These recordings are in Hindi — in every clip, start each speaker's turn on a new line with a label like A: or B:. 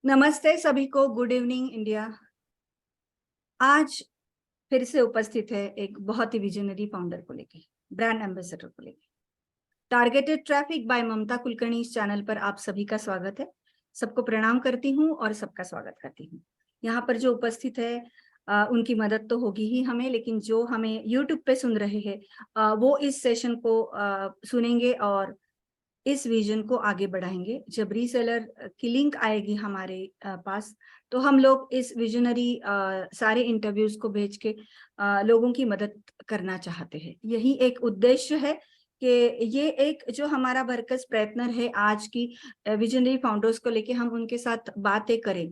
A: नमस्ते सभी को, गुड इवनिंग इंडिया। आज फिर से उपस्थित है एक बहुत ही विजनरी फाउंडर को लेके, ब्रांड एम्बेसडर को लेके। Targeted traffic by Mamta Kulkarni इस चैनल पर आप सभी का स्वागत है। सबको प्रणाम करती हूँ और सबका स्वागत करती हूँ। यहाँ पर जो उपस्थित है उनकी मदद तो होगी ही हमें, लेकिन जो हमें यूट्यूब पे सुन रहे हैं वो इस सेशन को सुनेंगे और इस विजन को आगे बढ़ाएंगे। जब रीसेलर की लिंक आएगी हमारे पास, तो हम लोग इस विजनरी सारे इंटरव्यूज को भेज के लोगों की मदद करना चाहते हैं। यही एक उद्देश्य है कि ये एक जो हमारा वर्कर्स प्रयत्न है आज की विजनरी फाउंडर्स को लेके, हम उनके साथ बातें करें।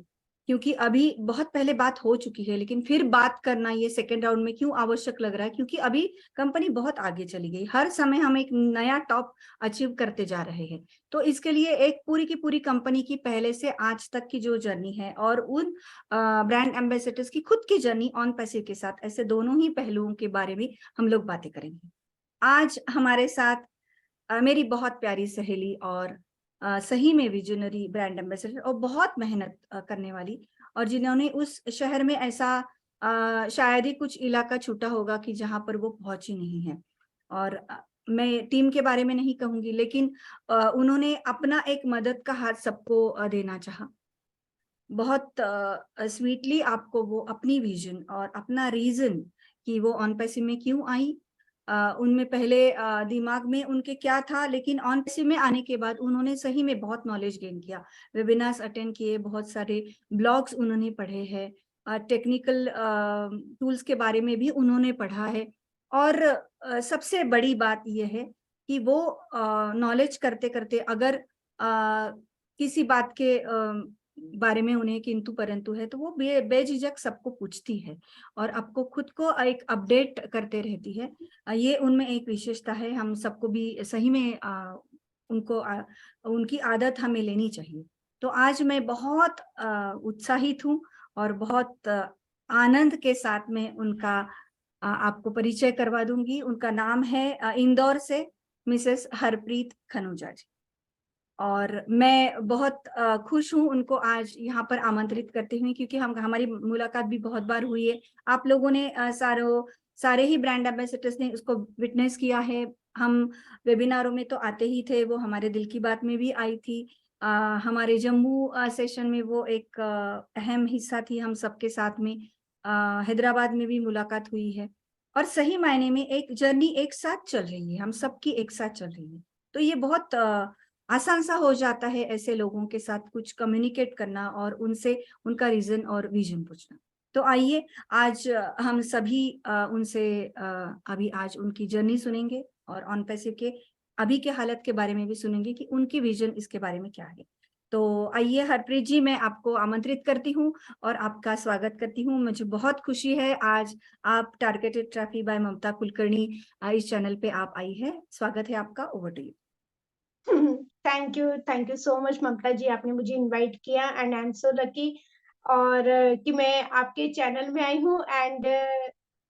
A: क्योंकि अभी बहुत पहले बात हो चुकी है, लेकिन फिर बात करना ये सेकेंड राउंड में क्यों आवश्यक लग रहा है? क्योंकि अभी कंपनी बहुत आगे चली गई, हर समय हम एक नया टॉप अचीव करते जा रहे हैं। तो इसके लिए एक पूरी की पूरी कंपनी की पहले से आज तक की जो जर्नी है और उन ब्रांड एम्बेसडर्स की खुद की जर्नी ऑन पैसिव के साथ, ऐसे दोनों ही पहलुओं के बारे में हम लोग बातें करेंगे। आज हमारे साथ मेरी बहुत प्यारी सहेली और सही में विजनरी ब्रांड एम्बेसडर और बहुत मेहनत करने वाली, और जिन्होंने उस शहर में ऐसा शायद ही कुछ इलाका छूटा होगा कि जहां पर वो पहुंची नहीं है। और मैं टीम के बारे में नहीं कहूंगी, लेकिन उन्होंने अपना एक मदद का हाथ सबको देना चाहा। बहुत स्वीटली आपको वो अपनी विजन और अपना रीजन कि वो ऑन पैसिव में क्यों आई, उनमें पहले दिमाग में उनके क्या था, लेकिन ऑन पैसिव में आने के बाद उन्होंने सही में बहुत नॉलेज गेन किया। वेबिनार्स अटेंड किए, बहुत सारे ब्लॉग्स उन्होंने पढ़े हैं, टेक्निकल टूल्स के बारे में भी उन्होंने पढ़ा है। और सबसे बड़ी बात यह है कि वो नॉलेज करते करते अगर किसी बात के बारे में उन्हें किंतु परंतु है, तो वो बेझिझक सबको पूछती है और आपको खुद को एक अपडेट करते रहती है। ये उनमें एक विशेषता है, हम सबको भी सही में उनको उनकी आदत हमें लेनी चाहिए। तो आज मैं बहुत उत्साहित हूँ और बहुत आनंद के साथ में उनका आपको परिचय करवा दूंगी। उनका नाम है इंदौर से मिसेस हरप्रीत खनूजा जी, और मैं बहुत खुश हूँ उनको आज यहाँ पर आमंत्रित करते हुए, क्योंकि हमारी मुलाकात भी बहुत बार हुई है। आप लोगों ने सारे ही ब्रांड एम्बेसडर्स ने उसको विटनेस किया है। हम वेबिनारों में तो आते ही थे, वो हमारे दिल की बात में भी आई थी। हमारे जम्मू सेशन में वो एक अहम हिस्सा थी हम सबके साथ में। हैदराबाद में भी मुलाकात हुई है, और सही मायने में एक जर्नी एक साथ चल रही है, हम सबकी एक साथ चल रही है। तो ये बहुत आसान सा हो जाता है ऐसे लोगों के साथ कुछ कम्युनिकेट करना और उनसे उनका रीजन और विजन पूछना। तो आइए आज हम सभी उनसे अभी आज उनकी जर्नी सुनेंगे और ऑन पैसिव के अभी के हालत के बारे में भी सुनेंगे कि उनकी विजन इसके बारे में क्या है। तो आइए हरप्रीत जी, मैं आपको आमंत्रित करती हूँ और आपका स्वागत करती हूँ। मुझे बहुत खुशी है आज आप targeted traffic by Mamta Kulkarni इस चैनल पे आप आई है। स्वागत है आपका, over to you.
B: Thank you so much Mamta ji, आपने मुझे इनवाइट किया and I am so lucky. और कि मैं आपके चैनल में आई हूँ एंड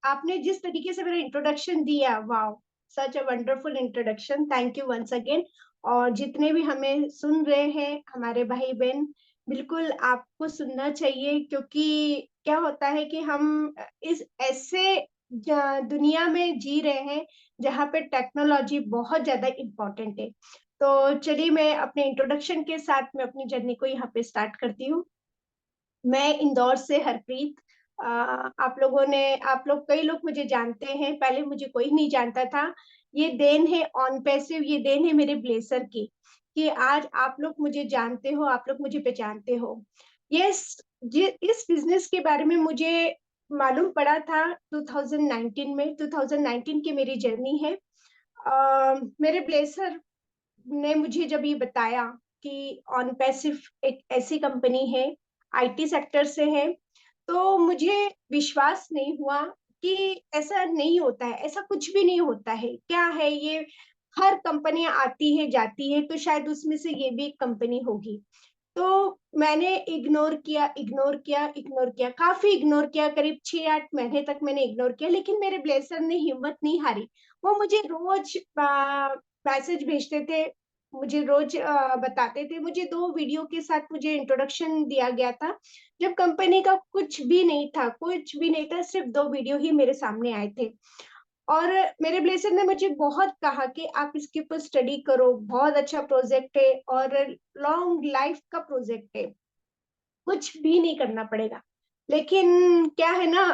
B: आपने जिस तरीके से मेरा इंट्रोडक्शन दिया, wow, such a wonderful introduction, thank you once again. और जितने भी हमें सुन रहे हैं हमारे भाई बहन, बिल्कुल आपको सुनना चाहिए, क्योंकि क्या होता है कि हम इस ऐसे दुनिया में जी रहे हैं जहाँ पे टेक्नोलॉजी बहुत ज्यादा इम्पोर्टेंट है। तो चलिए मैं अपने इंट्रोडक्शन के साथ में अपनी जर्नी को यहाँ पे स्टार्ट करती हूँ। मैं इंदौर से हरप्रीत। आप लोग कई लोग मुझे जानते हैं, पहले मुझे कोई नहीं जानता था। ये देन है ऑन पैसिव, ये देन है मेरे ब्लेसर की, कि आज आप लोग मुझे जानते हो, आप लोग मुझे पहचानते हो। यस, इस बिजनेस के बारे में मुझे मालूम पड़ा था 2019 में। 2019 की मेरी जर्नी है। मेरे ब्लेसर ने मुझे जब ये बताया कि ऑन पैसिव एक ऐसी कंपनी है, आईटी सेक्टर से है, तो मुझे विश्वास नहीं हुआ कि ऐसा नहीं होता है, ऐसा कुछ भी नहीं होता है। क्या है ये, हर कंपनी आती है जाती है, तो शायद उसमें से ये भी एक कंपनी होगी। तो मैंने इग्नोर किया, इग्नोर किया, इग्नोर किया, काफी इग्नोर किया, करीब 6-8 महीने तक मैंने इग्नोर किया, लेकिन मेरे ब्लेसर ने हिम्मत नहीं हारी। वो मुझे रोज मैसेज भेजते थे, मुझे रोज बताते थे। मुझे 2 वीडियो के साथ मुझे इंट्रोडक्शन दिया गया था। जब कंपनी का कुछ भी नहीं था, सिर्फ़ 2 वीडियो ही मेरे सामने आए थे। और मेरे ब्लेसर ने मुझे बहुत कहा कि आप इसके ऊपर स्टडी करो, बहुत अच्छा प्रोजेक्ट है और लॉन्ग लाइफ का प्रोजेक्ट है। कुछ भी नहीं करना पड़ेगा। लेकिन क्या है ना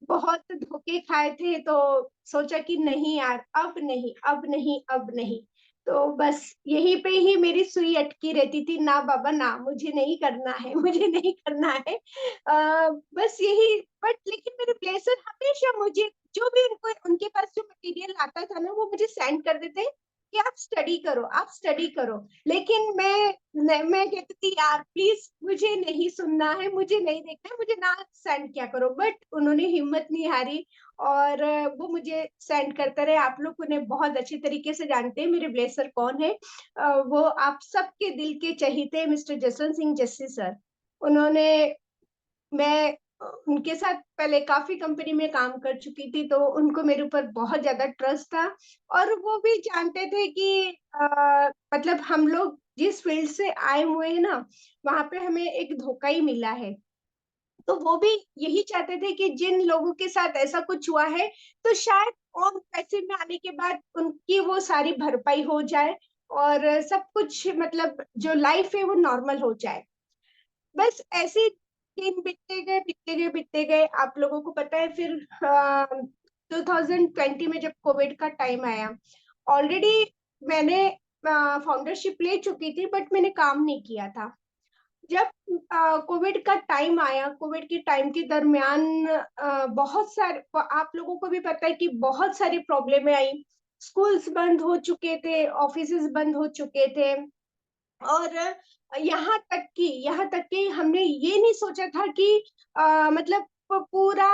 B: बहुत धोखे खाए थे तो सोचा कि नहीं यार, अब नहीं, अब नहीं, अब नहीं। तो बस यहीं पे ही मेरी सुई अटकी रहती थी, ना बाबा ना, मुझे नहीं करना है, मुझे नहीं करना है। बस यही। बट लेकिन मेरे ब्लेज़र हमेशा मुझे जो भी उनको उनके पास जो मटेरियल आता था ना, वो मुझे सेंड कर देते कि आप स्टडी करो, आप स्टडी करो। लेकिन मैं कहती थी यार प्लीज मुझे नहीं सुनना है, मुझे नहीं देखना है, मुझे ना सेंड किया करो। बट उन्होंने हिम्मत नहीं हारी और वो मुझे सेंड करते रहे। आप लोग उन्हें बहुत अच्छी तरीके से जानते हैं मेरे ब्लेसर कौन है। वो आप सबके दिल के चहीते मिस्टर जसवंत सिंह जस्सी सर। उन्होंने मैं उनके साथ पहले काफ़ी कंपनी में काम कर चुकी थी, तो उनको मेरे ऊपर बहुत ज़्यादा ट्रस्ट था और वो भी जानते थे कि मतलब हम लोग जिस फ़ील्ड से आए हुए हैं ना, वहाँ पे हमें एक धोखा ही मिला है। तो वो भी यही चाहते थे कि जिन लोगों के साथ ऐसा कुछ हुआ है, तो शायद और पैसे में आने के बाद उनकी वो सारी भरपाई हो जाए और सब कुछ मतलब जो लाइफ़ है, वो नॉर्मल हो जाए। बस ऐसे ही दिन बीतते गए, बीतते गए, बीतते गए। आप लोगों को पता है फिर 2020 में जब कोविड का टाइम आया, ऑलरेडी मैंने फाउंडरशिप ले चुकी थी बट मैंने काम नहीं किया था। जब कोविड का टाइम आया, कोविड के टाइम के दरमियान बहुत सारे आप लोगों को भी पता है कि बहुत सारी प्रॉब्लमें आई। स्कूल्स बंद हो चुके थे, ऑफिसेज़ बंद हो चुके थे। और यहाँ तक कि हमने ये नहीं सोचा था कि मतलब पूरा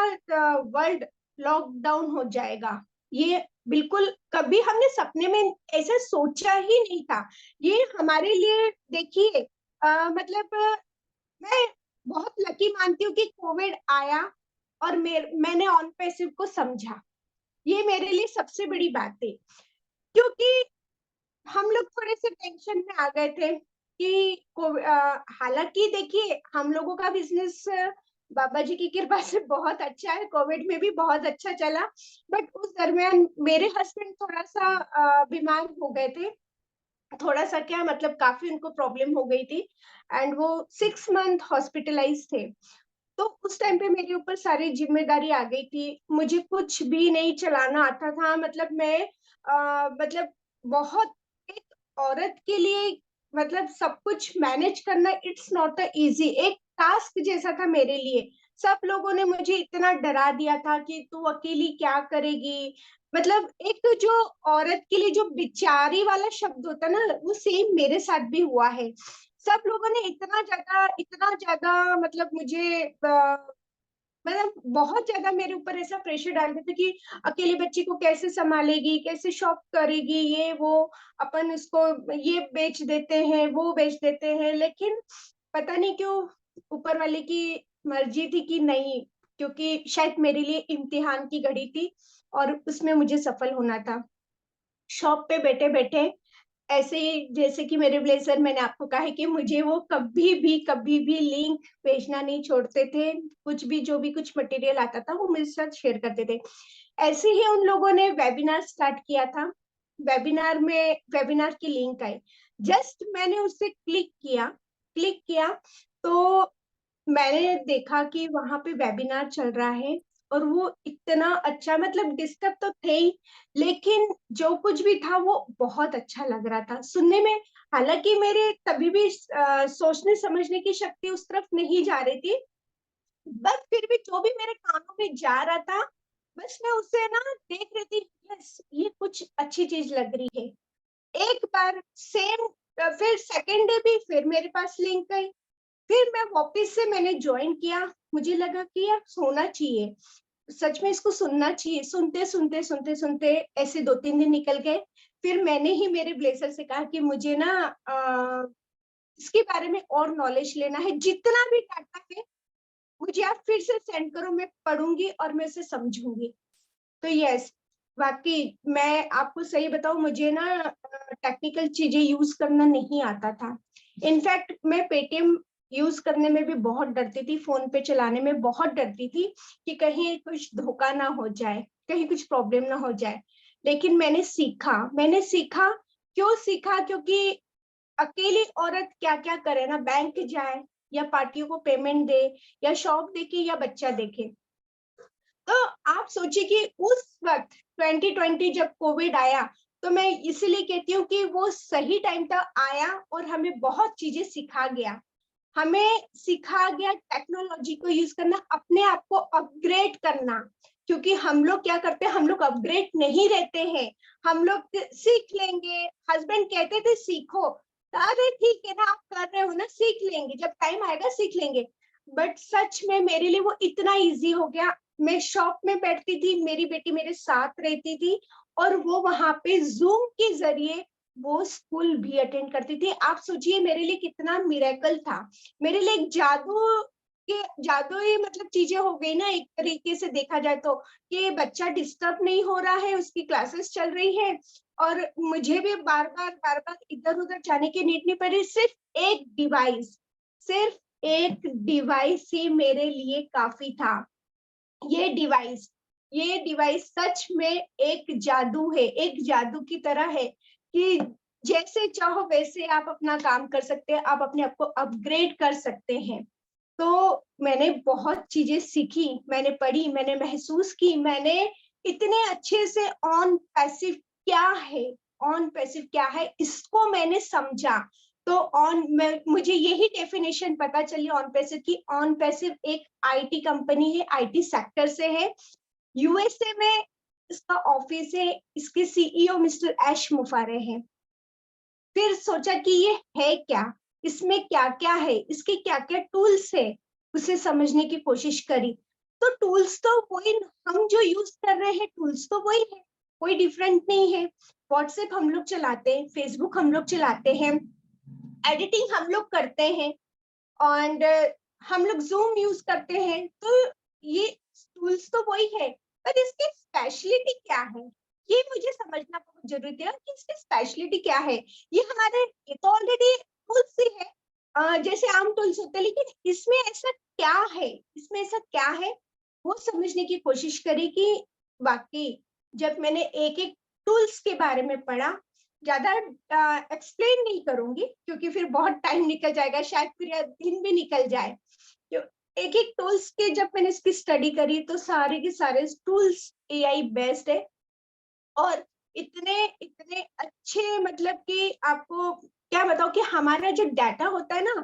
B: वर्ल्ड लॉकडाउन हो जाएगा। ये बिल्कुल कभी हमने सपने में ऐसा सोचा ही नहीं था। ये हमारे लिए देखिए मतलब मैं बहुत लकी मानती हूँ कि कोविड आया और मैंने ऑन पैसिव को समझा। ये मेरे लिए सबसे बड़ी बात है। क्योंकि हम लोग थोड़े-से टेंशन में आ गए थे कि हालाँकि देखिए हम लोगों का बिज़नेस बाबा जी की कृपा से बहुत अच्छा है, कोविड में भी बहुत अच्छा चला। बट उस दरमियान मेरे हस्बैंड थोड़ा-सा बीमार हो गए थे। थोड़ा-सा क्या मतलब काफ़ी उनको प्रॉब्लम हो गई थी एंड वो 6 मंथ हॉस्पिटलाइज़ थे। तो उस टाइम पे मेरे ऊपर सारी ज़िम्मेदारी आ गई थी। मुझे कुछ भी नहीं चलाना आता था। मतलब मैं मतलब बहुत एक औरत के लिए मतलब सब कुछ मैनेज करना इट्स नॉट अ ईज़ी एक टास्क जैसा था मेरे लिए। सब लोगों ने मुझे इतना डरा दिया था कि तू अकेली क्या करेगी? मतलब एक जो औरत के लिए जो बेचारी वाला शब्द होता है ना, वो सेम मेरे साथ भी हुआ है। सब लोगों ने इतना ज़्यादा मतलब मुझे मतलब बहुत ज़्यादा मेरे ऊपर ऐसा प्रेशर डालते थे कि अकेले बच्चे को कैसे सँभालेगी, कैसे शॉप करेगी, ये वो, अपन उसको ये बेच देते हैं, वो बेच देते हैं। लेकिन पता नहीं क्यों ऊपर वाले की मर्ज़ी थी कि नहीं, क्योंकि शायद मेरे लिए इम्तिहान की घड़ी थी और उसमें मुझे सफल होना था। शॉप पे बैठे-बैठे ऐसे ही जैसे कि मेरे ब्लेज़र मैंने आपको कहा है कि मुझे वो कभी भी लिंक भेजना नहीं छोड़ते थे। कुछ भी जो भी कुछ मटेरियल आता था वो मेरे साथ शेयर करते थे। ऐसे ही उन लोगों ने वेबिनार स्टार्ट किया था। वेबिनार की लिंक आई। जस्ट मैंने उसे क्लिक किया तो मैंने देखा कि वहाँ पे वेबिनार चल रहा है और वो इतना अच्छा मतलब डिस्टर्ब तो थे ही, लेकिन जो कुछ भी था वो बहुत अच्छा लग रहा था सुनने में। हालाँकि मेरे तभी भी सोचने समझने की शक्ति उस तरफ नहीं जा रही थी, बट फिर भी जो भी मेरे कानों में जा रहा था, बस मैं उसे ना देख रही थी, यस ये कुछ अच्छी चीज़ लग रही है। एक बार सेम फिर सेकंड डे भी फिर मेरे पास लिंक आई। फिर मैं वापस से मैंने जॉइन किया, मुझे लगा कि यार सोना चाहिए, सच में इसको सुनना चाहिए। सुनते ऐसे 2-3 दिन निकल गए। फिर मैंने ही मेरे ब्लेज़र से कहा कि मुझे ना इसके बारे में और नॉलेज लेना है, जितना भी डाटा है मुझे आप फिर से सेंड करो, मैं पढ़ूँगी और मैं उसे समझूँगी। तो यस, वाक़ई मैं आपको सही बताऊँ, मुझे ना टेक्निकल चीज़ें यूज़ करना नहीं आता था। इनफैक्ट मैं पेटीएम यूज़ करने में भी बहुत डरती थी, फ़ोन पे चलाने में बहुत डरती थी कि कहीं कुछ धोखा ना हो जाए, कहीं कुछ प्रॉब्लम ना हो जाए। लेकिन मैंने सीखा, क्यों सीखा? क्योंकि अकेली औरत क्या-क्या करे ना, बैंक जाए या पार्टियों को पेमेंट दे या शॉप देखे या बच्चा देखे। तो आप सोचिए कि उस वक़्त 2020 जब कोविड आया, तो मैं इसीलिए कहती हूँ कि वो सही टाइम था, आया और हमें बहुत चीज़ें सिखा गया। हमें सिखा गया टेक्नोलॉजी को यूज़ करना, अपने आप को अपग्रेड करना, क्योंकि हम लोग क्या करते हैं, हम लोग अपग्रेड नहीं रहते हैं। हम लोग सीख लेंगे, हस्बैंड कहते थे सीखो, अरे ठीक है ना, आप कर रहे हो ना, सीख लेंगे, जब टाइम आएगा सीख लेंगे। बट सच में मेरे लिए वो इतना ईज़ी हो गया, मैं शॉप में बैठती थी, मेरी बेटी मेरे साथ रहती थी और वो वहाँ पे ज़ूम के ज़रिए वो स्कूल भी अटेंड करती थी। आप सोचिए मेरे लिए कितना मिरेकल था। मेरे लिए एक जादुई मतलब चीज़ें हो गई ना, एक तरीके से देखा जाए तो, कि बच्चा डिस्टर्ब नहीं हो रहा है, उसकी क्लासेस चल रही है और मुझे भी बार-बार इधर-उधर जाने की नीड नहीं पड़ी। सिर्फ एक डिवाइस ही मेरे लिए काफ़ी था। ये डिवाइस ये डिवाइस सच में एक जादू है, एक जादू की तरह है कि जैसे चाहो वैसे आप अपना काम कर सकते हैं, आप अपने आप को अपग्रेड कर सकते हैं। तो मैंने बहुत चीज़ें सीखी, मैंने पढ़ी, मैंने महसूस की, मैंने इतने अच्छे से ऑन पैसिव क्या है, इसको मैंने समझा। तो मुझे यही डेफिनेशन पता चली ऑन पैसिव की। ऑन पैसिव एक आईटी कंपनी है, आईटी सेक्टर से है। यूएसए में इसका ऑफिस है, इसके सीईओ मिस्टर ऐश मुफारे हैं। फिर सोचा कि ये है क्या? इसमें क्या-क्या है? इसके क्या-क्या टूल्स है? उसे समझने की कोशिश करी। तो टूल्स तो वही, हम जो यूज़ कर रहे हैं टूल्स तो वही है, कोई डिफरेंट नहीं है। व्हाट्सएप हम लोग चलाते हैं, फेसबुक हम लोग चलाते हैं, एडिटिंग हम लोग करते हैं एंड हम लोग ज़ूम यूज़ करते हैं। तो ये टूल्स तो वही है, पर इसकी स्पेशलिटी क्या है? ये मुझे समझना बहुत ज़रूरी है कि इसकी स्पेशलिटी क्या है? ये तो ऑलरेडी टूल्स ही है, जैसे आम टूल्स होते हैं, लेकिन इसमें ऐसा क्या है? इसमें ऐसा क्या है? वो समझने की कोशिश करी कि वाक़ई जब मैंने एक-एक टूल्स के बारे में पढ़ा, ज़्यादा एक्सप्लेन नहीं करूँगी क्योंकि फिर बहुत टाइम निकल जाएगा, शायद पूरा दिन भी निकल जाए। तो एक-एक टूल्स के जब मैंने इसकी स्टडी करी तो सारे के सारे टूल्स एआई बेस्ड है और इतने इतने अच्छे, मतलब कि आपको क्या बताऊँ कि हमारा जो डाटा होता है ना,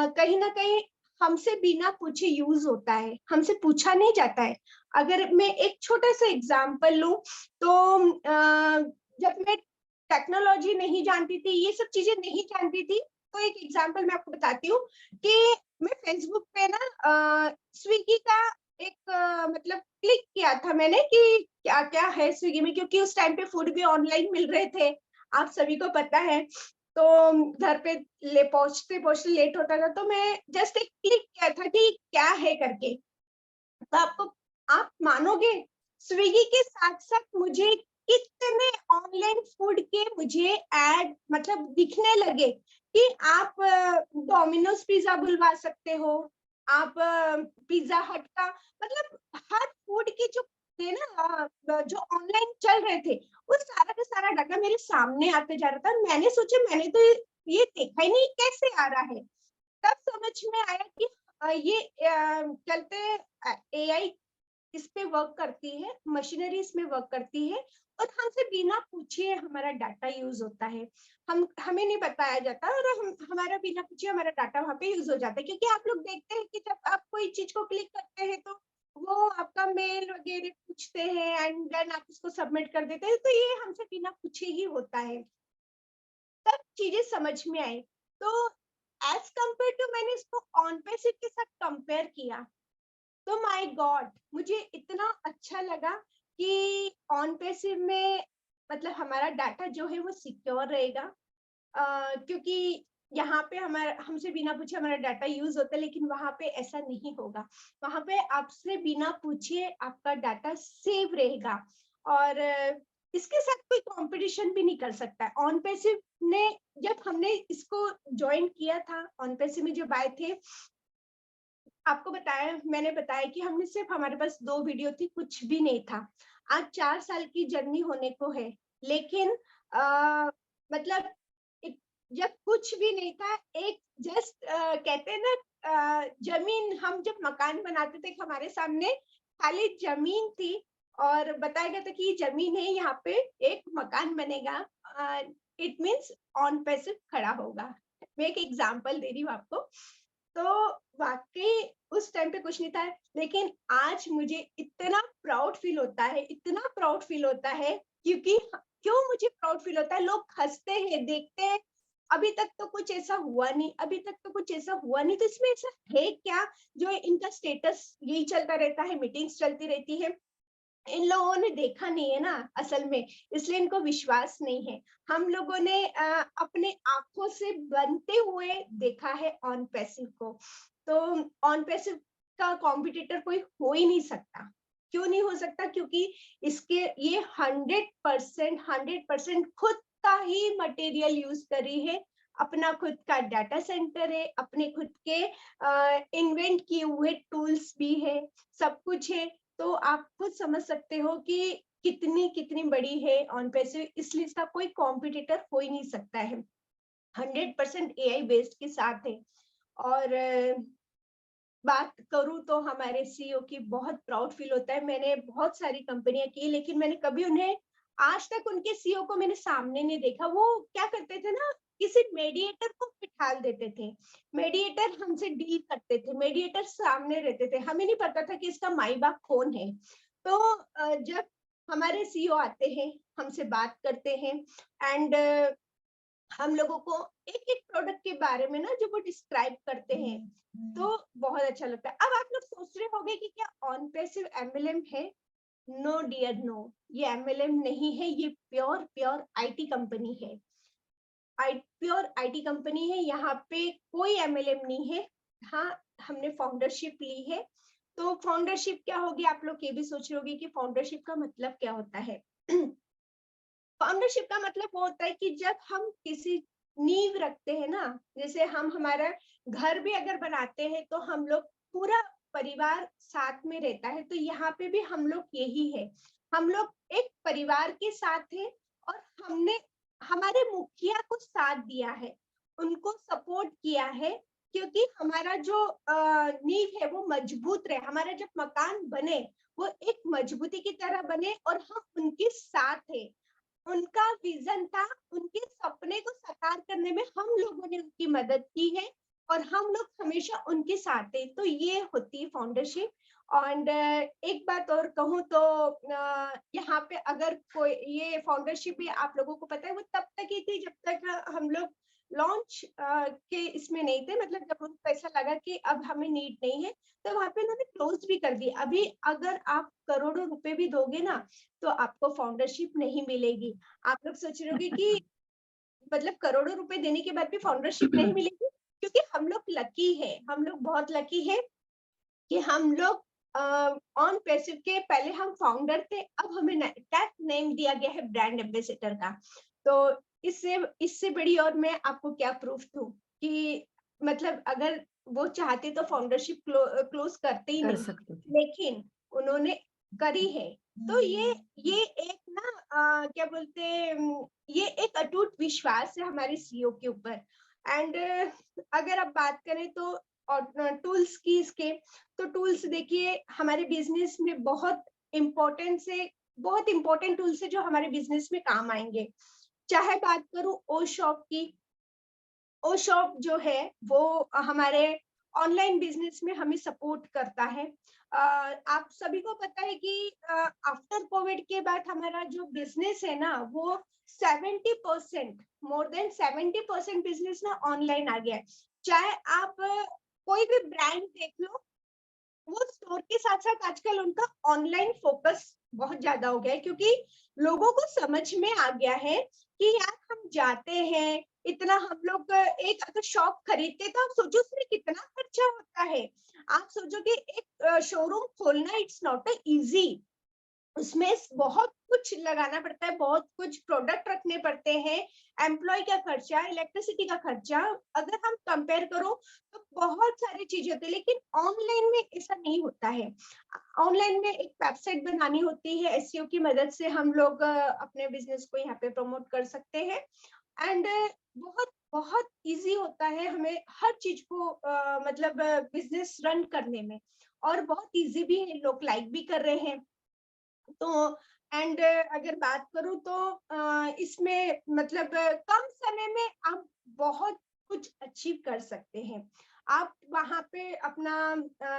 B: कहीं न कहीं हमसे बिना पूछे यूज़ होता है, हमसे पूछा नहीं जाता है। अगर मैं एक छोटा-सा एग्ज़ाम्पल लूँ तो जब मैं टेक्नोलॉजी नहीं जानती थी, ये सब चीज़ें नहीं जानती थी, तो एक एग्ज़ाम्पल मैं आपको बताती हूँ कि मैं फ़ेसबुक पे ना स्विगी का एक मतलब क्लिक किया था मैंने कि क्या-क्या है स्विगी में, क्योंकि उस टाइम पे फूड भी ऑनलाइन मिल रहे थे, आप सभी को पता है। तो घर पे ले पहुँचते-पहुँचते लेट होता था, तो मैं जस्ट एक क्लिक किया था कि क्या है करके। तो आप मानोगे, स्विगी के साथ-साथ मुझे कितने ऑनलाइन फूड के मुझे ऐड मतलब दिखने लगे कि आप डोमिनोज़ पिज़्ज़ा बुलवा सकते हो, आप पिज़्ज़ा हट का मतलब हर फूड के जो थे ना, जो ऑनलाइन चल रहे थे, वो सारा का सारा डाटा मेरे सामने आते जा रहा था। मैंने सोचा मैंने तो ये देखा ही नहीं, कैसे आ रहा है? तब समझ में आया कि ये चलते एआई इस पे वर्क करती है, मशीनरी इसमें वर्क करती है और हमसे बिना पूछे हमारा डाटा यूज़ होता है। हमें नहीं बताया जाता और हमारा बिना पूछे हमारा डाटा वहाँ पे यूज़ हो जाता है, क्योंकि आप लोग देखते हैं कि जब आप कोई चीज़ को क्लिक करते हैं तो वो आपका मेल वगैरह पूछते हैं एंड देन आप उसको सबमिट कर देते हैं, तो ये हमसे बिना पूछे ही होता है। तब चीज़ें समझ में आई। तो एज़ कम्पेयर टू मैंने इसको ऑन पैसिव के साथ कंपेयर किया, तो माय गॉड! मुझे इतना अच्छा लगा कि ऑन पैसिव में मतलब हमारा डाटा जो है वो सिक्योर रहेगा, क्योंकि यहाँ पे हमारा हमसे बिना पूछे हमारा डाटा यूज़ होता है, लेकिन वहाँ पे ऐसा नहीं होगा। वहाँ पे आपसे बिना पूछे आपका डाटा सेव रहेगा और इसके साथ कोई कंपटीशन भी नहीं कर सकता है। ऑन पैसिव ने जब हमने इसको ज्वाइन किया था, ऑन पैसिव में जब आए थे, आपको बताया, मैंने बताया कि हमने सिर्फ, हमारे पास 2 वीडियो थी, कुछ भी नहीं था। आज 4 साल की जर्नी होने को है, लेकिन मतलब इत जब कुछ भी नहीं था, एक जस्ट कहते हैं ना, ज़मीन, हम जब मकान बनाते थे, हमारे सामने खाली ज़मीन थी और बताया गया था कि ये ज़मीन है, यहाँ पे एक मकान बनेगा। इट मीन्स ऑन पैसिव खड़ा होगा। मैं एक एग्ज़ाम्पल दे रही हूँ आपको। तो वाक़ई उस टाइम पे कुछ नहीं था, लेकिन आज मुझे इतना प्राउड फ़ील होता है, इतना प्राउड फ़ील होता है, क्योंकि क्यों मुझे प्राउड फ़ील होता है, लोग हँसते हैं, देखते हैं, अभी तक तो कुछ ऐसा हुआ नहीं, अभी तक तो कुछ ऐसा हुआ नहीं, तो इसमें ऐसा है क्या, जो इनका स्टेटस यही चलता रहता है, मीटिंग्स चलती रहती है। इन लोगों ने देखा नहीं है ना असल में, इसलिए इनको विश्वास नहीं है। हम लोगों ने अपने आँखों से बनते हुए देखा है ऑन पैसिव को। तो ऑन पैसिव का कॉम्पिटिटर कोई हो ही नहीं सकता। क्यों नहीं हो सकता? क्योंकि इसके ये 100% खुद का ही मटेरियल यूज़ करी है। अपना खुद का डाटा सेंटर है, अपने खुद के इन्वेंट किए हुए टूल्स भी है, सब कुछ है। तो आप खुद समझ सकते हो कि कितनी कितनी बड़ी है ऑन पैसिव, इसलिए इसका कोई कॉम्पिटिटर हो ही नहीं सकता है। 100% एआई बेस्ड के साथ है। और बात करूँ तो हमारे सीईओ की बहुत प्राउड फील होता है। मैंने बहुत सारी कंपनियाँ की, लेकिन मैंने कभी उन्हें, आज तक उनके सीईओ को मैंने सामने नहीं देखा। वो क्या करते थे ना, किसी मेडिएटर को बिठाल देते थे। मेडिएटर हमसे डील करते थे, मेडिएटर सामने रहते थे। हमें नहीं पता था कि इसका माई-बाप कौन है। तो जब हमारे सीईओ आते हैं, हमसे बात करते हैं एंड हम लोगों को एक-एक प्रोडक्ट के बारे में ना जब वो डिस्क्राइब करते हैं, तो बहुत अच्छा लगता है। अब आप लोग सोच रहे होंगे कि क्या ऑन पैसिव एमएलएम है? नो डियर नो, ये एमएलएम नहीं है, ये प्योर प्योर आईटी कंपनी है। प्योर आईटी कंपनी है, यहाँ पे कोई एमएलएम नहीं है। हाँ, हमने फाउंडरशिप ली है। तो फाउंडरशिप क्या होगी? आप लोग ये भी सोच रहे होंगे कि फाउंडरशिप का मतलब क्या होता है? फाउंडरशिप का मतलब वो होता है कि जब हम किसी नींव रखते हैं ना, जैसे हम हमारा घर भी अगर बनाते हैं तो हम लोग पूरा परिवार साथ में रहता है, तो यहाँ पे भी हम लोग यही है। हम लोग एक परिवार के साथ हैं और हमने हमारे मुखिया को साथ दिया है, उनको सपोर्ट किया है, क्योंकि हमारा जो नींव है वो मजबूत रहे, हमारा जब मकान बने वो एक मजबूती की तरह बने और हम उनके साथ हैं। उनका विज़न था, उनके सपने को साकार करने में हम लोगों ने उनकी मदद की है और हम लोग हमेशा उनके साथ हैं। तो ये होती है फाउंडरशिप। एंड एक बात और कहूँ तो यहाँ पे अगर कोई, ये फाउंडरशिप भी आप लोगों को पता है, वो तब तक ही थी जब तक हम लोग लॉन्च के इसमें नहीं थे, मतलब जब उनको ऐसा लगा कि अब हमें नीड नहीं है, तो वहाँ पे उन्होंने क्लोज़ भी कर दी। अभी अगर आप करोड़ों रुपए भी दोगे ना, तो आपको फाउंडरशिप नहीं मिलेगी। आप लोग सोच रहे होंगे कि मतलब करोड़ों रुपए देने के बाद भी फाउंडरशिप नहीं मिलेगी, क्योंकि हम लोग लकी हैं, हम लोग बहुत लकी हैं कि हम लोग ऑन पैसिव के पहले हम फाउंडर थे, अब हमें टैग नेम दिया गया है ब्रांड एम्बेसडर का। तो इससे इससे बड़ी और मैं आपको क्या प्रूफ दूँ कि मतलब अगर वो चाहते तो फाउंडरशिप क्लोज़ करते ही
A: कर
B: नहीं,
A: सकते थे।
B: लेकिन उन्होंने करी है। तो ये एक ना क्या बोलते हैं, ये एक अटूट विश्वास है हमारे सीईओ के ऊपर। एंड अगर आप बात करें तो और टूल्स की इसके, तो टूल्स देखिए हमारे बिजनेस में बहुत इम्पोर्टेंट टूल्स है जो हमारे बिजनेस में काम आएंगे। चाहे बात करूं ओ शॉप की, ओ शॉप जो है वो हमारे ऑनलाइन बिजनेस में हमें सपोर्ट करता है। आप सभी को पता है कि आफ्टर कोविड के बाद हमारा जो बिजनेस है ना, वो 70%, मोर देन 70% बिजनेस ना ऑनलाइन आ गया है। चाहे आप कोई भी ब्रांड देख लो, वो स्टोर के साथ-साथ आजकल उनका ऑनलाइन फ़ोकस बहुत ज़्यादा हो गया है, क्योंकि लोगों को समझ में आ गया है कि यार हम जाते हैं, इतना हम लोग एक अगर शॉप खरीदते हैं तो आप सोचो उसमें कितना खर्चा होता है। आप सोचो कि एक शोरूम खोलना इट्स नॉट अ ईज़ी। उसमें बहुत कुछ लगाना पड़ता है, बहुत कुछ प्रोडक्ट रखने पड़ते हैं, एम्प्लॉय का खर्चा, इलेक्ट्रिसिटी का खर्चा, अगर हम कंपेयर करो तो बहुत सारी चीजें होती है, लेकिन ऑनलाइन में ऐसा नहीं होता है। ऑनलाइन में एक वेबसाइट बनानी होती है, एसईओ की मदद से हम लोग अपने बिजनेस को यहाँ पे प्रमोट कर सकते हैं। एंड बहुत बहुत इजी होता है हमें हर चीज को मतलब बिजनेस रन करने में, और बहुत इजी भी है, लोग लाइक भी कर रहे हैं। तो एंड अगर बात करूं तो इसमें मतलब कम समय में आप बहुत कुछ अचीव कर सकते हैं। आप वहां पे अपना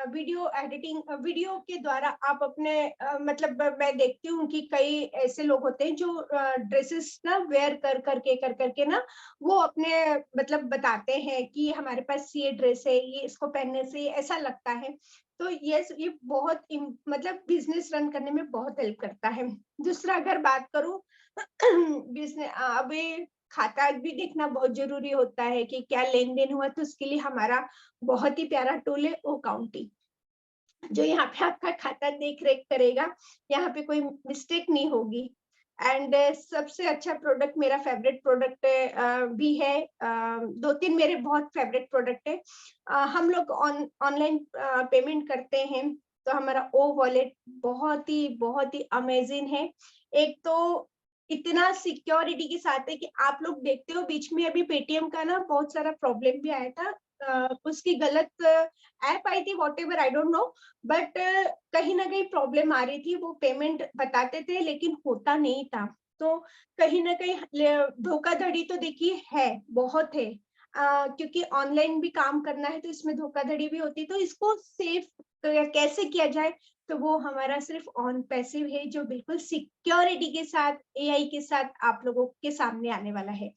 B: वीडियो एडिटिंग, वीडियो के द्वारा आप अपने मतलब मैं देखती हूँ कि कई ऐसे लोग होते हैं जो ड्रेसेस ना वेयर कर करके ना वो अपने मतलब बताते हैं कि हमारे पास ये ड्रेस है, ये इसको पहनने से ऐसा लगता है। तो ये बहुत मतलब बिजनेस रन करने में बहुत हेल्प करता है। दूसरा अगर बात करूं बिजनेस, अभी खाता भी देखना बहुत जरूरी होता है कि क्या लेन देन हुआ, तो उसके लिए हमारा बहुत ही प्यारा टूल है अकाउंटिंग, जो यहाँ पे आपका खाता देख रेख करेगा, यहाँ पे कोई मिस्टेक नहीं होगी। एंड सबसे अच्छा प्रोडक्ट, मेरा फेवरेट प्रोडक्ट भी है, दो तीन मेरे बहुत फेवरेट प्रोडक्ट है। हम लोग ऑनलाइन पेमेंट करते हैं, तो हमारा ओ वॉलेट बहुत ही अमेजिंग है। एक तो इतना सिक्योरिटी के साथ है कि आप लोग देखते हो बीच में अभी पेटीएम का ना बहुत सारा प्रॉब्लम भी आया था, उसकी गलत ऐप आई थी, what ever I don't know, but कहीं ना कहीं प्रॉब्लम आ रही थी, वो पेमेंट बताते थे लेकिन होता नहीं था। तो कहीं ना कहीं धोखाधड़ी तो देखिए है, बहुत है, क्योंकि ऑनलाइन भी काम करना है तो इसमें धोखाधड़ी भी होती है। तो इसको सेफ कैसे किया जाए, तो वो हमारा सिर्फ ऑन पैसिव है, जो बिल्कुल सिक्योरिटी के साथ, एआई के साथ आप लोगों के सामने आने वाला है।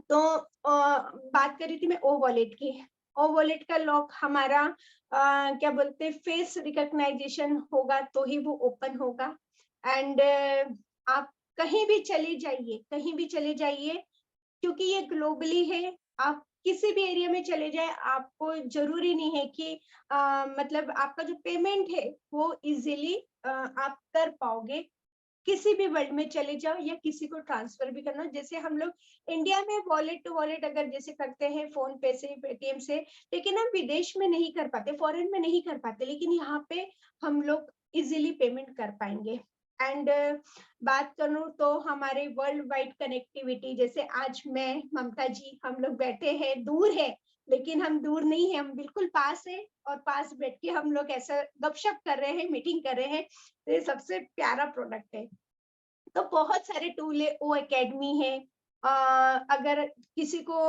B: तो बात कर रही थी मैं ओ वॉलेट की। ओ वॉलेट का लॉक हमारा क्या बोलते हैं, फेस रिकॉग्नाइजेशन होगा तो ही वो ओपन होगा। एंड आप कहीं भी चले जाइए, कहीं भी चले जाइए, क्योंकि ये ग्लोबली है, आप किसी भी एरिया में चले जाए, आपको जरूरी नहीं है कि मतलब आपका जो पेमेंट है वो इजीली आप कर पाओगे। किसी भी वर्ल्ड में चले जाओ या किसी को ट्रांसफर भी करना, जैसे हम लोग इंडिया में वॉलेट टू वॉलेट अगर जैसे करते हैं फोन पे से, पेटीएम से, लेकिन हम विदेश में नहीं कर पाते, फॉरेन में नहीं कर पाते, लेकिन यहाँ पे हम लोग इजीली पेमेंट कर पाएंगे। एंड बात करूं तो हमारे वर्ल्ड वाइड कनेक्टिविटी, जैसे आज मैं ममता जी हम लोग बैठे हैं, दूर है लेकिन हम दूर नहीं है, हम बिल्कुल पास है, और पास बैठ के हम लोग ऐसा गपशप कर रहे हैं, मीटिंग कर रहे हैं। तो ये सबसे प्यारा प्रोडक्ट है। तो बहुत सारे टूल है, ओ एकेडमी है। अगर किसी को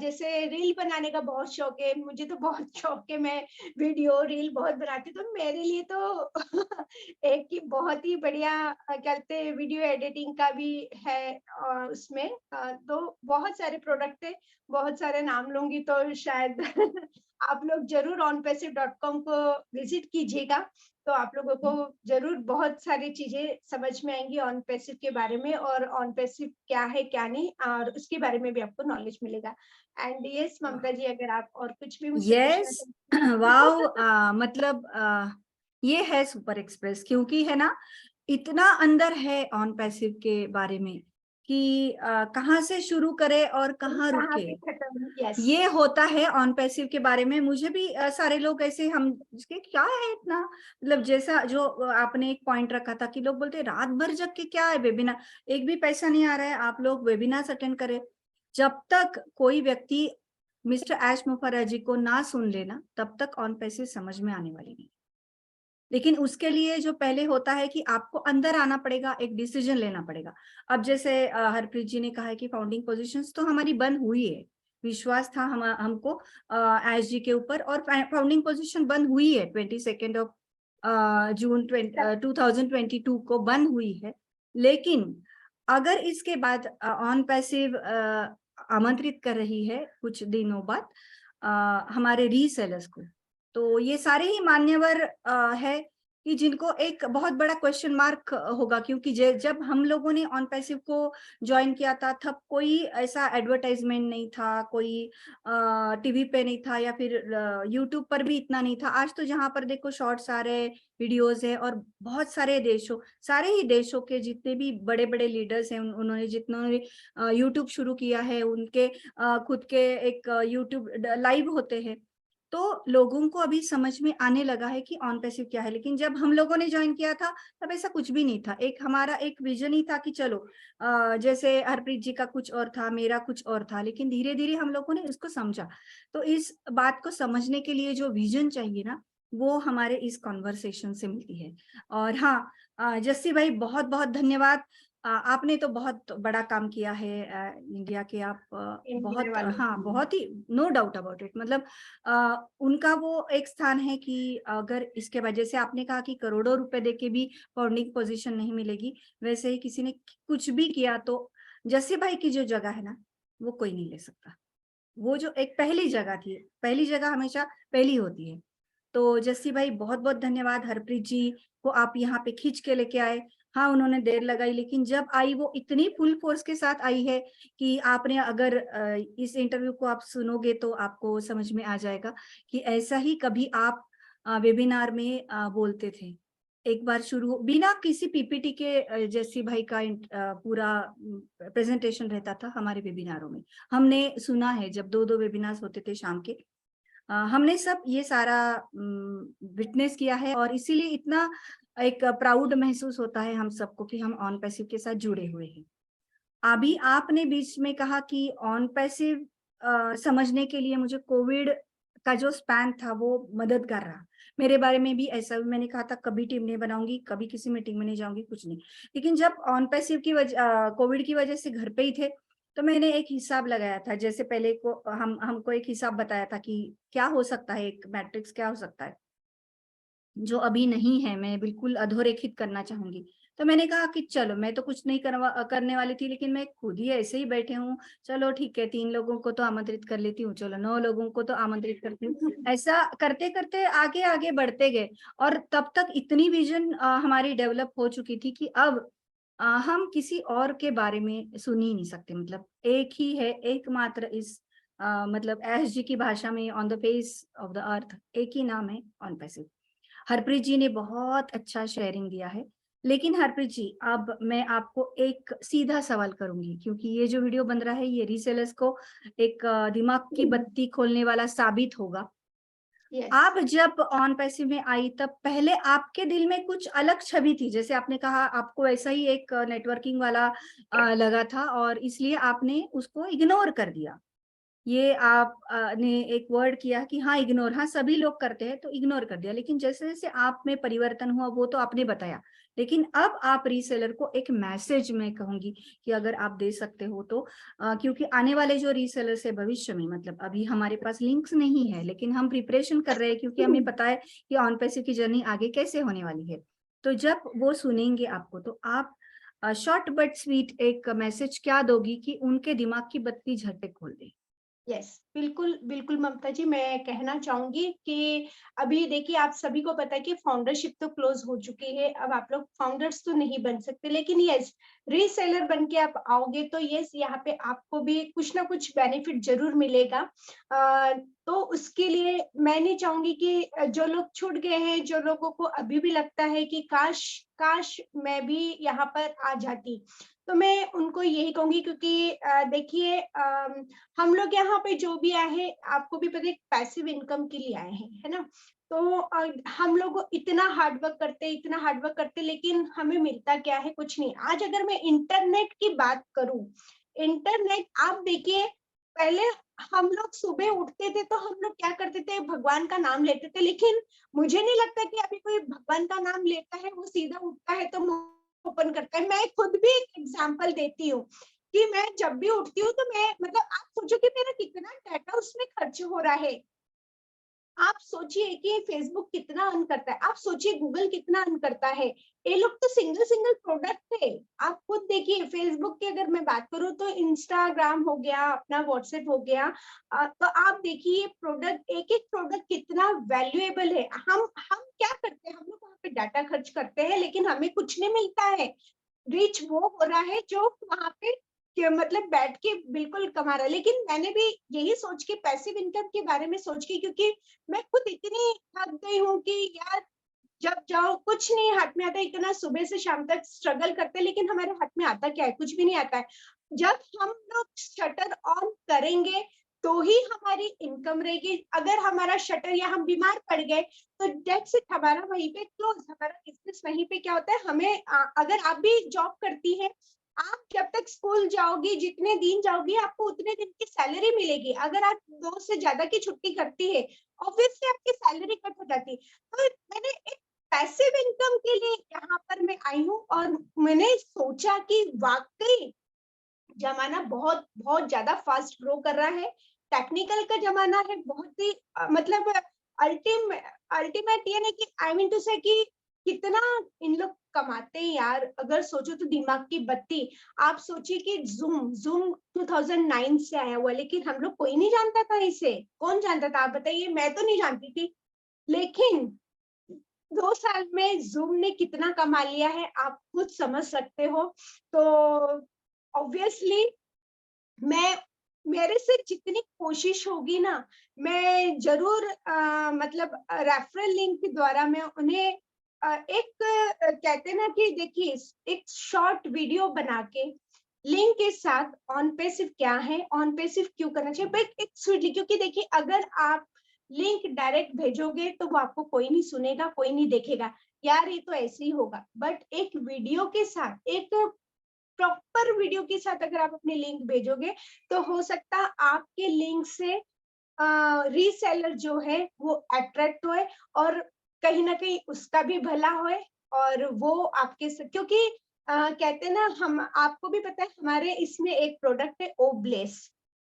B: जैसे रील बनाने का बहुत शौक है, मुझे तो बहुत शौक है, मैं वीडियो रील बहुत बनाती हूँ, तो मेरे लिए तो एक ही बहुत ही बढ़िया कहते हैं, वीडियो एडिटिंग का भी है उसमें। तो बहुत सारे प्रोडक्ट है, बहुत सारे नाम लूंगी तो शायद आप लोग जरूर onpassive.com को विजिट कीजिएगा, तो आप लोगों को जरूर बहुत सारी चीजें समझ में आएंगी ऑन पैसिव के बारे में, और ऑन पैसिव क्या है क्या नहीं, और उसके बारे में भी आपको नॉलेज मिलेगा। एंड यस ममता जी, अगर आप और कुछ भी मुझसे पूछना
A: यस वाओ, मतलब ये है सुपर एक्सप्रेस, क्योंकि है ना, इतना अंदर है ऑन पैसिव के बारे में कि कहाँ से शुरू करे और कहाँ
B: कहाँ
A: रुके,
B: पे खत्म, यस
A: ये होता है ऑन पैसिव के बारे में। मुझे भी सारे लोग ऐसे, हम इसके क्या है इतना, मतलब जैसा जो आपने एक पॉइंट रखा था कि लोग बोलते हैं रात भर जग के क्या है वेबिनार, एक भी पैसा नहीं आ रहा है, आप लोग वेबिनार अटेंड करें। जब तक कोई व्यक्ति मिस्टर ऐश मुखर्जी को ना सुन लेना, तब तक ऑन पैसिव समझ में आने वाली नहीं। लेकिन उसके लिए जो पहले होता है कि आपको अंदर आना पड़ेगा, एक डिसीजन लेना पड़ेगा। अब जैसे हरप्रीत जी ने कहा है कि फाउंडिंग पोजीशंस तो हमारी बंद हुई है, विश्वास था हमको एस जी के ऊपर, और फाउंडिंग पोजीशन बंद हुई है 22 ऑफ जून 2022 को बंद हुई है। लेकिन अगर इसके बाद ऑन पैसिव आमंत्रित कर रही है कुछ दिनों बाद हमारे रीसेलर्स को, तो ये सारे ही मान्यवर है कि जिनको एक बहुत बड़ा क्वेश्चन मार्क होगा, क्योंकि जब हम लोगों ने ऑन पैसिव को ज्वाइन किया था तब कोई ऐसा एडवर्टाइजमेंट नहीं था, कोई टीवी पे नहीं था या फिर यूट्यूब पर भी इतना नहीं था। आज तो जहां पर देखो शॉर्ट्स आ रहे, वीडियोस है, और बहुत सारे ही देशों के जितने भी बड़े बड़े लीडर्स हैं उन्होंने जितने यूट्यूब शुरू किया है, उनके खुद के एक यूट्यूब लाइव होते हैं। तो लोगों को अभी समझ में आने लगा है कि ऑन पैसिव क्या है। लेकिन जब हम लोगों ने ज्वाइन किया था तब ऐसा कुछ भी नहीं था। एक हमारा एक विजन ही था कि चलो जैसे हरप्रीत जी का कुछ और था, मेरा कुछ और था, लेकिन धीरे धीरे हम लोगों ने इसको समझा। तो इस बात को समझने के लिए जो विजन चाहिए ना, वो हमारे इस कॉन्वर्सेशन से मिलती है। और हाँ, जस्सी भाई बहुत बहुत धन्यवाद। आपने तो बहुत बड़ा काम किया है इंडिया के। आप
B: इंडिया
A: बहुत
B: वालों
A: हाँ,
B: के लिए।
A: बहुत ही नो डाउट अबाउट इट। मतलब उनका वो एक स्थान है कि अगर इसके वजह से आपने कहा कि करोड़ों रुपए देके भी फाउंडिंग पोजीशन नहीं मिलेगी, वैसे ही किसी ने कुछ भी किया तो जस्सी भाई की जो जगह है ना, वो कोई नहीं ले सकता। वो जो एक पहली जगह थी, पहली जगह हमेशा पहली होती है। तो जस्सी भाई बहुत बहुत धन्यवाद। हरप्रीत जी को आप यहाँ पे खींच के लेके आए। हाँ, उन्होंने देर लगाई, लेकिन जब आई वो इतनी फुल फोर्स के साथ आई है कि आपने अगर इस इंटरव्यू को आप सुनोगे तो आपको समझ में आ जाएगा कि ऐसा ही कभी आप वेबिनार में बोलते थे। एक बार शुरू बिना किसी पीपीटी के जस्सी भाई का पूरा प्रेजेंटेशन रहता था हमारे वेबिनारों में। हमने सुना है जब 2-2 वेबिनार्स होते थे शाम के। हमने सब ये सारा विटनेस किया है, और इसीलिए इतना एक प्राउड महसूस होता है हम सबको कि हम ऑन पैसिव के साथ जुड़े हुए हैं। अभी आपने बीच में कहा कि ऑन पैसिव समझने के लिए मुझे कोविड का जो स्पैन था वो मददगार रहा। मेरे बारे में भी ऐसा भी मैंने कहा था, कभी टीम नहीं बनाऊंगी, कभी किसी मीटिंग में नहीं जाऊंगी, कुछ नहीं। लेकिन जब ऑन पैसिव की वजह कोविड की वजह से घर पे ही थे, तो मैंने एक हिसाब लगाया था। जैसे पहले को हमको एक हिसाब बताया था कि क्या हो सकता है, एक मैट्रिक्स क्या हो सकता है जो अभी नहीं है, मैं बिल्कुल अधोरेखित करना चाहूंगी। तो मैंने कहा कि चलो, मैं तो कुछ नहीं करने वाली थी, लेकिन मैं खुद ही ऐसे ही बैठे हूँ, चलो ठीक है 3 लोगों को तो आमंत्रित कर लेती हूँ, चलो 9 लोगों को तो आमंत्रित करती हूँ। ऐसा करते करते आगे आगे बढ़ते गए, और तब तक इतनी विजन हमारी डेवलप हो चुकी थी कि अब हम किसी और के बारे में सुन ही नहीं सकते। मतलब एक ही है, एकमात्र इस मतलब एस जी की भाषा में on the face of the earth एक ही नाम है, ऑन पैसिव। हरप्रीत जी ने बहुत अच्छा शेयरिंग दिया है। लेकिन हरप्रीत जी, अब मैं आपको एक सीधा सवाल करूंगी, क्योंकि ये जो वीडियो बन रहा है ये रीसेलर्स को एक दिमाग की बत्ती खोलने वाला साबित होगा।
B: यस।
A: आप जब ऑन पैसिव में आई तब पहले आपके दिल में कुछ अलग छवि थी, जैसे आपने कहा आपको ऐसा ही एक नेटवर्किंग वाला लगा था, और इसलिए आपने उसको इग्नोर कर दिया। ये आप ने एक वर्ड किया कि हाँ इग्नोर, हाँ सभी लोग करते हैं तो इग्नोर कर दिया। लेकिन जैसे जैसे आप में परिवर्तन हुआ वो तो आपने बताया। लेकिन अब आप रीसेलर को एक मैसेज मैं कहूंगी कि अगर आप दे सकते हो तो, क्योंकि आने वाले जो रीसेलर है भविष्य में, मतलब अभी हमारे पास लिंक्स नहीं है, लेकिन हम प्रिपरेशन कर रहे हैं क्योंकि हमें पता है कि ऑन पैसिव की जर्नी आगे कैसे होने वाली है। तो जब वो सुनेंगे आपको तो आप शॉर्ट बट स्वीट एक मैसेज क्या दोगी कि उनके दिमाग की बत्ती झट खोल दे।
B: यस, बिल्कुल, बिल्कुल ममता जी, मैं कहना चाहूँगी कि अभी देखिए आप सभी को पता है कि फाउंडरशिप तो क्लोज़ हो चुकी है। अब आप लोग फाउंडर्स तो नहीं बन सकते, लेकिन यस, रीसेलर बन के आप आओगे तो यस, यहाँ पे आपको भी कुछ ना कुछ बेनिफिट ज़रूर मिलेगा। तो उसके लिए मैं नहीं चाहूँगी कि जो लोग छूट गए हैं, जो लोगों को अभी भी लगता है कि काश काश मैं भी यहाँ पर आ जाती, तो मैं उनको यही कहूँगी, क्योंकि देखिए हम लोग यहाँ पे जो भी आए हैं, आपको भी पता है पैसिव इनकम के लिए आए हैं, है ना? तो हम लोग इतना इतना हार्ड वर्क करते, लेकिन हमें मिलता क्या है? कुछ नहीं। आज अगर मैं इंटरनेट की बात करूँ, इंटरनेट आप देखिए, पहले हम लोग सुबह उठते थे तो हम लोग क्या करते थे? भगवान का नाम लेते थे, लेकिन मुझे नहीं लगता कि अभी कोई भगवान का नाम लेता है, वो सीधा उठता है तो मुँह ओपन करता है। मैं खुद भी एक एग्ज़ाम्पल देती हूँ। कि मैं जब भी उठती हूँ तो मैं मतलब आप सोचो कि मेरा कितना डाटा उसमें खर्च हो रहा है। आप सोचिए कि फेसबुक कितना अर्न करता है, आप सोचिए गूगल कितना अर्न करता है। ये लोग तो सिंगल प्रोडक्ट है। आप खुद देखिए फेसबुक की अगर मैं बात करूँ तो इंस्टाग्राम हो गया, अपना व्हाट्सएप हो गया, तो आप देखिए प्रोडक्ट, एक-एक प्रोडक्ट कितना वैल्यूएबल है। हम क्या करते हैं? हम लोग पे डाटा खर्च करते हैं, लेकिन हमें कुछ नहीं मिलता है। रिच वो हो रहा है जो वहां पे मतलब बैठ के बिल्कुल कमा रहा है। लेकिन मैंने भी यही सोच के पैसिव इनकम के बारे में सोच के, क्योंकि मैं खुद इतनी थक गई हूँ कि यार जब जाओ कुछ नहीं हाथ में आता, इतना सुबह से शाम तक स्ट्रगल करते हैं, लेकिन हमारे हाथ में आता क्या है? कुछ भी नहीं आता है। जब हम लोग शटर ऑन करेंगे तो ही हमारी इनकम रहेगी। अगर हमारा शटर या हम बीमार पड़ गए तो डेट्स इट, हमारा वहीं पे क्लोज, हमारा बिजनेस वहीं पे क्या होता है। हमें अगर आप भी जॉब करती है, आप जब तक स्कूल जाओगी, जितने दिन जाओगी, आपको उतने दिन की सैलरी मिलेगी। अगर आप 2 से ज्यादा की छुट्टी करती है, ऑब्वियसली आपकी सैलरी कट हो जाती है। तो मैंने एक पैसिव इनकम के लिए यहाँ पर मैं आई हूँ, और मैंने सोचा कि वाकई जमाना बहुत बहुत ज्यादा फास्ट ग्रो कर रहा है। टेक्निकल का जमाना है, बहुत ही मतलब अल्टीमेट ये नहीं कि आई मीन टू से कि कितना इन लोग कमाते हैं यार। अगर सोचो तो दिमाग की बत्ती। आप सोचिए कि जूम जूम 2009 से आया हुआ, लेकिन हम लोग कोई नहीं जानता था इसे। कौन जानता था? आप बताइए, मैं तो नहीं जानती थी। लेकिन 2 साल में जूम ने कितना कमा लिया है, आप खुद समझ सकते हो। तो ऑब्वियसली मैं मेरे से जितनी कोशिश होगी ना, मैं जरूर मतलब रेफरल लिंक के द्वारा मैं उन्हें एक कहते हैं ना कि देखिए, एक शॉर्ट वीडियो बना के लिंक के साथ ऑन पैसिव क्या है, ऑन पैसिव क्यों करना चाहिए, बट एक स्वीटली। क्योंकि देखिए, अगर आप लिंक डायरेक्ट भेजोगे तो वो आपको कोई नहीं सुनेगा, कोई नहीं देखेगा, यार ये तो ऐसे ही होगा। बट एक वीडियो के साथ, एक प्रॉपर वीडियो के साथ अगर आप अपनी लिंक भेजोगे, तो हो सकता है आपके लिंक से रीसेलर जो है वो अट्रैक्ट होए, और कहीं ना कहीं उसका भी भला होए, और वो आपके क्योंकि कहते हैं ना, हम आपको भी पता है हमारे इसमें एक प्रोडक्ट है ओ ब्लेस।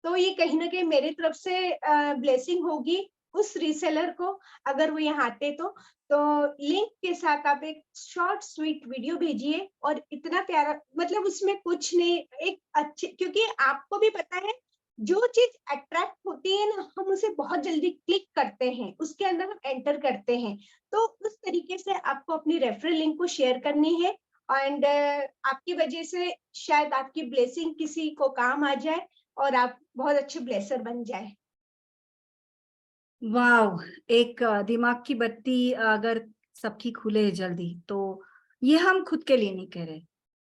B: तो ये कहीं ना कहीं मेरी तरफ से ब्लेसिंग होगी उस रीसेलर को, अगर वो यहाँ आते तो लिंक के साथ आप एक शॉर्ट स्वीट वीडियो भेजिए। और इतना प्यारा, मतलब उसमें कुछ नहीं, एक अच्छे, क्योंकि आपको भी पता है जो चीज अट्रैक्ट होती है ना, हम उसे बहुत जल्दी क्लिक करते हैं, उसके अंदर हम एंटर करते हैं। तो उस तरीके से आपको अपनी रेफरल लिंक को शेयर करनी है, एंड आपकी वजह से शायद आपकी ब्लेसिंग किसी को काम आ जाए और आप बहुत अच्छे ब्लेसर बन जाए।
A: वाव, एक दिमाग की बत्ती अगर सबकी खुले जल्दी, तो ये हम खुद के लिए नहीं कह रहे,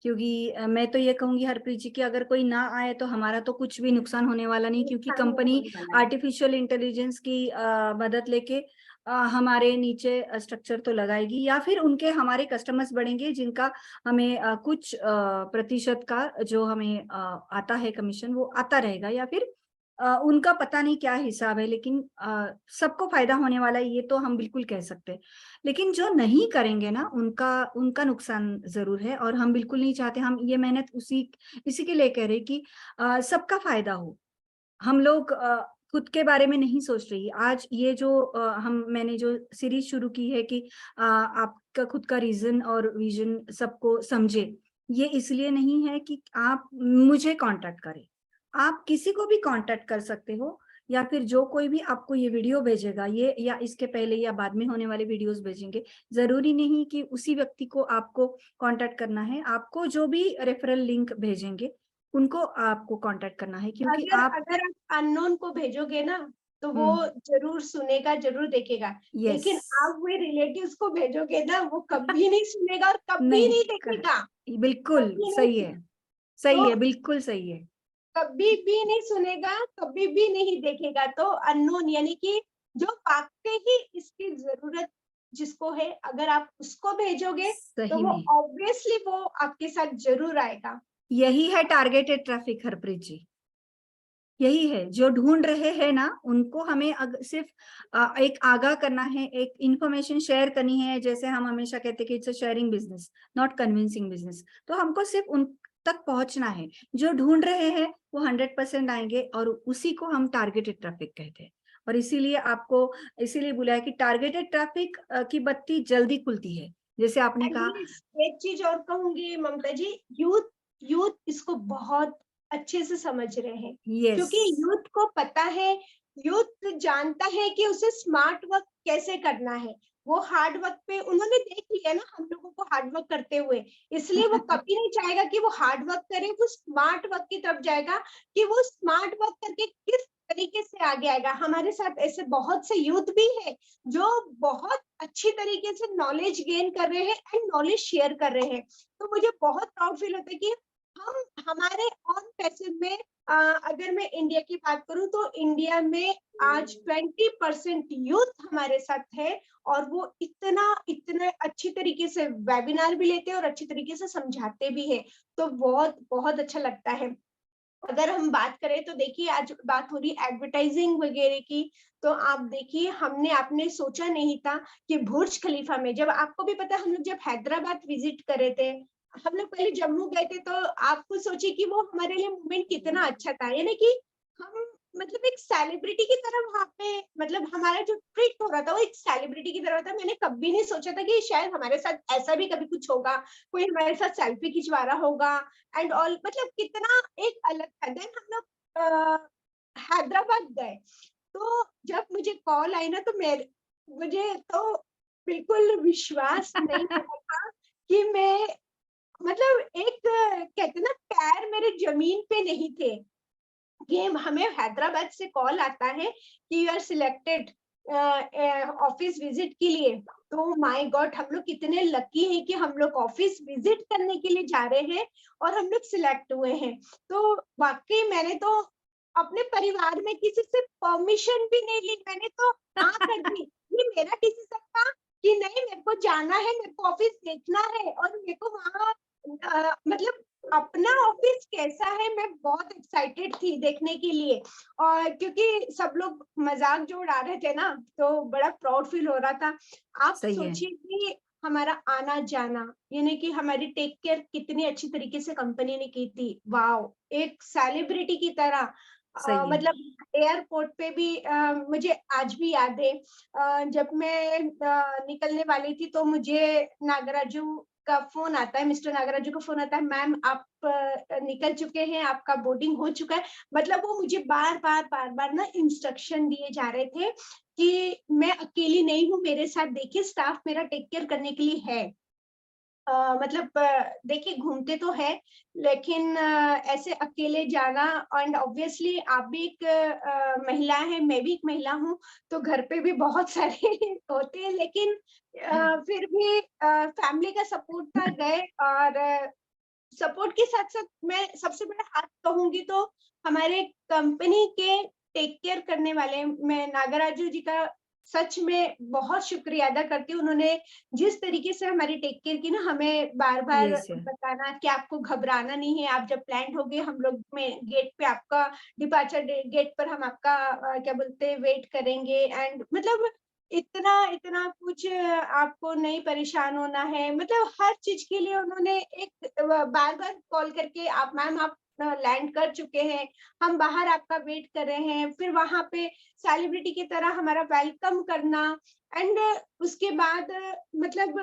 A: क्योंकि मैं तो ये कहूंगी हरप्रीत जी कि अगर कोई ना आए तो हमारा तो कुछ भी नुकसान होने वाला नहीं, क्योंकि कंपनी आर्टिफिशियल इंटेलिजेंस की मदद लेके हमारे नीचे स्ट्रक्चर तो लगाएगी, या फिर उनके हमारे कस्टमर्स बढ़ेंगे जिनका हमें कुछ प्रतिशत का जो हमें आता है कमीशन, वो आता रहेगा, या फिर उनका पता नहीं क्या हिसाब है, लेकिन सबको फायदा होने वाला है, ये तो हम बिल्कुल कह सकते हैं। लेकिन जो नहीं करेंगे ना, उनका उनका नुकसान जरूर है, और हम बिल्कुल नहीं चाहते। हम ये मेहनत इसी के लिए कह रहे कि सबका फायदा हो। हम लोग खुद के बारे में नहीं सोच रही। आज ये जो मैंने जो सीरीज शुरू की है कि आपका खुद का रीजन और विजन सबको समझे, ये इसलिए नहीं है कि आप मुझे कांटेक्ट करें। आप किसी को भी कांटेक्ट कर सकते हो, या फिर जो कोई भी आपको ये वीडियो भेजेगा, ये या इसके पहले या बाद में होने वाले वीडियोस भेजेंगे, जरूरी नहीं कि उसी व्यक्ति को आपको कांटेक्ट करना है। आपको जो भी रेफरल लिंक भेजेंगे उनको आपको कांटेक्ट करना है, क्योंकि
B: अगर
A: आप
B: अगर आप अननोन को भेजोगे ना, तो वो जरूर सुनेगा, जरूर देखेगा।
A: यस,
B: लेकिन आप वो रिलेटिव्स को भेजोगे ना, वो कभी नहीं सुनेगा और कभी
A: नहीं,
B: नहीं देखेगा।
A: बिल्कुल
B: कभी नहीं
A: सही है,
B: सुनेगा।
A: सही
B: तो
A: है, बिल्कुल सही है।
B: कभी भी नहीं सुनेगा, कभी भी नहीं देखेगा। तो अननोन यानी कि जो वाकई ही इसकी जरूरत जिसको है, अगर आप उसको भेजोगे तो
A: सही
B: वो
A: में
B: ऑब्वियसली वो आपके साथ जरूर आएगा।
A: यही है टारगेटेड ट्रैफिक, हरप्रीत जी। यही है जो ढूंढ रहे हैं ना, उनको हमें सिर्फ एक आगाह करना है, एक इंफॉर्मेशन शेयर करनी है। जैसे हम हमेशा कहते हैं कि it's a sharing business, not convincing business. तो हमको सिर्फ उन तक पहुंचना है। जो ढूंढ रहे हैं वो 100% आएंगे, और उसी को हम टारगेटेड ट्रैफिक कहते हैं। और इसीलिए बुलाया कि टारगेटेड ट्रैफिक की बत्ती जल्दी खुलती है, जैसे आपने कहा।
B: एक चीज और कहूंगी ममता जी, यूथ यूथ इसको बहुत अच्छे से समझ रहे हैं।
A: यस,
B: क्योंकि यूथ को पता है, यूथ जानता है कि उसे स्मार्ट वर्क कैसे करना है। वो हार्ड वर्क पे उन्होंने देख लिया ना हम लोगों को हार्ड वर्क करते हुए, इसलिए वो कभी नहीं चाहेगा कि वो हार्ड वर्क करे, वो स्मार्ट वर्क की तरफ जाएगा कि वो स्मार्ट वर्क करके किस तरीके से आगे आएगा। हमारे साथ ऐसे बहुत से यूथ भी है जो बहुत अच्छी तरीके से नॉलेज गेन कर रहे हैं एंड नॉलेज शेयर कर रहे हैं। तो मुझे बहुत प्राउड फील होता है कि हम हमारे ऑन पैसे में अगर मैं इंडिया की बात करूं तो इंडिया में आज 20% यूथ हमारे साथ है और वो इतना इतना अच्छी तरीके से वेबिनार भी लेते हैं और अच्छी तरीके से समझाते भी है। तो बहुत बहुत अच्छा लगता है। अगर हम बात करें तो देखिए आज बात हो रही एडवर्टाइजिंग वगैरह की, तो आप देखिए हमने आपने सोचा नहीं था कि बुर्ज खलीफा में, जब आपको भी पता है हम लोग जब हैदराबाद विजिट करे थे, हम लोग पहले जम्मू गए थे, तो आप खुद सोचिए कि वो हमारे लिए मोमेंट कितना अच्छा था, यानी कि हम मतलब एक सेलिब्रिटी की तरह वहां पे, मतलब हमारा जो ट्रीट हो रहा था वो एक सेलिब्रिटी की तरह था। मैंने कभी नहीं सोचा था कि शायद हमारे साथ ऐसा भी कभी कुछ होगा, कोई हमारे साथ सेल्फी खिंचवा रहा होगा एंड ऑल, मतलब कितना एक अलग था। देन हम लोग हैदराबाद गए, तो जब मुझे कॉल आई ना, तो मुझे तो बिल्कुल विश्वास नहीं हो रहा था कि मैं, मतलब एक कहते ना पैर मेरे जमीन पे नहीं थे। ये हमें हैदराबाद से कॉल आता है कि you are selected office visit के लिए। तो माय गॉड, हम लोग कितने लकी हैं कि हम लोग ऑफिस विजिट करने के लिए जा रहे हैं और हम लोग सिलेक्ट हुए हैं। तो वाकई मैंने तो अपने परिवार में किसी से परमिशन भी नहीं ली, मैंने तो हाँ कर दी। ये मेरा डिसीजन था कि नहीं, मेरे को जाना है, मेरे को ऑफिस देखना है और मेरे को वहाँ मतलब अपना ऑफिस कैसा है, मैं बहुत एक्साइटेड थी देखने के लिए। और क्योंकि सब लोग मजाक जो उड़ा रहे थे ना, तो बड़ा प्राउड फील हो रहा था। आप
A: सही है।
B: सोचिए कि हमारा आना जाना, यानी कि हमारी टेक केयर कितनी अच्छी तरीके से कंपनी ने की थी। वाओ, एक सेलिब्रिटी की तरह
A: सही है।
B: मतलब एयरपोर्ट पे भी मुझे आज भी याद है, जब मैं निकलने वाली थी तो मुझे नागराजू का फोन आता है, मिस्टर नागराजू का फोन आता है, मैम आप निकल चुके हैं, आपका बोर्डिंग हो चुका है। मतलब वो मुझे बार बार ना इंस्ट्रक्शन दिए जा रहे थे कि मैं अकेली नहीं हूँ, मेरे साथ देखिए स्टाफ मेरा टेक केयर करने के लिए है। मतलब देखिए घूमते तो है, लेकिन ऐसे अकेले जाना, एंड ऑब्वियसली आप भी एक महिला है, मैं भी एक महिला हूँ, तो घर पे भी बहुत सारे होते हैं, लेकिन फिर भी फैमिली का सपोर्ट था, गए। और सपोर्ट के साथ-साथ मैं सबसे बड़ा हाथ कहूँगी तो हमारे कंपनी के टेक केयर करने वाले, मैं नागराजू जी का सच में बहुत शुक्रिया अदा करती हूँ। उन्होंने जिस तरीके से हमारी टेक केयर की ना, हमें बार-बार
A: यस, यस।
B: बताना कि आपको घबराना नहीं है, आप जब लैंड होगे हम लोग में गेट पे आपका डिपार्चर गेट पर हम आपका क्या बोलते हैं वेट करेंगे, एंड मतलब इतना इतना कुछ आपको नहीं परेशान होना है, मतलब हर चीज के लिए उन्होंने एक बार बार कॉल करके, आप मैम आप लैंड कर चुके हैं, हम बाहर आपका वेट कर रहे हैं, फिर वहां पे सेलिब्रिटी की तरह हमारा वेलकम करना। एंड उसके बाद मतलब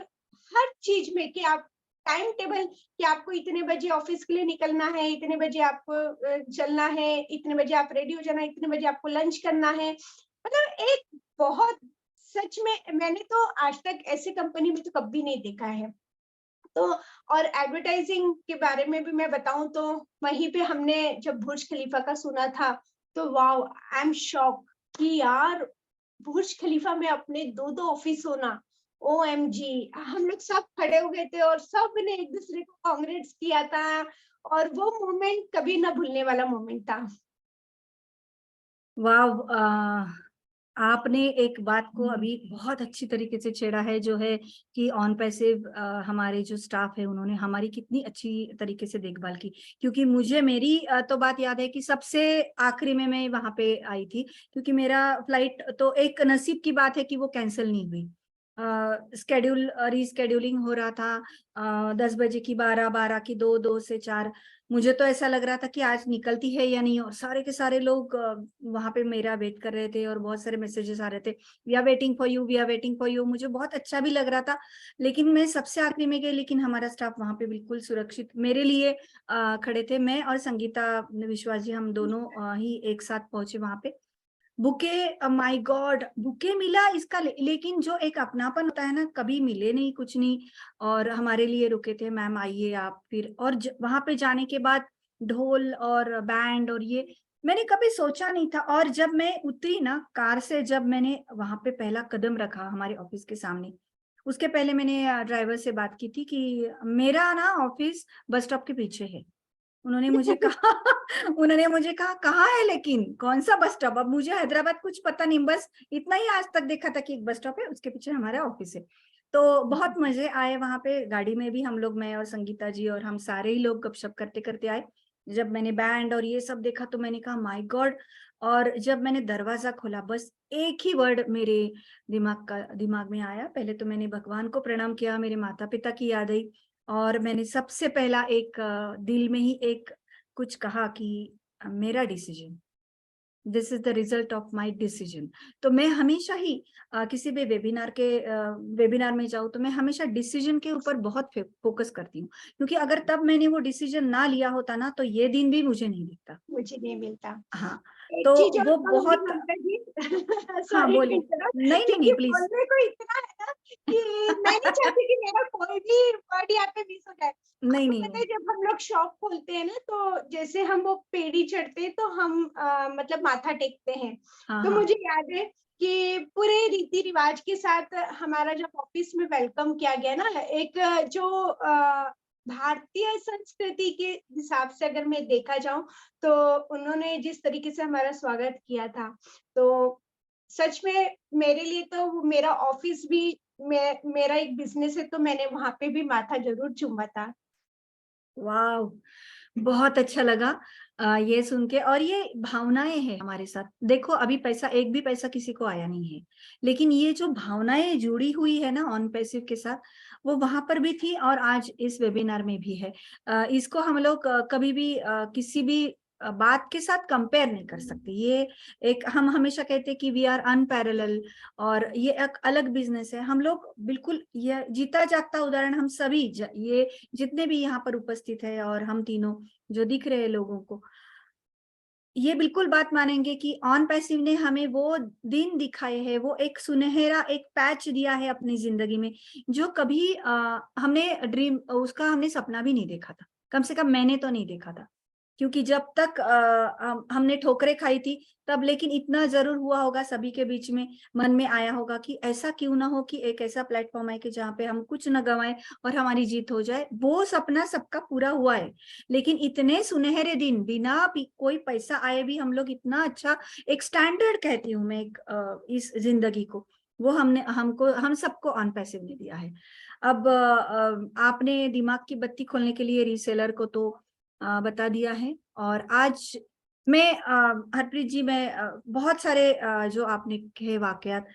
B: हर चीज में कि आप टाइम टेबल, कि आपको इतने बजे ऑफिस के लिए निकलना है, इतने बजे आपको चलना है, इतने बजे आप रेडी हो जाना है, इतने बजे आपको लंच करना है। मतलब एक बहुत, सच में मैंने तो आज तक ऐसी कंपनी में तो कभी नहीं देखा है। तो और एडवर्टाइजिंग के बारे में भी मैं बताऊं तो वहीं पे हमने जब बुर्ज खलीफा का सुना था, तो वाओ, आई एम शॉक कि यार बुर्ज खलीफा में अपने दो दो ऑफिस होना, ओएमजी। हम लोग सब खड़े हो गए थे और सब ने एक दूसरे को कांग्रेट्स किया था, और वो मोमेंट कभी ना भूलने वाला मोमेंट था।
A: वाव! आपने एक बात को अभी बहुत अच्छी तरीके से छेड़ा है, जो है कि ऑन पैसिव हमारे जो स्टाफ है उन्होंने हमारी कितनी अच्छी तरीके से देखभाल की। क्योंकि मुझे मेरी तो बात याद है कि सबसे आखिरी में मैं वहां पे आई थी, क्योंकि मेरा फ्लाइट तो एक नसीब की बात है कि वो कैंसिल नहीं हुई। स्केड्यूल रीस्केड्यूलिंग हो रहा था, 10 बजे की 12, 12 की 2, 2 से 4। मुझे तो ऐसा लग रहा था कि आज निकलती है या नहीं, और सारे के सारे लोग वहां पे मेरा वेट कर रहे थे और बहुत सारे मैसेजेस आ रहे थे, we are waiting for you, we are waiting for you. मुझे बहुत अच्छा भी लग रहा था, लेकिन मैं सबसे आखिरी में गई, लेकिन हमारा स्टाफ वहां पे बिल्कुल सुरक्षित मेरे लिए खड़े थे। मैं और संगीता विश्वास जी, हम दोनों ही एक साथ पहुंचे वहां पे। बुके, माय गॉड, बुके मिला इसका, लेकिन जो एक अपनापन होता है ना, कभी मिले नहीं, कुछ नहीं। और हमारे लिए रुके थे, मैम आइए आप, फिर और वहां पे जाने के बाद ढोल और बैंड और ये मैंने कभी सोचा नहीं था। और जब मैं उतरी ना कार से, जब मैंने वहां पे पहला कदम रखा हमारे ऑफिस के सामने, उसके पहले मैंने ड्राइवर से बात की थी कि मेरा ना ऑफिस बस स्टॉप के पीछे है। उन्होंने मुझे कहा उन्होंने मुझे कहा कहाँ है, लेकिन कौन सा बस स्टॉप? अब मुझे हैदराबाद कुछ पता नहीं, बस इतना ही आज तक देखा था कि एक बस स्टॉप है, उसके पीछे हमारा ऑफिस है। तो बहुत मजे आए वहां पे, गाड़ी में भी हम लोग, मैं और संगीता जी और हम सारे ही लोग गपशप करते करते आए। जब मैंने बैंड और ये सब देखा तो मैंने कहा माय गॉड। और जब मैंने दरवाजा खोला, बस एक ही वर्ड मेरे दिमाग में आया। पहले तो मैंने भगवान को प्रणाम किया, मेरे माता पिता की याद आई, और मैंने सबसे पहला एक दिल में ही एक कुछ कहा कि मेरा decision, this is the result of my decision. तो मैं हमेशा ही किसी भी वेबिनार में जाऊँ तो मैं हमेशा डिसीजन के ऊपर बहुत फोकस करती हूँ, क्योंकि अगर तब मैंने वो डिसीजन ना लिया होता ना, तो ये दिन भी मुझे नहीं दिखता।
B: मुझे नहीं मिलता।
A: हाँ,
B: एक
A: तो
B: चीज़ और
A: वो
B: कहूँगी
A: बहुत।
B: ममता जी
A: हाँ
B: सॉरी टू
A: बोलिए।
B: इंटरप्ट,
A: नहीं नहीं
B: क्योंकि
A: नहीं, प्लीज।
B: बोलने को इतना है ना कि मैं नहीं चाहती कि मेरा कोई भी वर्ड यहाँ पे मिस हो जाए।
A: नहीं
B: आपको
A: नहीं
B: पता
A: नहीं।
B: है जब हम लोग शॉप खोलते हैं ना, तो जैसे हम वो पेड़ी चढ़ते हैं तो हम मतलब माथा टेकते हैं।
A: हाँ
B: तो
A: हाँ
B: मुझे याद है कि पूरे रीति रिवाज के साथ हमारा जब ऑफिस में वेलकम किया गया ना, एक जो भारतीय संस्कृति के हिसाब से अगर मैं देखा जाऊं, तो उन्होंने जिस तरीके से हमारा स्वागत किया था, तो सच में मेरे लिए तो वो मेरा ऑफिस भी मेरा एक बिजनेस है, तो मैंने वहां पे भी माथा जरूर चूमा था।
A: वाह, बहुत अच्छा लगा ये सुन के। और ये भावनाएं हैं हमारे साथ। देखो अभी पैसा, एक भी पैसा किसी को आया नहीं है, लेकिन ये जो भावनाएं जुड़ी हुई है ना ऑन पैसिव के साथ, वो वहां पर भी थी और आज इस वेबिनार में भी है। इसको हम लोग कभी भी किसी भी बात के साथ कंपेयर नहीं कर सकते। ये एक, हम हमेशा कहते हैं कि वी आर अनपैरेलल, और ये एक अलग बिजनेस है। हम लोग बिल्कुल, ये जीता जागता उदाहरण हम सभी ये जितने भी यहाँ पर उपस्थित है और हम तीनों जो दिख रहे हैं लोगों को, ये बिल्कुल बात मानेंगे कि ऑन पैसिव ने हमें वो दिन दिखाए हैं, वो एक सुनहरा एक पैच दिया है अपनी जिंदगी में, जो कभी हमने ड्रीम उसका हमने सपना भी नहीं देखा था। कम से कम मैंने तो नहीं देखा था, क्योंकि जब तक हमने ठोकरें खाई थी तब, लेकिन इतना जरूर हुआ होगा सभी के बीच में, मन में आया होगा कि ऐसा क्यों ना हो कि एक ऐसा प्लेटफॉर्म है कि जहाँ पे हम कुछ न गवाएं और हमारी जीत हो जाए। वो सपना सबका पूरा हुआ है, लेकिन इतने सुनहरे दिन बिना कोई पैसा आए भी हम लोग इतना अच्छा एक स्टैंडर्ड कहती हूँ मैं एक इस जिंदगी को, वो हमने हमको हम सबको ऑन पैसिव ने दिया है। अब आपने दिमाग की बत्ती खोलने के लिए रीसेलर को तो बता दिया है। और आज मैं हरप्रीत जी, मैं बहुत सारे जो आपने कहे वाकयात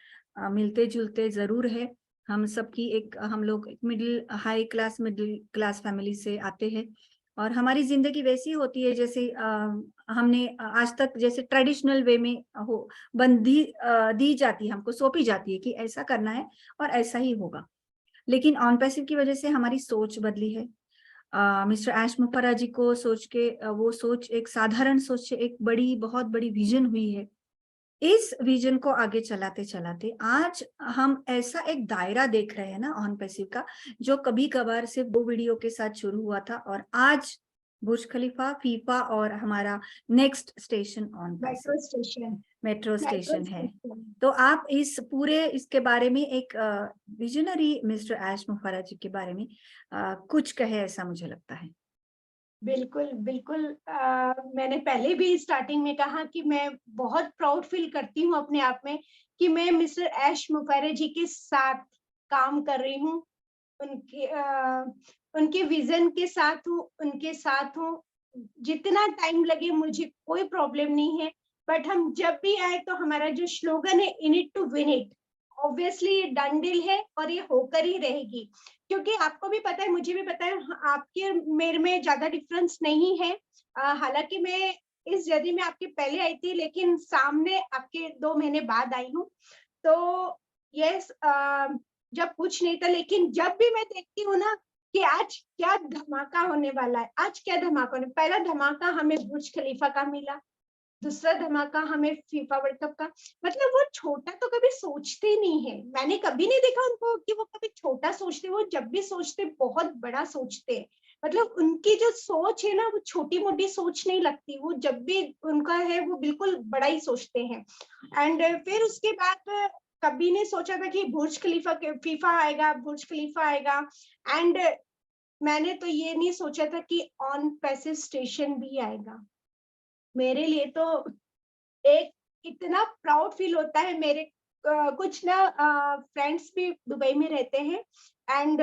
A: मिलते जुलते जरूर है। हम सबकी एक, हम लोग मिडिल मिडिल क्लास फैमिली से आते हैं, और हमारी जिंदगी वैसी होती है जैसे हमने आज तक जैसे ट्रेडिशनल वे में हो बंदी दी जाती है, हमको सौंपी जाती है कि ऐसा करना है और ऐसा ही होगा। लेकिन ऑन पैसिव की वजह से हमारी सोच बदली है। मिस्टर ऐश मुखर्जी जी को सोच के वो सोच एक साधारण सोच से एक बड़ी, बहुत बड़ी विजन हुई है। इस विजन को आगे चलाते चलाते आज हम ऐसा एक दायरा देख रहे हैं ना ऑन पैसिव का, जो कभी कभार सिर्फ 2 वीडियो के साथ शुरू हुआ था, और आज बुर्ज खलीफा, फीफा और हमारा next station on passive
B: metro station.
A: Metro
B: metro
A: station है।
B: स्टेशन।
A: तो आप इस पूरे इसके बारे में एक विजनरी मिस्टर ऐश मुखर्जी के बारे में कुछ कहे, ऐसा मुझे लगता है।
B: बिल्कुल, बिल्कुल। मैंने पहले भी स्टार्टिंग में कहा कि मैं बहुत प्राउड फील करती हूँ अपने आप में कि मैं मिस्टर ऐश मुखर्जी के साथ काम कर रही हूँ। उनके उनके विज़न के साथ हूँ, उनके साथ हूँ। जितना टाइम लगे मुझे कोई प्रॉब्लम नहीं है, बट हम जब भी आए तो हमारा जो स्लोगन है in it to win it, obviously ये डन डील है और ये होकर ही रहेगी। क्योंकि आपको भी पता है, मुझे भी पता है, आपके मेरे में ज़्यादा डिफरेंस नहीं है। हालाँकि मैं इस जर्नी में आपके पहले आई थी, लेकिन सामने आपके 2 महीने बाद आई हूँ। तो यस, जब कुछ नहीं था, लेकिन जब भी मैं देखती हूँ ना कि आज क्या धमाका होने वाला है, आज क्या धमाका होने, पहला धमाका हमें बुर्ज खलीफा का मिला। दूसरा धमाका हमें फीफा वर्ल्ड कप का, मतलब वो छोटा तो कभी सोचते नहीं है। मैंने कभी नहीं देखा उनको कि वो कभी छोटा सोचते, वो जब भी सोचते बहुत बड़ा सोचते हैं। मतलब उनकी जो सोच है ना, वो छोटी-मोटी सोच नहीं लगती, वो जब भी उनका है वो बिल्कुल बड़ा ही सोचते हैं। एंड फिर उसके बाद कभी नहीं सोचा था कि बुर्ज खलीफा के फीफा आएगा, बुर्ज खलीफा आएगा। एंड मैंने तो ये नहीं सोचा था कि ऑन पैसे स्टेशन भी आएगा। मेरे लिए तो एक इतना प्राउड फील होता है। मेरे कुछ ना फ्रेंड्स भी दुबई में रहते हैं। एंड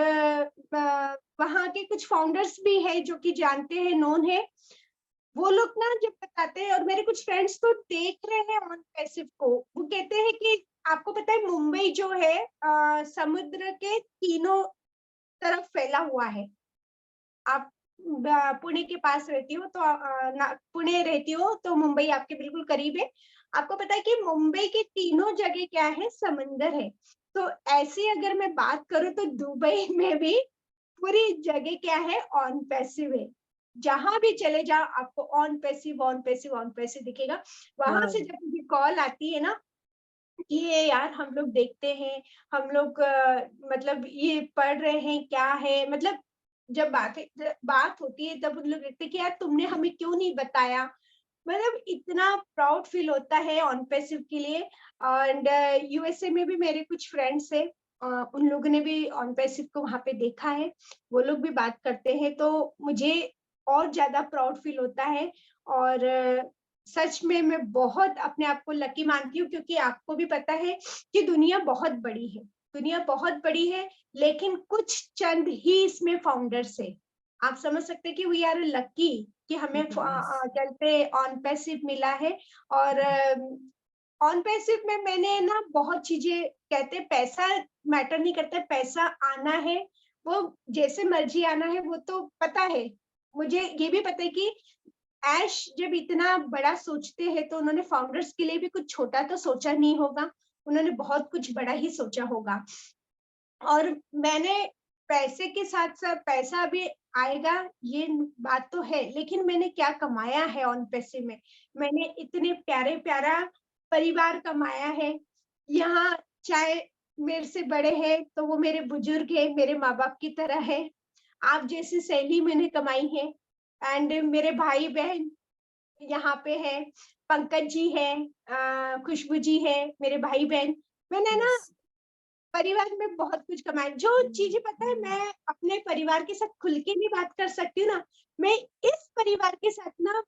B: वहाँ के कुछ फाउंडर्स भी है जो कि जानते हैं, नोन है। वो लोग ना जब बताते हैं, और मेरे कुछ फ्रेंड्स तो देख रहे हैं ऑन पैसिव को, वो कहते हैं कि आपको पता है मुंबई जो है समुद्र के तीनों तरफ फैला हुआ है। आप पुणे के पास रहती हो तो पुणे रहती हो तो मुंबई आपके बिल्कुल करीब है। आपको पता है कि मुंबई के तीनों जगह क्या है, समंदर है। तो ऐसी अगर मैं बात करूं तो दुबई में भी पूरी जगह क्या है, ऑन पैसिव है। जहां भी चले जाओ आपको on passive on passive on passive दिखेगा। वहां
A: वाह।
B: से जब मुझे कॉल आती है ना कि ये यार हम लोग देखते हैं, हम लोग मतलब ये पढ़ रहे हैं क्या है, मतलब जब बात होती है तब उन लोग कहते हैं कि यार तुमने हमें क्यों नहीं बताया। मतलब इतना प्राउड फील होता है ऑन पैसिव के लिए। एंड यूएसए में भी मेरे कुछ फ्रेंड्स है, उन लोगों ने भी ऑन पैसिव को वहां पे देखा है। वो लोग भी बात करते हैं तो मुझे और ज्यादा प्राउड फील होता है। और सच में मैं बहुत अपने आप को लकी मानती हूँ, क्योंकि आपको भी पता है कि दुनिया बहुत बड़ी है। दुनिया बहुत बड़ी है, लेकिन कुछ चंद ही इसमें फाउंडर्स है। आप समझ सकते हैं कि वी आर लकी कि हमें
A: यस।
B: चलते ऑन पैसिव मिला है। और ऑन पैसिव में मैंने ना बहुत चीजें, कहते पैसा मैटर नहीं करता, पैसा आना है वो जैसे मर्जी आना है, वो तो पता है। मुझे ये भी पता है कि ऐश जब इतना बड़ा सोचते हैं तो उन्होंने फाउंडर्स के लिए भी कुछ छोटा तो सोचा नहीं होगा, उन्होंने बहुत कुछ बड़ा ही सोचा होगा। और मैंने पैसे के साथ-साथ पैसा भी आएगा, ये बात तो है, लेकिन मैंने क्या कमाया है ऑन पैसे में। मैंने इतने प्यारा परिवार कमाया है। यहाँ चाहे मेरे से बड़े हैं तो वो मेरे बुजुर्ग हैं, मेरे माँ-बाप की तरह है। आप जैसी सैलरी मैंने कमाई है। एंड मेरे भाई-बहन यहाँ पे है, पंकज जी हैं, खुशबू जी है, मेरे भाई-बहन। मैंने ना
A: यस।
B: परिवार में बहुत कुछ कमाया। जो चीज़ें पता है मैं अपने परिवार के साथ खुल के नहीं बात कर सकती हूँ ना, मैं इस परिवार के साथ ना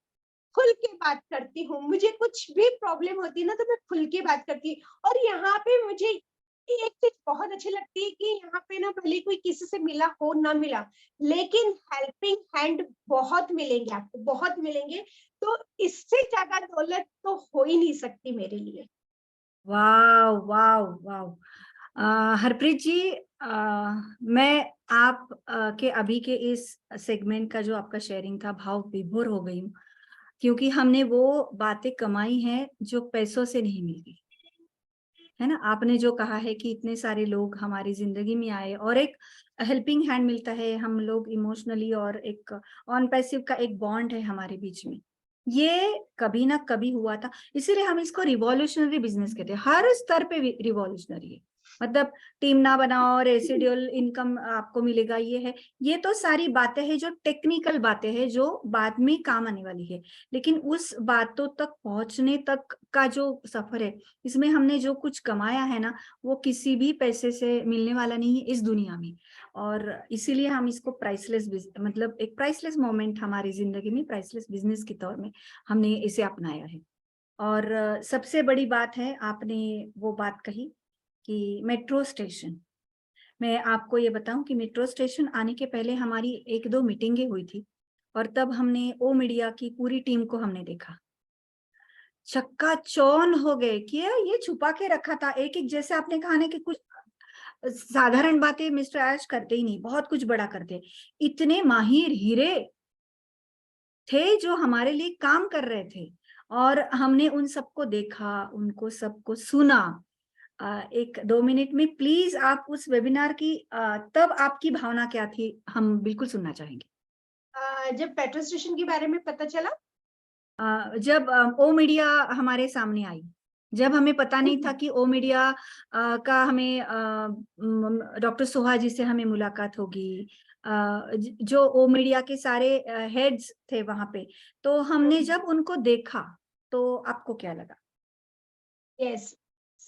B: खुल के बात करती हूँ। मुझे कुछ भी प्रॉब्लम होती है ना तो मैं खुल के बात करती हूँ। और यहाँ पे मुझे एक चीज़ बहुत अच्छी लगती है कि यहाँ पे ना भले कोई किसी से मिला हो ना मिला, लेकिन हेल्पिंग हैंड बहुत मिलेंगे आपको, बहुत मिलेंगे। तो इससे ज़्यादा दौलत तो हो ही नहीं सकती मेरे लिए।
A: वाह वाह वाह। हरप्रीत जी, मैं आप के अभी के इस सेगमेंट का जो आपका शेयरिंग था, भाव विभोर हो गई हूँ, क्योंकि हमने वो बातें कमाई हैं जो पैसों से नहीं मिलती, है ना। आपने जो कहा है कि इतने सारे लोग हमारी जिंदगी में आए और एक हेल्पिंग हैंड मिलता है, हम लोग इमोशनली, और एक ऑन पैसिव का एक बॉन्ड है हमारे बीच में, ये कभी ना कभी हुआ था। इसीलिए हम इसको रिवॉल्यूशनरी बिजनेस कहते हैं, हर स्तर पे रिवॉल्यूशनरी है। मतलब टीम ना बनाओ, रेसिडुअल इनकम आपको मिलेगा, ये है। ये तो सारी बातें हैं जो टेक्निकल बातें हैं, जो बाद में काम आने वाली है। लेकिन उस बातों तक पहुंचने तक का जो सफर है, इसमें हमने जो कुछ कमाया है ना, वो किसी भी पैसे से मिलने वाला नहीं है इस दुनिया में। और इसीलिए हम इसको प्राइसलेस, मतलब एक प्राइसलेस मोमेंट हमारी जिंदगी में, प्राइसलेस बिजनेस के तौर में हमने इसे अपनाया है। और सबसे बड़ी बात है, आपने वो बात कही कि मेट्रो स्टेशन, मैं आपको ये बताऊं कि मेट्रो स्टेशन आने के पहले हमारी एक दो मीटिंगें हुई थी, और तब हमने ओ मीडिया की पूरी टीम को हमने देखा, चक्काचौंध हो गए कि ये छुपा के रखा था। एक एक, जैसे आपने कहा ना कि कुछ साधारण बातें मिस्टर ऐश करते ही नहीं, बहुत कुछ बड़ा करते। इतने माहिर हीरे थे जो हमारे लिए काम कर रहे थे, और हमने उन सबको देखा, उनको सबको सुना। 1-2 मिनट में प्लीज आप उस वेबिनार की तब आपकी भावना क्या थी, हम बिल्कुल सुनना चाहेंगे।
B: जब पेट्रोल स्टेशन के बारे में पता चला
A: जब ओ मीडिया हमारे सामने आई, जब हमें पता नहीं था कि ओ मीडिया का हमें डॉक्टर सोहा जी से हमें मुलाकात होगी, जो ओ मीडिया के सारे हेड्स थे वहां पे, तो हमने जब उनको देखा तो आपको क्या लगा?
B: यस।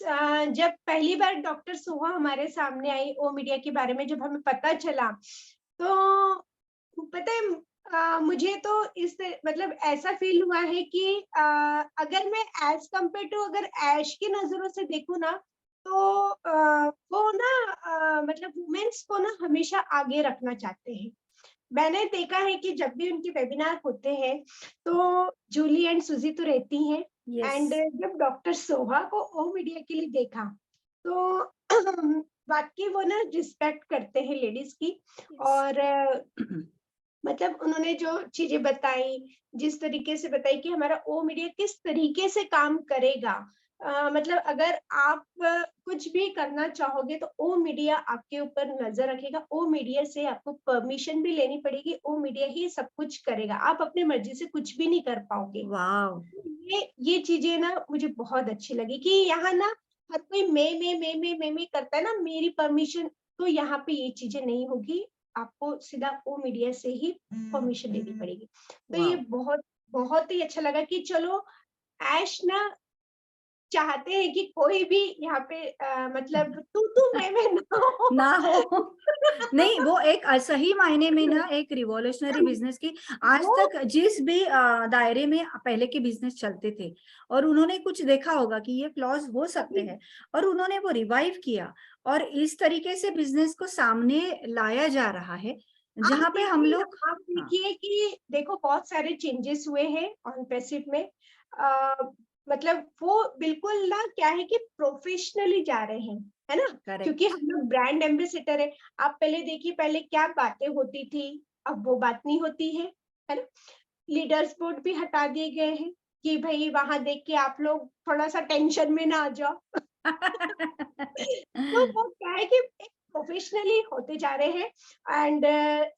B: जब पहली बार डॉक्टर सोहा हमारे सामने आई, ओ मीडिया के बारे में जब हमें पता चला, तो पता है मुझे तो मतलब ऐसा फील हुआ है कि अगर मैं एज कम्पेयर टू अगर ऐश की नजरों से देखूं ना, तो वो ना मतलब वुमेन्स को ना हमेशा आगे रखना चाहते हैं। मैंने देखा है कि जब भी उनके वेबिनार होते हैं, तो जूली एंड सुजी तो रहती हैं,
A: यस।
B: एंड जब डॉक्टर सोहा को ओ मीडिया के लिए देखा, तो वाकई वो ना रिस्पेक्ट करते हैं लेडीज की।
A: यस।
B: और मतलब उन्होंने जो चीजें बताई, जिस तरीके से बताई कि हमारा ओ मीडिया किस तरीके से काम करेगा, मतलब अगर आप कुछ भी करना चाहोगे तो ओ मीडिया आपके ऊपर नजर रखेगा, ओ मीडिया से आपको परमिशन भी लेनी पड़ेगी, ओ मीडिया ही सब कुछ करेगा, आप अपनी मर्जी से कुछ भी नहीं कर पाओगे।
A: वाव।
B: ये चीजें ना मुझे बहुत अच्छी लगी कि यहाँ ना हर कोई मैं करता है ना, मेरी परमिशन, तो यहाँ पे ये चीजें नहीं होगी, आपको सीधा ओ मीडिया से ही परमिशन लेनी पड़ेगी। तो ये
A: वाव।
B: बहुत बहुत ही अच्छा लगा कि चलो ऐश ना चाहते हैं कि कोई भी यहाँ पे मतलब तू मैं ना हो।
A: ना हो। नहीं, वो एक सही मायने में ना एक रिवॉल्यूशनरी बिजनेस की, आज
B: वो
A: तक जिस भी दायरे में पहले के बिजनेस चलते थे और उन्होंने कुछ देखा होगा कि ये फ्लॉज हो सकते
B: कभी
A: हैं और उन्होंने वो रिवाइव किया और इस तरीके से बिजनेस को सामने लाया जा रहा है जहां पे हम लोग।
B: आप
A: हाँ।
B: देखिए कि देखो बहुत सारे चेंजेस हुए हैं ऑन पैसिव में। आ, मतलब वो बिल्कुल ना क्या है कि प्रोफेशनली जा रहे हैं, है ना, क्योंकि
A: करेक्ट।
B: हम लोग ब्रांड एम्बेसडर है। आप पहले देखिए, पहले क्या बातें होती थी, अब वो बात नहीं होती है ना। लीडर्स बोर्ड भी हटा दिए गए हैं कि भाई वहां देख के आप लोग थोड़ा सा टेंशन में ना आ जाओ। तो वो क्या है कि एक प्रोफेशनली होते जा रहे हैं, एंड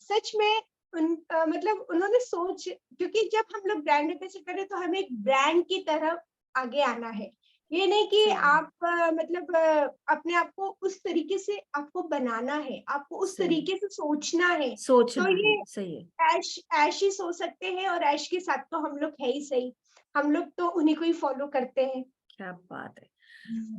B: सच में मतलब उन्होंने सोच, क्योंकि जब हम लोग ब्रांड एम्बेसडर करें तो हमें एक ब्रांड की तरह आगे आना है। ये नहीं कि
A: सही है।
B: आप मतलब अपने आप को उस तरीके से आपको बनाना है, आपको उस
A: सही है।
B: तरीके से सोचना है। तो
A: सोचना है।
B: ये
A: सही है।
B: ऐश ऐश ही सोच सकते हैं, और ऐश के साथ तो हम लोग है ही सही, हम लोग तो उन्हीं को ही फॉलो करते हैं।
A: क्या बात है।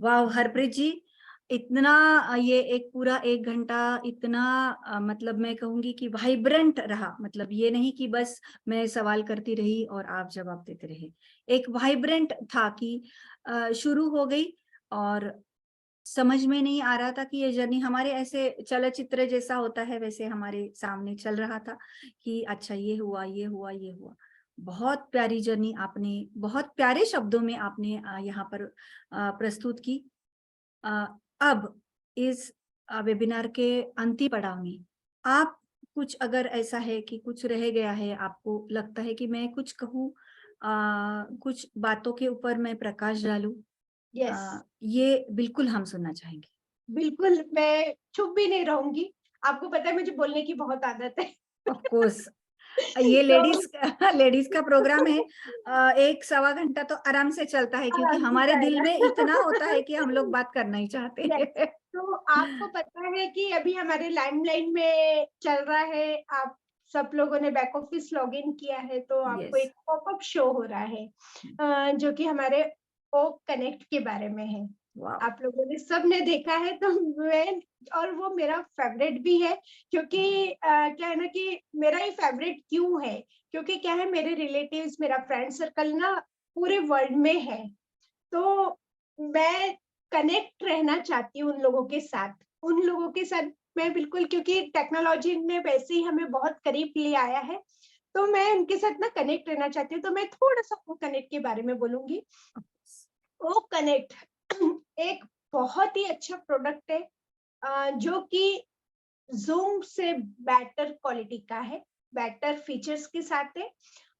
A: वाह हरप्रीत जी, इतना ये एक पूरा 1 घंटा इतना मतलब मैं कहूंगी कि वाइब्रेंट रहा, मतलब ये नहीं कि बस मैं सवाल करती रही और आप जवाब देते रहे, एक वाइब्रेंट था कि शुरू हो गई और समझ में नहीं आ रहा था कि ये जर्नी हमारे ऐसे चलचित्र जैसा होता है वैसे हमारे सामने चल रहा था कि अच्छा ये हुआ ये हुआ ये हुआ। बहुत प्यारी जर्नी आपने बहुत प्यारे शब्दों में आपने यहाँ पर प्रस्तुत की। अ, अब इस वेबिनार के अंतिम पड़ाव में आप कुछ अगर ऐसा है कि कुछ रह गया है, आपको लगता है कि मैं कुछ कहूँ, कुछ बातों के ऊपर मैं प्रकाश डालूं,
B: यस,
A: ये बिल्कुल हम सुनना चाहेंगे।
B: बिल्कुल, मैं चुप भी नहीं रहूँगी। आपको पता है मुझे बोलने की बहुत आदत है।
A: ऑफ कोर्स ये
B: तो
A: लेडीज लेडीज का प्रोग्राम है। 1 सवा घंटा तो आराम से चलता है क्योंकि
B: आराम से
A: हमारे दिल
B: जाएगा।
A: में इतना होता है कि हम लोग बात करना ही चाहते
B: यस,
A: हैं।
B: तो आपको पता है कि अभी हमारे लाइमलाइन में चल रहा है, आप सब लोगों ने बैक ऑफिस लॉगिन किया है, तो आपको
A: यस।
B: एक पॉपअप शो हो रहा है, जो कि हमारे ओ कनेक्ट के बारे में है।
A: वाह।
B: आप लोगों ने सबने देखा है, तो मैं, और वो मेरा फेवरेट भी है, क्योंकि क्या है ना कि मेरा ये फेवरेट क्यों है, क्योंकि क्या है, मेरे रिलेटिव्स, मेरा फ्रेंड सर्कल ना पूरे वर्ल्ड में है, तो मैं कनेक्ट रहना चाहती हूँ उन लोगों के साथ मैं बिल्कुल, क्योंकि टेक्नोलॉजी ने वैसे ही हमें बहुत करीब ले आया है, तो मैं उनके साथ ना कनेक्ट रहना चाहती हूँ। तो मैं थोड़ा सा वो कनेक्ट के बारे में बोलूंगी। वो कनेक्ट एक बहुत ही अच्छा प्रोडक्ट है, जो कि जूम से बेटर क्वालिटी का है, बेटर फीचर्स के साथ है,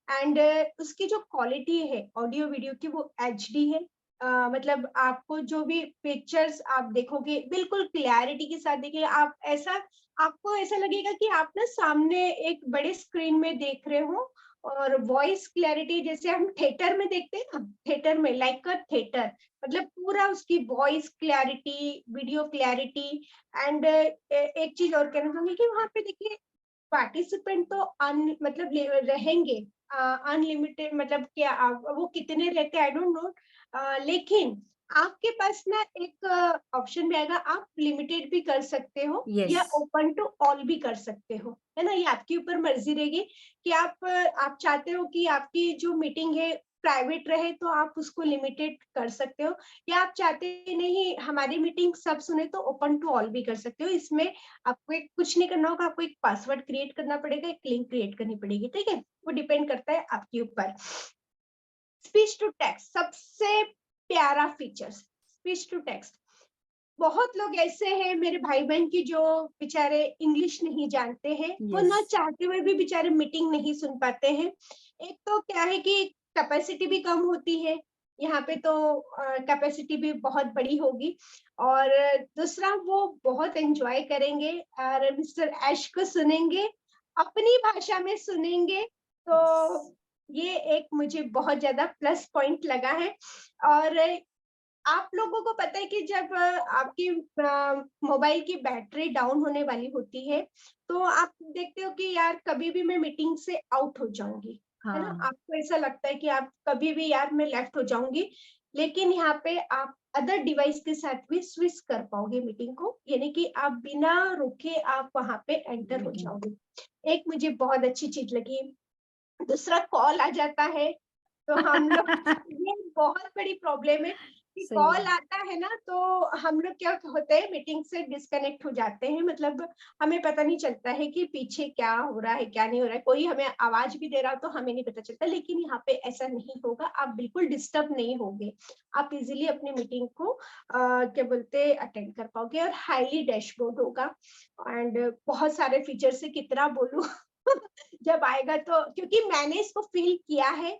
B: एंड उसकी जो क्वालिटी है ऑडियो वीडियो की वो एचडी है। मतलब आपको जो भी पिक्चर्स आप देखोगे बिल्कुल क्लैरिटी के साथ देखिए, आप ऐसा, आपको ऐसा लगेगा कि आप ना सामने एक बड़े स्क्रीन में देख रहे हो, और वॉइस क्लैरिटी, जैसे हम थिएटर में देखते हैं ना, थिएटर में लाइक अ थिएटर, मतलब पूरा उसकी voice clarity, video clarity. And एक चीज और कहना चाहूंगी कि वहां पे देखिए पार्टिसिपेंट तो मतलब रहेंगे अनलिमिटेड, मतलब क्या वो कितने रहते हैं आई डोंट नो, लेकिन आपके पास ना एक ऑप्शन भी आएगा, आप लिमिटेड भी कर सकते हो या
A: यस,
B: ओपन टू ऑल भी कर सकते हो, है ना। ये आपके ऊपर मर्जी रहेगी कि आप चाहते हो कि आपकी जो मीटिंग है प्राइवेट रहे तो आप उसको लिमिटेड कर सकते हो, या आप चाहते नहीं हमारी मीटिंग सब सुने तो ओपन टू ऑल भी कर सकते हो। इसमें आपको एक कुछ नहीं करना होगा, आपको एक पासवर्ड क्रिएट करना पड़ेगा, एक लिंक क्रिएट करनी पड़ेगी, ठीक है। वो डिपेंड करता है आपके ऊपर। स्पीच टू टेक्स्ट सबसे प्यारा फीचर्स, स्पीच टू टेक्स्ट। बहुत लोग ऐसे हैं मेरे भाई बहन की जो बेचारे इंग्लिश नहीं जानते हैं, वो
A: यस,
B: ना चाहते हुए भी बेचारे मीटिंग नहीं सुन पाते हैं। एक तो क्या है कि कैपेसिटी भी कम होती है, यहाँ पे तो कैपेसिटी भी बहुत बड़ी होगी, और दूसरा वो बहुत एंजॉय करेंगे और मिस्टर ऐश को सुनेंगे, अपनी भाषा में सुनेंगे। तो ये एक मुझे बहुत ज्यादा प्लस पॉइंट लगा है। और आप लोगों को पता है कि जब आपकी मोबाइल की बैटरी डाउन होने वाली होती है, तो आप देखते हो कि यार कभी भी मैं मीटिंग से आउट हो जाऊंगी, है ना।
A: हाँ,
B: आपको ऐसा लगता है कि आप कभी भी यार मैं लेफ्ट हो जाऊंगी, लेकिन यहाँ पे आप अदर डिवाइस के साथ भी स्विच कर पाओगे मीटिंग को, यानी कि आप बिना रुके आप वहां पे एंटर हो
A: मीटिंग,
B: जाओगे। एक मुझे बहुत अच्छी चीज लगी। दूसरा कॉल आ जाता है तो हम लोग ये बहुत बड़ी प्रॉब्लम है कि
A: सही
B: कॉल
A: है,
B: आता है ना तो हम लोग क्या होते हैं मीटिंग से डिस्कनेक्ट हो जाते हैं, मतलब हमें पता नहीं चलता है कि पीछे क्या हो रहा है क्या नहीं हो रहा है, कोई हमें आवाज भी दे रहा हो तो हमें नहीं पता चलता। लेकिन यहाँ पे ऐसा नहीं होगा, आप बिल्कुल डिस्टर्ब नहीं होगे, आप इजीली अपनी मीटिंग को क्या बोलते अटेंड कर पाओगे, और हाईली डैशबोर्ड होगा। एंड बहुत सारे फीचर से कितना बोलूं जब आएगा तो, क्योंकि मैंने इसको फील किया है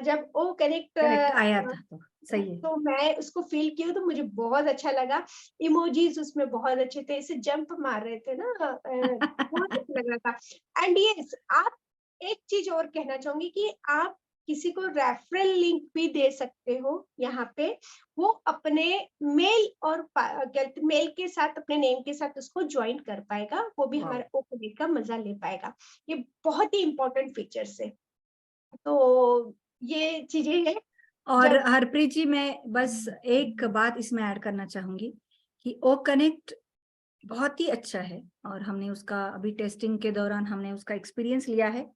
B: जब ओ कनेक्ट
A: कनेक्ट आया था तो सही है।
B: तो मैं उसको फील की हूँ, तो मुझे बहुत अच्छा लगा। इमोजीज उसमें बहुत अच्छे थे, ऐसे जंप मार रहे थे ना, बहुत अच्छा लग रहा था। एंड यस, आप एक चीज और कहना चाहूंगी कि आप किसी को रेफरल लिंक भी दे सकते हो यहाँ पे, वो अपने मेल और मेल के साथ अपने नेम के साथ उसको ज्वाइन कर पाएगा, वो भी
A: वाओ!
B: हमारे ओपन का मजा ले पाएगा। ये बहुत ही इंपॉर्टेंट फीचर्स है। तो ये चीजें हैं
A: और
B: जब
A: हरप्रीत जी, मैं बस एक बात इसमें ऐड करना चाहूंगी कि ओ कनेक्ट बहुत ही अच्छा है और हमने उसका अभी टेस्टिंग के दौरान हमने उसका एक्सपीरियंस लिया है।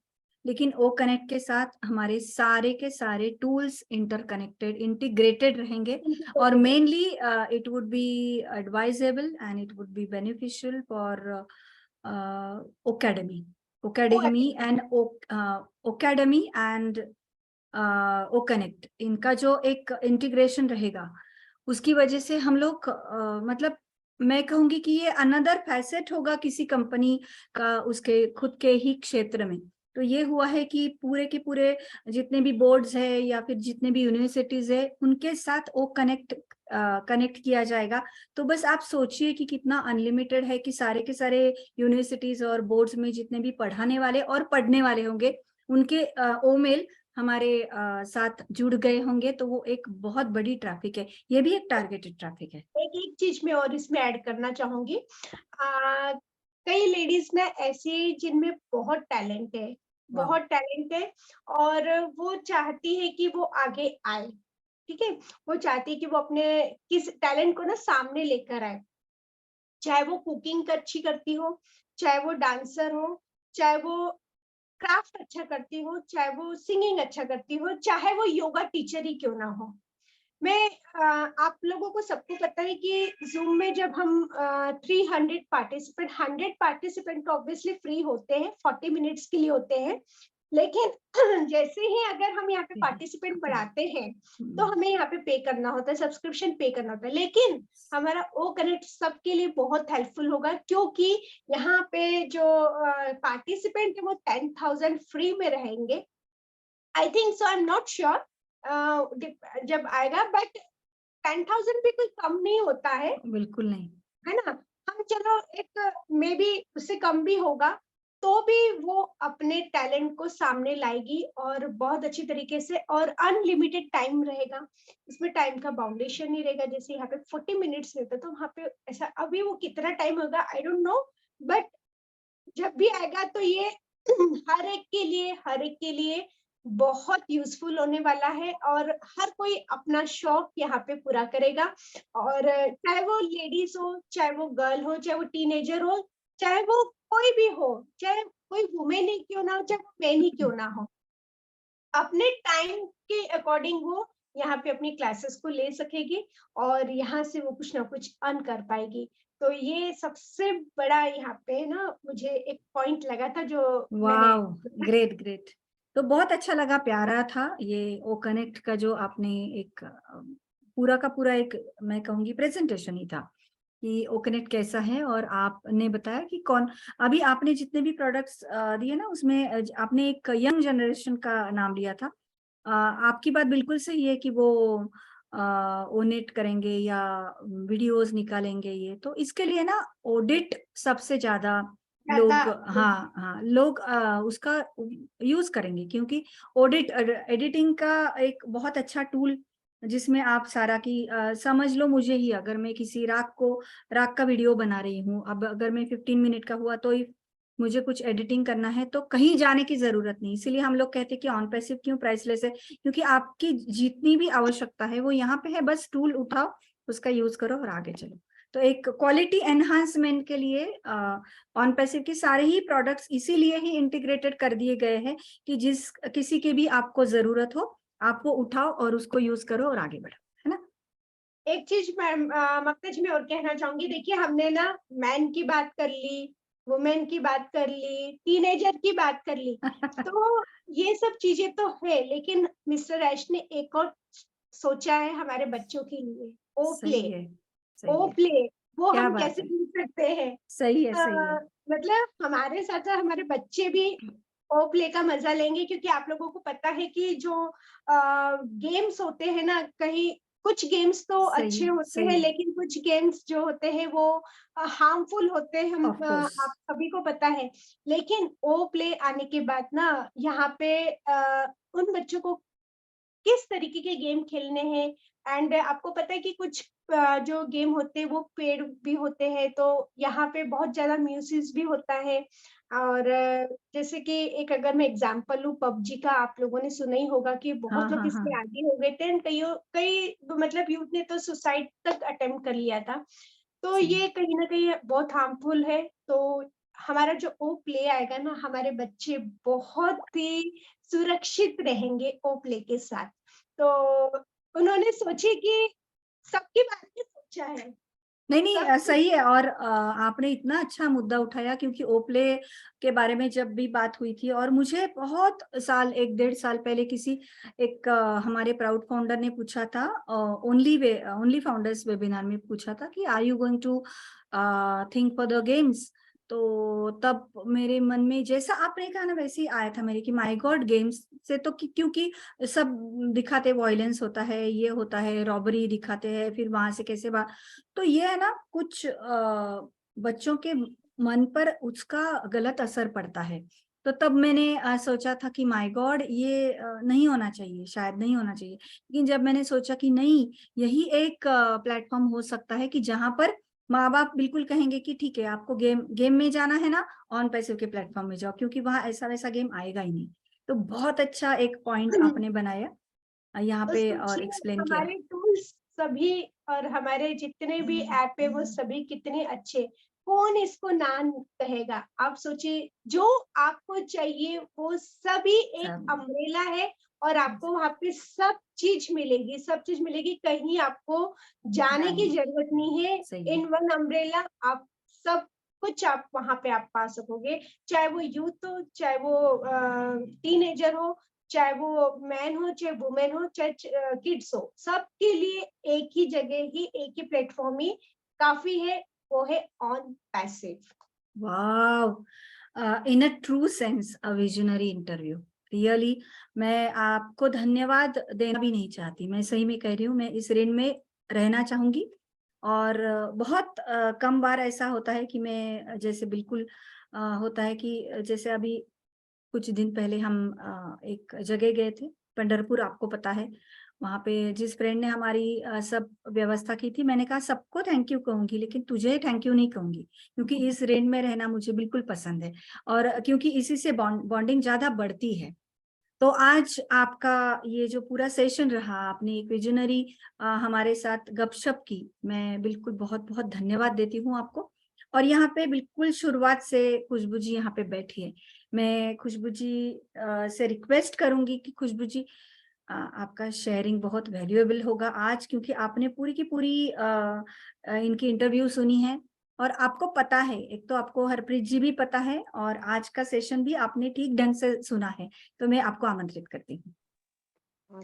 A: लेकिन ओ कनेक्ट के साथ हमारे सारे के सारे टूल्स इंटरकनेक्टेड, इंटीग्रेटेड रहेंगे और mainly it would be advisable and it would be beneficial for Okademy, Okademy and Okademy and O connect. इनका जो एक इंटीग्रेशन रहेगा उसकी वजह से हम लोग मतलब मैं कहूंगी कि ये अनदर फैसेट होगा किसी कंपनी का उसके खुद के ही क्षेत्र में। तो ये हुआ है कि पूरे के पूरे जितने भी बोर्ड्स है या फिर जितने भी यूनिवर्सिटीज है उनके साथ ओ कनेक्ट कनेक्ट किया जाएगा। तो बस आप सोचिए कि कितना अनलिमिटेड है कि सारे के सारे यूनिवर्सिटीज और बोर्ड्स में जितने भी पढ़ाने वाले और पढ़ने वाले होंगे उनके ओ मेल हमारे साथ जुड़ गए होंगे। तो वो एक बहुत बड़ी ट्रैफिक है, ये भी एक टारगेटेड ट्रैफिक है।
B: एक एक चीज मैं और इसमें ऐड करना चाहूंगी। कई लेडीज ना ऐसी जिनमें बहुत टैलेंट है,
A: वाह,
B: बहुत टैलेंट है, और वो चाहती है कि वो आगे आए, ठीक है। वो चाहती है कि वो अपने किस टैलेंट को ना सामने लेकर आए, चाहे वो कुकिंग अच्छी करती हो, चाहे वो डांसर हो, चाहे वो क्राफ्ट अच्छा करती हो, चाहे वो सिंगिंग अच्छा करती हो, चाहे वो योगा टीचर ही क्यों ना हो। मैं आप लोगों को सबको पता है कि जूम में जब हम 300 पार्टिसिपेंट, 100 पार्टिसिपेंट ऑब्वियसली फ्री होते हैं, 40 मिनट्स के लिए होते हैं, लेकिन जैसे ही अगर हम यहाँ पे पार्टिसिपेंट बढ़ाते हैं तो हमें यहाँ पे पे करना होता है, सब्सक्रिप्शन पे करना होता है। लेकिन हमारा ओ कनेक्ट सबके लिए बहुत हेल्पफुल होगा, क्योंकि यहाँ पे जो पार्टिसिपेंट है वो 10,000 फ्री में रहेंगे। I think so, I am not sure जब आएगा, बट 10,000 भी कोई कम नहीं होता
A: बिल्कुल नहीं।
B: है ना। हम चलो एक मे बी उससे कम भी होगा, तो भी वो अपने टैलेंट को सामने लाएगी और बहुत अच्छी तरीके से, और अनलिमिटेड टाइम रहेगा। इसमें टाइम का बाउंडेशन नहीं रहेगा, जैसे यहाँ पे 40 मिनट्स रहता है, तो वहाँ पे ऐसा अभी वो कितना टाइम होगा आई डोंट नो, बट जब भी आएगा तो ये हर एक के लिए बहुत यूज़फुल होने वाला है, और हर कोई अपना शौक यहाँ पे पूरा करेगा। और चाहे वो लेडीज़ हो, चाहे वो गर्ल हो, चाहे वो टीनेजर हो, चाहे वो कोई भी हो, चाहे कोई वुमेन ही क्यों ना हो, चाहे वो मैन ही क्यों ना हो, अपने टाइम के अकॉर्डिंग वो यहाँ पे अपनी क्लासेस को ले सकेगी और यहाँ से वो कुछ ना कुछ अर्न कर पाएगी। तो ये सबसे बड़ा यहाँ पे ना मुझे एक पॉइंट लगा था जो मैंने
A: वाओ, ग्रेट ग्रेट। तो बहुत अच्छा लगा, प्यारा था ये ओ कनेक्ट का जो आपने एक पूरा का पूरा एक, मैं कहूंगी प्रेजेंटेशन ही था कि ओ कनेक्ट कैसा है। और आपने बताया कि कौन, अभी आपने जितने भी प्रोडक्ट्स दिए ना उसमें आपने एक यंग जनरेशन का नाम लिया था। आपकी बात बिल्कुल सही है कि वो ओनेट करेंगे या वीडियोस निकालेंगे, ये तो इसके लिए ना ऑडिट सबसे ज्यादा
B: ज़्यादा
A: लोग, हाँ हाँ, लोग उसका यूज करेंगे, क्योंकि ऑडिट एडिटिंग का एक बहुत अच्छा टूल जिसमें आप सारा की समझ लो, मुझे ही अगर मैं किसी राग का वीडियो बना रही हूँ, अब अगर मैं 15 मिनट का हुआ तो मुझे कुछ एडिटिंग करना है तो कहीं जाने की जरूरत नहीं। इसीलिए हम लोग कहते हैं कि ऑन पैसिव क्यों प्राइसलेस है, क्योंकि आपकी जितनी भी आवश्यकता है वो यहाँ पे है, बस टूल उठाओ, उसका यूज करो और आगे चलो। तो एक क्वालिटी एनहांसमेंट के लिए ऑन पैसिव के सारे ही प्रोडक्ट्स इसीलिए ही इंटीग्रेटेड कर दिए गए हैं कि जिस किसी की भी आपको जरूरत हो आप वो उठाओ और उसको यूज करो और आगे बढ़ो, है ना।
B: एक चीज़ मैं मक्तज में और कहना चाहूँगी, देखिए हमने ना मैन की बात कर ली, वुमेन की बात कर ली, टीनेजर की बात कर ली, तो ये सब चीज़ें तो है, लेकिन मिस्टर ऐश ने एक और सोचा है हमारे बच्चों के लिए, ओ प्ले।
A: सही है, सही
B: ओ
A: है,
B: प्ले, वो
A: क्या
B: हम
A: बात
B: कैसे
A: है,
B: भूल सकते हैं?
A: सही है, सही है।
B: मतलब हमारे साथ-साथ हमारे बच्चे भी ओ प्ले का मज़ा लेंगे, क्योंकि आप लोगों को पता है कि जो गेम्स होते हैं ना, कहीं कुछ गेम्स तो
A: सही
B: अच्छे
A: है,
B: होते
A: सही
B: हैं,
A: है।
B: लेकिन कुछ गेम्स जो होते हैं वो हार्मफुल होते हैं,
A: ऑफ कोर्स।
B: आप सभी को पता है। लेकिन ओ प्ले आने के बाद ना यहाँ पे उन बच्चों को किस तरीके के गेम खेलने हैं, एंड आपको पता है कि कुछ जो गेम होते हैं वो पेड भी होते हैं, तो यहाँ पे बहुत ज़्यादा मिसयूज़ भी होता है। और जैसे कि एक अगर मैं एग्ज़ाम्पल लूँ, पबजी का आप लोगों ने सुना ही होगा कि
A: हाँ
B: बहुत लोग
A: हाँ हाँ।
B: इसमें आदी हो गए थे, एंड कई मतलब यूथ ने तो सुसाइड तक अटेम्प्ट कर लिया था। तो
A: सही।
B: ये कहीं न कहीं बहुत हार्मफुल है, तो हमारा जो ओ प्ले आएगा ना, हमारे बच्चे बहुत ही सुरक्षित रहेंगे ओ प्ले के साथ। तो उन्होंने सोची कि सबके बारे में सोचा है,
A: नहीं नहीं,
B: सबके
A: सही है। और आपने इतना अच्छा मुद्दा उठाया, क्योंकि ओप्ले के बारे में जब भी बात हुई थी और मुझे बहुत साल, 1-1.5 साल पहले किसी एक हमारे प्राउड फाउंडर ने पूछा था, ओनली फाउंडर्स वेबिनार में पूछा था कि are you going to think for the games. तो तब मेरे मन में जैसा आपने कहा ना वैसे ही आया था मेरे कि माय गॉड, गेम्स से तो क्योंकि सब दिखाते, वायलेंस होता है, ये होता है, रॉबरी दिखाते हैं, फिर वहां से कैसे तो ये है ना, कुछ बच्चों के मन पर उसका गलत असर पड़ता है। तो तब मैंने सोचा था कि माय गॉड, ये नहीं होना चाहिए, शायद नहीं होना चाहिए। लेकिन जब मैंने सोचा कि नहीं, यही एक प्लेटफॉर्म हो सकता है कि जहां पर माँ बाप बिल्कुल कहेंगे कि ठीक है, आपको गेम गेम में जाना है ना, ऑन पैसिव के प्लेटफॉर्म में जाओ, क्योंकि वहां ऐसा वैसा गेम आएगा ही नहीं। तो बहुत अच्छा एक पॉइंट आपने बनाया यहाँ
B: तो
A: पे और
B: सोचिए
A: एक्सप्लेन किया।
B: हमारे टूल्स सभी और हमारे जितने भी ऐप है वो सभी कितने अच्छे, कौन इसको ना कहेगा? आप सोचिए जो आपको चाहिए वो सभी एक
A: सब
B: अम्ब्रेला है, और आपको वहाँ पे सब चीज़ मिलेगी, कहीं आपको जाने की
A: जाने,
B: ज़रूरत नहीं है।
A: सही है।
B: इन वन अम्ब्रेला आप सब कुछ आप वहाँ पे आप पा सकोगे, चाहे वो यूथ हो, चाहे वो टीनेजर हो, चाहे वो मैन हो, चाहे वुमेन हो, चाहे किड्स हो, सबके लिए एक ही जगह ही, एक ही प्लेटफ़ॉर्म ही काफ़ी है, वो है ऑन पैसिव।
A: वाह, in a true sense a visionary interview, really. मैं आपको धन्यवाद देना भी नहीं चाहती, मैं सही में कह रही हूँ, मैं इस ऋण में रहना चाहूंगी। और बहुत कम बार ऐसा होता है कि मैं जैसे बिल्कुल होता है कि जैसे अभी कुछ दिन पहले हम एक जगह गए थे, पंढरपुर, आपको पता है। वहाँ पे जिस फ्रेंड ने हमारी सब व्यवस्था की थी, मैंने कहा सबको थैंक यू कहूँगी, लेकिन तुझे थैंक यू नहीं कहूँगी, क्योंकि इस रेंज में रहना मुझे बिल्कुल पसंद है और क्योंकि इसी से बॉन्डिंग ज़्यादा बढ़ती है। तो आज आपका ये जो पूरा सेशन रहा, आपने एक विजनरी हमारे साथ गपशप की, मैं बिल्कुल बहुत-बहुत धन्यवाद देती हूँ आपको। और यहाँ पे बिल्कुल शुरुआत से खुशबू जी यहाँ पे बैठी है। मैं खुशबू जी से रिक्वेस्ट करूँगी कि खुशबू जी आपका शेयरिंग बहुत वैल्यूएबल होगा आज, क्योंकि आपने पूरी की पूरी इनकी इंटरव्यू सुनी है और आपको पता है, एक तो आपको हरप्रीत जी भी पता है और आज का सेशन भी आपने ठीक ढंग से सुना है। तो मैं आपको आमंत्रित करती हूँ।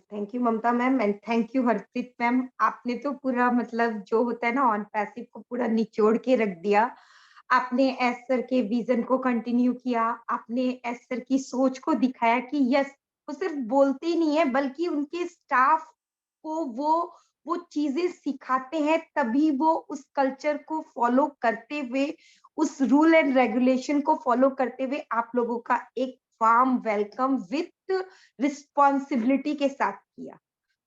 C: Thank you Mamta ma'am and thank you Harpreet ma'am. आपने तो पूरा मतलब जो होता है ना ऑन पैसिव को पूरा निचोड़ के रख दिया। आपने एस सर के विजन को कंटिन्यू किया, आपने एस सर की सोच को दिखाया कि यस वो सिर्फ बोलते ही नहीं है बल्कि उनके स्टाफ को वो चीजें सिखाते हैं, तभी वो उस कल्चर को फॉलो करते हुए, उस रूल एंड रेगुलेशन को फॉलो करते हुए आप लोगों का एक वार्म वेलकम विथ रिस्पॉन्सिबिलिटी के साथ किया।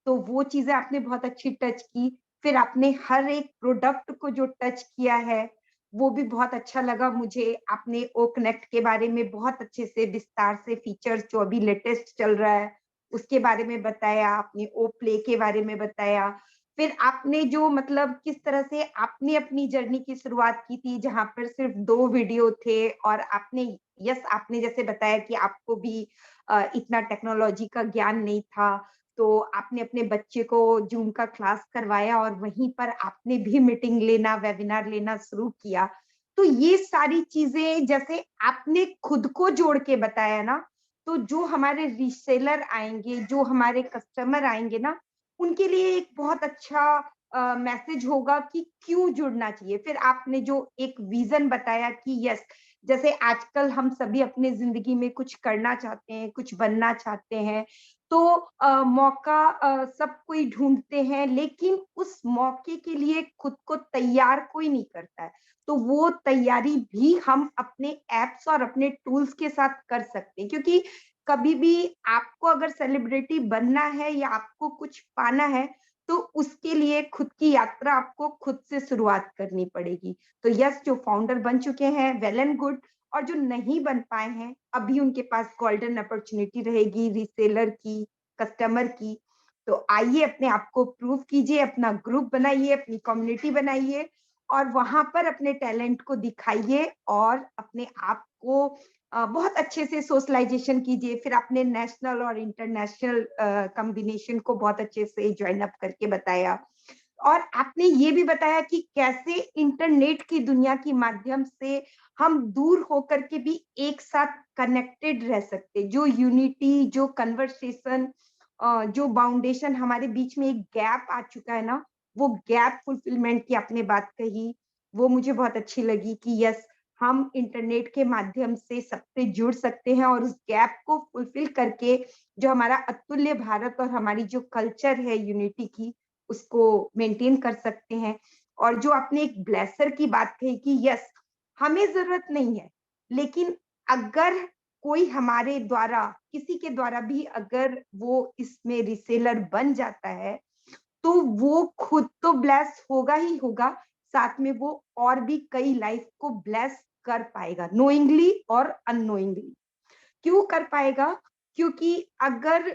C: तो वो चीजें आपने बहुत अच्छी टच की। फिर आपने हर एक प्रोडक्ट को जो टच किया है वो भी बहुत अच्छा लगा मुझे। आपने ओ कनेक्ट के बारे में बहुत अच्छे से विस्तार से फीचर्स जो अभी लेटेस्ट चल रहा है उसके बारे में बताया, आपने ओ प्ले के बारे में बताया। फिर आपने जो मतलब किस तरह से आपने अपनी जर्नी की शुरुआत की थी जहां पर सिर्फ 2 वीडियो थे और आपने यस आपने जैसे बताया कि आपको भी इतना टेक्नोलॉजी का ज्ञान नहीं था, तो आपने अपने बच्चे को जूम का क्लास करवाया और वहीं पर आपने भी मीटिंग लेना, वेबिनार लेना शुरू किया। तो ये सारी चीजें जैसे आपने खुद को जोड़ के बताया ना, तो जो हमारे रीसेलर आएंगे, जो हमारे कस्टमर आएंगे ना, उनके लिए एक बहुत अच्छा मैसेज होगा कि क्यों जुड़ना चाहिए। फिर आपने जो एक विजन बताया कि यस जैसे आजकल हम सभी अपने जिंदगी में कुछ करना चाहते हैं, कुछ बनना चाहते हैं, तो मौका सब कोई ढूंढते हैं, लेकिन उस मौके के लिए खुद को तैयार कोई नहीं करता है। तो वो तैयारी भी हम अपने एप्स और अपने टूल्स के साथ कर सकते हैं, क्योंकि कभी भी आपको अगर सेलिब्रिटी बनना है या आपको कुछ पाना है, तो उसके लिए खुद की यात्रा आपको खुद से शुरुआत करनी पड़ेगी। तो यस, जो फाउंडर बन चुके हैं वेल एंड गुड, और जो नहीं बन पाए हैं अभी उनके पास गोल्डन अपॉर्चुनिटी रहेगी रीसेलर की, कस्टमर की। तो आइए अपने आप को प्रूव कीजिए, अपना ग्रुप बनाइए, अपनी कम्युनिटी बनाइए और वहां पर अपने टैलेंट को दिखाइए और अपने आप को बहुत अच्छे से सोशलाइजेशन कीजिए। फिर आपने नेशनल और इंटरनेशनल कॉम्बिनेशन को बहुत अच्छे से ज्वाइन अप करके बताया और आपने ये भी बताया कि कैसे इंटरनेट की दुनिया के माध्यम से हम दूर होकर के भी एक साथ कनेक्टेड रह सकते। जो यूनिटी, जो कन्वर्सेशन, जो बाउंडेशन हमारे बीच में एक गैप आ चुका है ना, वो गैप फुलफिलमेंट की आपने बात कही, वो मुझे बहुत अच्छी लगी कि यस हम इंटरनेट के माध्यम से सबसे जुड़ सकते हैं और उस गैप को फुलफिल करके जो हमारा अतुल्य भारत और हमारी जो कल्चर है यूनिटी की, उसको मेंटेन कर सकते हैं। और जो आपने एक ब्लेसर की बात कही कि यस हमें जरूरत नहीं है, लेकिन अगर कोई हमारे द्वारा, किसी के द्वारा भी अगर वो इसमें रिसेलर बन जाता है, तो वो खुद तो ब्लेस होगा ही होगा, साथ में वो और भी कई लाइफ को ब्लेस कर पाएगा, नोइंगली और अननोइंगली। क्यों कर पाएगा? क्योंकि अगर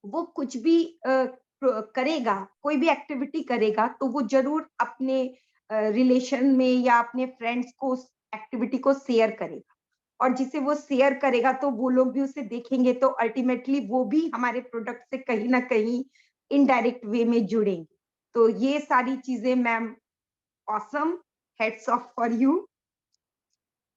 C: वो कुछ भी करेगा, कोई भी एक्टिविटी करेगा, तो वो जरूर अपने रिलेशन में या अपने फ्रेंड्स को उस एक्टिविटी को शेयर करेगा और जिसे वो शेयर करेगा तो वो लोग भी उसे देखेंगे, तो अल्टीमेटली वो भी हमारे प्रोडक्ट से कहीं ना कहीं इनडायरेक्ट वे में जुड़ेंगे। तो ये सारी चीजें ma'am awesome, heads of for you.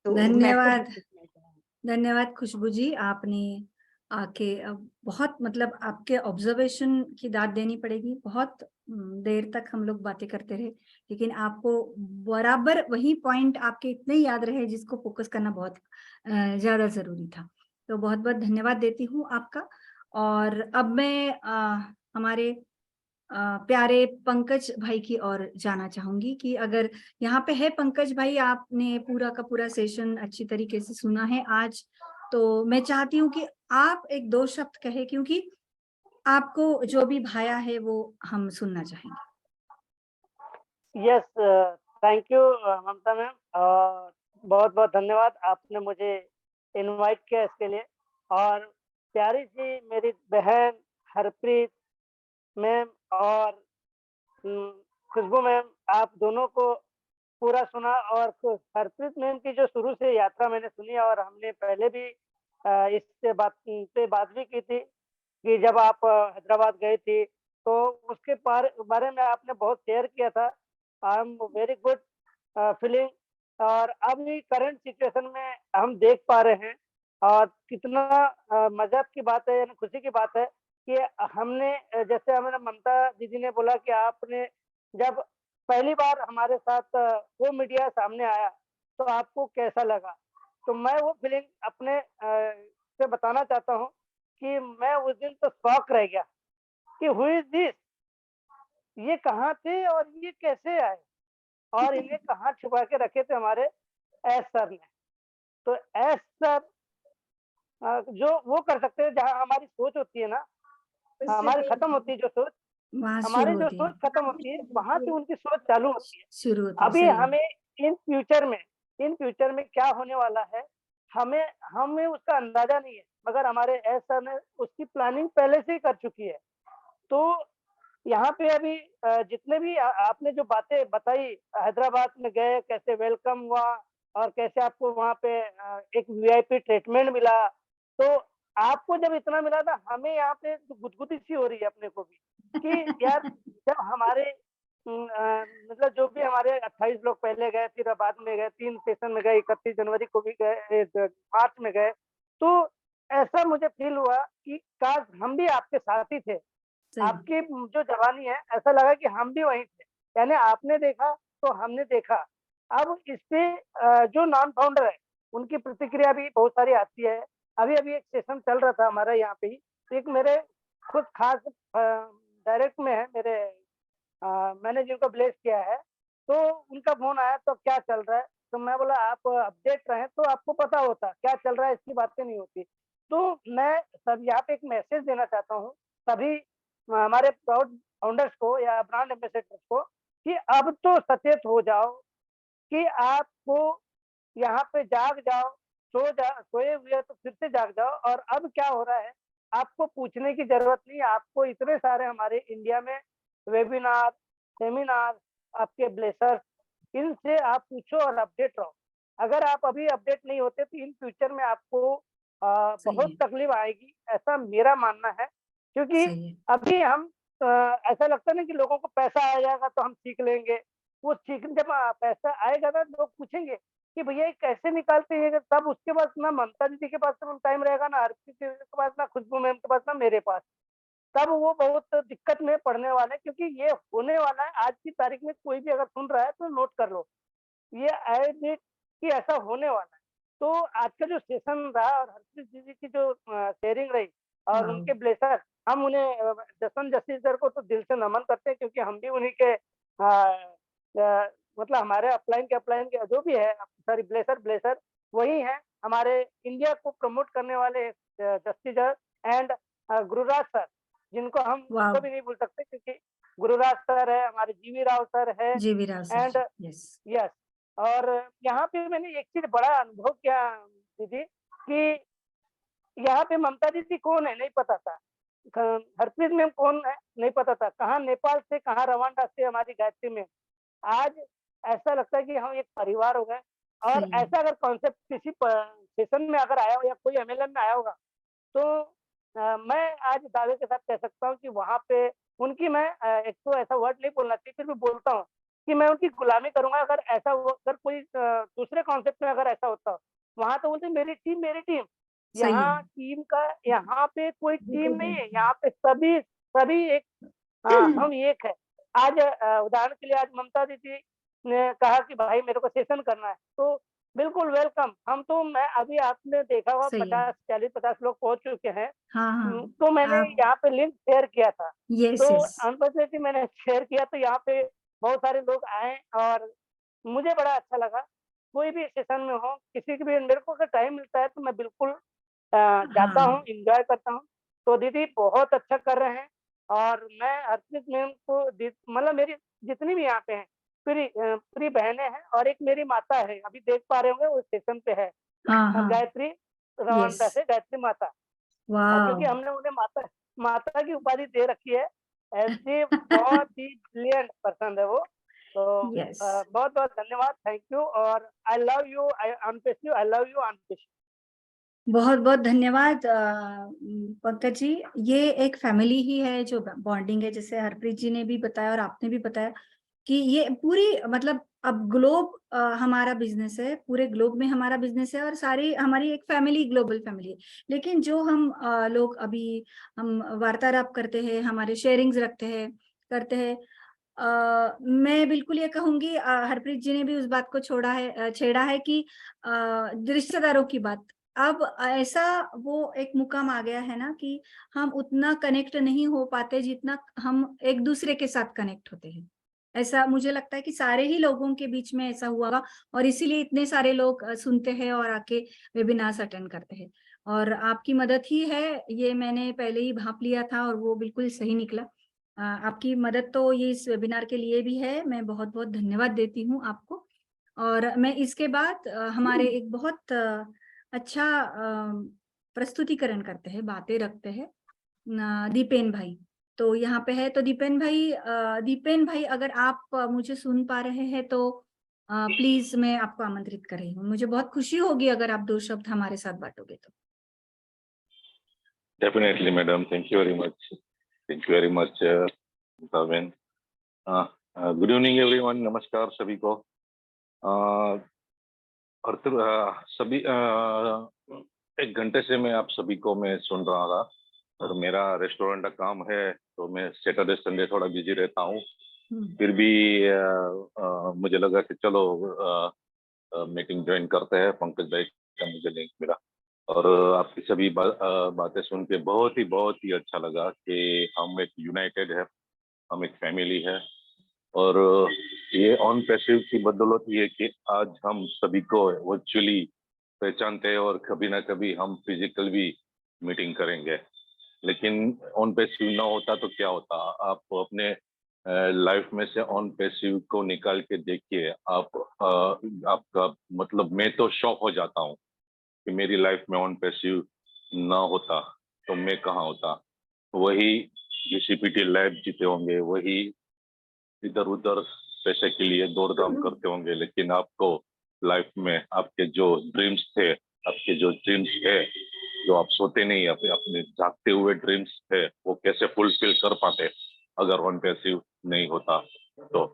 C: तो मैं तो
A: धन्यवाद।
C: बस इतना ही कहूँगी।
A: धन्यवाद खुशबू जी, आपने आके अब बहुत मतलब आपके ऑब्जर्वेशन की दाद देनी पड़ेगी। बहुत देर तक हम लोग बातें करते रहे, लेकिन आपको बराबर वही पॉइंट आपके इतने याद रहे जिसको फोकस करना बहुत ज्यादा जरूरी था। तो बहुत बहुत धन्यवाद देती हूँ आपका। और अब मैं हमारे प्यारे पंकज भाई की ओर जाना चाहूंगी कि अगर यहाँ पे है पंकज भाई, आपने पूरा का पूरा सेशन अच्छी तरीके से सुना है आज, तो मैं चाहती हूँ कि आप एक दो शब्द कहे, क्योंकि आपको जो भी भाया है वो हम सुनना चाहेंगे।
D: Yes, thank you Mamta ma'am, बहुत बहुत धन्यवाद, आपने मुझे इनवाइट किया इसके लिए। और प्यारी सी मेरी बहन हरप्रीत मैम और खुशबू मैम, आप दोनों को पूरा सुना। और हरप्रीत मैम की जो शुरू से यात्रा मैंने सुनी, और हमने पहले भी इससे बात पे बात भी की थी कि जब आप हैदराबाद गई थी, तो उसके बारे में आपने बहुत शेयर किया था। I am very good feeling. और अभी करंट सिचुएशन में हम देख पा रहे हैं, और कितना मजाक की बात है, यानी खुशी की बात है कि हमने जैसे हमें ममता दीदी ने बोला कि आपने जब पहली बार हमारे साथ वो मीडिया सामने आया तो आपको कैसा लगा। तो मैं वो फीलिंग अपने से बताना चाहता हूँ कि मैं उस दिन तो शॉक रह गया कि हु इज दिस, ये कहाँ थे और ये कैसे आए, और इन्हें कहाँ छुपा के रखे थे हमारे एस सर ने। तो एस सर जो वो कर सकते हैं जहाँ हमारी सोच होती है ना, हमारी खत्म होती है जो सोच,
A: वहां शुरू
D: हमारी जो
A: होती है,
D: सोच खत्म होती है, वहां से उनकी सोच चालू होती है।
A: शुरू होती है,
D: अभी
A: सही है।
D: हमें इन फ्यूचर में क्या होने वाला है, हमें हमें उसका अंदाजा नहीं है, मगर हमारे एस सर ने उसकी प्लानिंग पहले से ही कर चुकी है। तो यहाँ पे अभी जितने भी आपने जो बातें बताई, हैदराबाद में गए कैसे वेलकम हुआ और कैसे आपको वहाँ पे एक वीआईपी ट्रीटमेंट मिला, तो आपको जब इतना मिला था, हमें यहाँ पे गुदगुदी सी हो रही है अपने को भी कि यार जब हमारे मतलब जो भी हमारे 28 लोग पहले गए, फिर बाद में गए, 3 सेशन में गए, 31 जनवरी को भी गए, मार्च में गए, तो ऐसा मुझे फील हुआ कि काश हम भी आपके साथ ही थे।
A: सही है।
D: आपकी जो जवानी है, ऐसा लगा कि हम भी वहीं थे, यानी आपने देखा तो हमने देखा। अब इस पे जो नॉन फाउंडर है, उनकी प्रतिक्रिया भी बहुत सारी आती है। अभी अभी एक सेशन चल रहा था हमारा यहाँ पे ही, तो एक मेरे खुद खास डायरेक्ट में है मेरे, मैंने जिनको ब्लेस किया है, तो उनका फोन आया तो क्या चल रहा है, तो मैं बोला आप अपडेट रहें तो आपको पता होता क्या चल रहा है, इसकी बातें नहीं होती। तो मैं सब यहाँ पे एक मैसेज देना चाहता हूँ सभी हमारे प्राउड फाउंडर्स को या ब्रांड एम्बेसडर्स को कि अब तो सचेत हो जाओ कि आपको यहाँ पे जाग जाओ, सोए हुए तो फिर से जाग जाओ। और अब क्या हो रहा है, आपको पूछने की जरूरत नहीं, आपको इतने सारे हमारे इंडिया में वेबिनार, सेमिनार, आपके ब्लेसर्स, इनसे आप पूछो और अपडेट रहो। अगर आप अभी अपडेट नहीं होते तो इन फ्यूचर में आपको
A: सही
D: बहुत
A: है,
D: तकलीफ आएगी, ऐसा मेरा मानना है। क्योंकि
A: सही है।
D: अभी हम ऐसा लगता है ना कि लोगों को पैसा आ जाएगा तो हम सीख लेंगे। वो सीख जब पैसा आएगा ना, लोग पूछेंगे कि भैया ये कैसे निकालते हैं, तब उसके पास ना ममता दीदी के पास टाइम रहेगा, ना हरप्रीत के पास, ना खुशबू मैम के पास, ना मेरे पास। तब वो बहुत दिक्कत में पड़ने वाला है, क्योंकि ये होने वाला है। आज की तारीख में कोई भी अगर सुन रहा है तो नोट कर लो, ये एडिट कि ऐसा होने वाला है। तो आज का जो सेशन रहा और हरप्रीत दीदी की जो शेयरिंग रही और
A: वाओ,
D: उनके ब्लेसर, हम उन्हें जसवंत जस्टिस सर को तो दिल से नमन करते हैं, क्योंकि हम भी उन्हीं के मतलब हमारे अपलाइन के जो भी है, सॉरी ब्लेसर वही है हमारे इंडिया को प्रमोट करने वाले जस्टिस एंड गुरुराज सर, जिनको हम
A: वाओ।
D: उनको भी नहीं भूल सकते, क्योंकि गुरुराज सर है, हमारे जीवी राव सर है।
A: जी विराज सर
D: एंड
A: जी, यस।
D: यस, और यहाँ पे मैंने एक चीज बड़ा अनुभव किया दीदी कि यहाँ पे ममता दीदी कौन है नहीं पता था, हरप्रीत मैम कौन है नहीं पता था, कहाँ नेपाल से, कहाँ रवांडा से हमारी गायत्री में। आज ऐसा लगता है कि हम एक परिवार हो गए। और
A: सही है,
D: ऐसा अगर कॉन्सेप्ट किसी सेशन में अगर आया हो या कोई एमएलएम में आया होगा, तो मैं आज दावे के साथ कह सकता हूँ कि वहाँ पे उनकी मैं एक तो ऐसा वर्ड नहीं बोलना चाहिए, फिर भी बोलता हूँ कि मैं उनकी गुलामी करूंगा। अगर ऐसा अगर कोई दूसरे कॉन्सेप्ट में अगर ऐसा होता, वहां तो बोलते मेरी टीम मेरी टीम।
A: सही है।
D: यहाँ टीम का, यहाँ पे कोई टीम नहीं है, यहाँ पे सभी सभी एक, हम एक है। आज उदाहरण के लिए आज ममता दीदी ने कहा कि भाई मेरे को सेशन करना है, तो बिल्कुल वेलकम। हम तो मैं अभी आपने देखा होगा
A: सही है।
D: 50 40-50 लोग पहुँच चुके हैं।
A: हाँ, हाँ।
D: तो मैंने
A: आप
D: यहाँ पे लिंक शेयर किया था।
A: यस,
D: तो
A: यस।
D: अनफॉर्चुनेटली मैंने शेयर किया तो यहाँ पे बहुत सारे लोग आए और मुझे बड़ा अच्छा लगा। कोई भी सेशन में हो, किसी की भी मेरे को अगर टाइम मिलता है तो मैं बिल्कुल जाता हूँ,
A: हाँ,
D: एन्जॉय करता हूँ। तो दीदी बहुत अच्छा कर रहे हैं और मैं हरप्रीत मैम को मतलब मेरी जितनी भी यहाँ पे हैं, पूरी बहनें हैं और एक मेरी माता है, अभी देख पा रहे होंगे वो स्टेशन पे है।
A: हाँ, हाँ।
D: Gayatri Rwanda
A: yes.
D: से गायत्री माता। क्योंकि
A: वाव!
D: हमने उन्हें माता माता की उपाधि दे रखी है। ऐसी बहुत ही ब्रिलियंट पर्सन है वो। तो
A: यस।
D: बहुत-बहुत धन्यवाद, थैंक यू और आई लव यू, आई अनपेश यू, आई लव यू अनपेश।
A: बहुत-बहुत धन्यवाद पंकज जी। ये एक फैमिली ही है जो बॉन्डिंग है, जैसे हरप्रीत जी ने भी बताया और आपने भी बताया कि ये पूरी मतलब अब ग्लोब हमारा बिजनेस है, पूरे ग्लोब में हमारा बिजनेस है और सारी हमारी एक फैमिली ग्लोबल फैमिली है। लेकिन जो हम लोग अभी हम वार्तालाप करते हैं, हमारे शेयरिंग्स रखते हैं, करते हैं, मैं बिल्कुल ये कहूँगी हरप्रीत जी ने भी उस बात को छेड़ा है कि रिश्तेदारों की बात। अब ऐसा वो एक मुकाम आ गया है ना कि हम उतना कनेक्ट नहीं हो पाते जितना हम एक दूसरे के साथ कनेक्ट होते हैं। ऐसा मुझे लगता है कि सारे ही लोगों के बीच में ऐसा हुआ होगा और इसीलिए इतने सारे लोग सुनते हैं और आके वेबिनार्स अटेंड करते हैं। और आपकी मदद ही है, ये मैंने पहले ही भांप लिया था और वो बिल्कुल सही निकला। आपकी मदद तो ये इस वेबिनार के लिए भी है, मैं बहुत-बहुत धन्यवाद देती हूँ आपको। और मैं इसके बाद हमारे एक बहुत अच्छा प्रस्तुतिकरण करते हैं, बातें रखते हैं दीपेन भाई। तो यहाँ पे है तो दीपेन भाई अगर आप मुझे सुन पा रहे हैं तो प्लीज मैं आपको आमंत्रित कर रही हूँ। मुझे बहुत खुशी होगी अगर आप 2 शब्द हमारे साथ बांटोगे तो।
E: Definitely, madam. Thank you very much. Thank you very much, Bhavin. Good evening everyone, नमस्कार सभी को। और सभी 1 घंटे से मैं आप सभी को मैं सुन रहा था और मेरा रेस्टोरेंट का काम है तो मैं सैटरडे संडे थोड़ा बिजी रहता हूँ। फिर भी मुझे लगा कि चलो मीटिंग ज्वाइन करते हैं। पंकज भाई का मुझे लिंक मिला और आपकी सभी बातें सुन के बहुत ही अच्छा लगा कि हम एक यूनाइटेड है, हम एक फैमिली है। और ये ऑन पैसिव की बदौलत ये कि आज हम सभी को वर्चुअली पहचानते हैं और कभी ना कभी हम फिजिकल भी मीटिंग करेंगे। लेकिन ऑन पैसिव ना होता तो क्या होता? आप अपने लाइफ में से ऑन पैसिव को निकाल के देखिए। आपका मतलब मैं तो शॉक हो जाता हूँ कि मेरी लाइफ में ऑन पैसिव ना होता तो मैं कहाँ होता। वही जीसीपीटी लैब जीते होंगे, वही इधर उधर पैसे के लिए दौड़ धाम करते होंगे, लेकिन आपको लाइफ में आपके जो ड्रीम्स थे, आपके जो ड्रीम्स है, जो आप सोते नहीं अपने जागते हुए ड्रीम्स थे, वो कैसे फुलफिल कर पाते अगर ऑन पैसिव नहीं होता। तो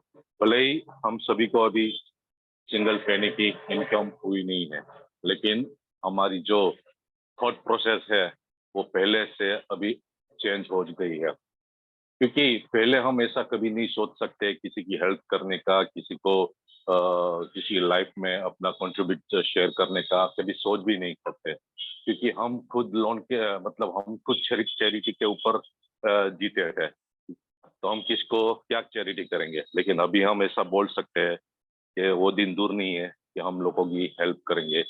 E: भले ही हम सभी को अभी सिंगल पेनी की इनकम हुई नहीं है, लेकिन हमारी जो थॉट प्रोसेस है वो पहले से अभी चेंज हो गई है। क्योंकि पहले हम ऐसा कभी नहीं सोच सकते किसी की हेल्प करने का, किसी को किसी लाइफ में अपना कंट्रीब्यूट शेयर करने का कभी सोच भी नहीं सकते, क्योंकि हम खुद लोन के मतलब हम खुद चैरिटी के ऊपर जीते थे। तो हम किसको क्या चैरिटी करेंगे? लेकिन अभी हम ऐसा बोल सकते हैं कि वो दिन दूर नहीं है कि हम लोगों की हेल्प करेंगे,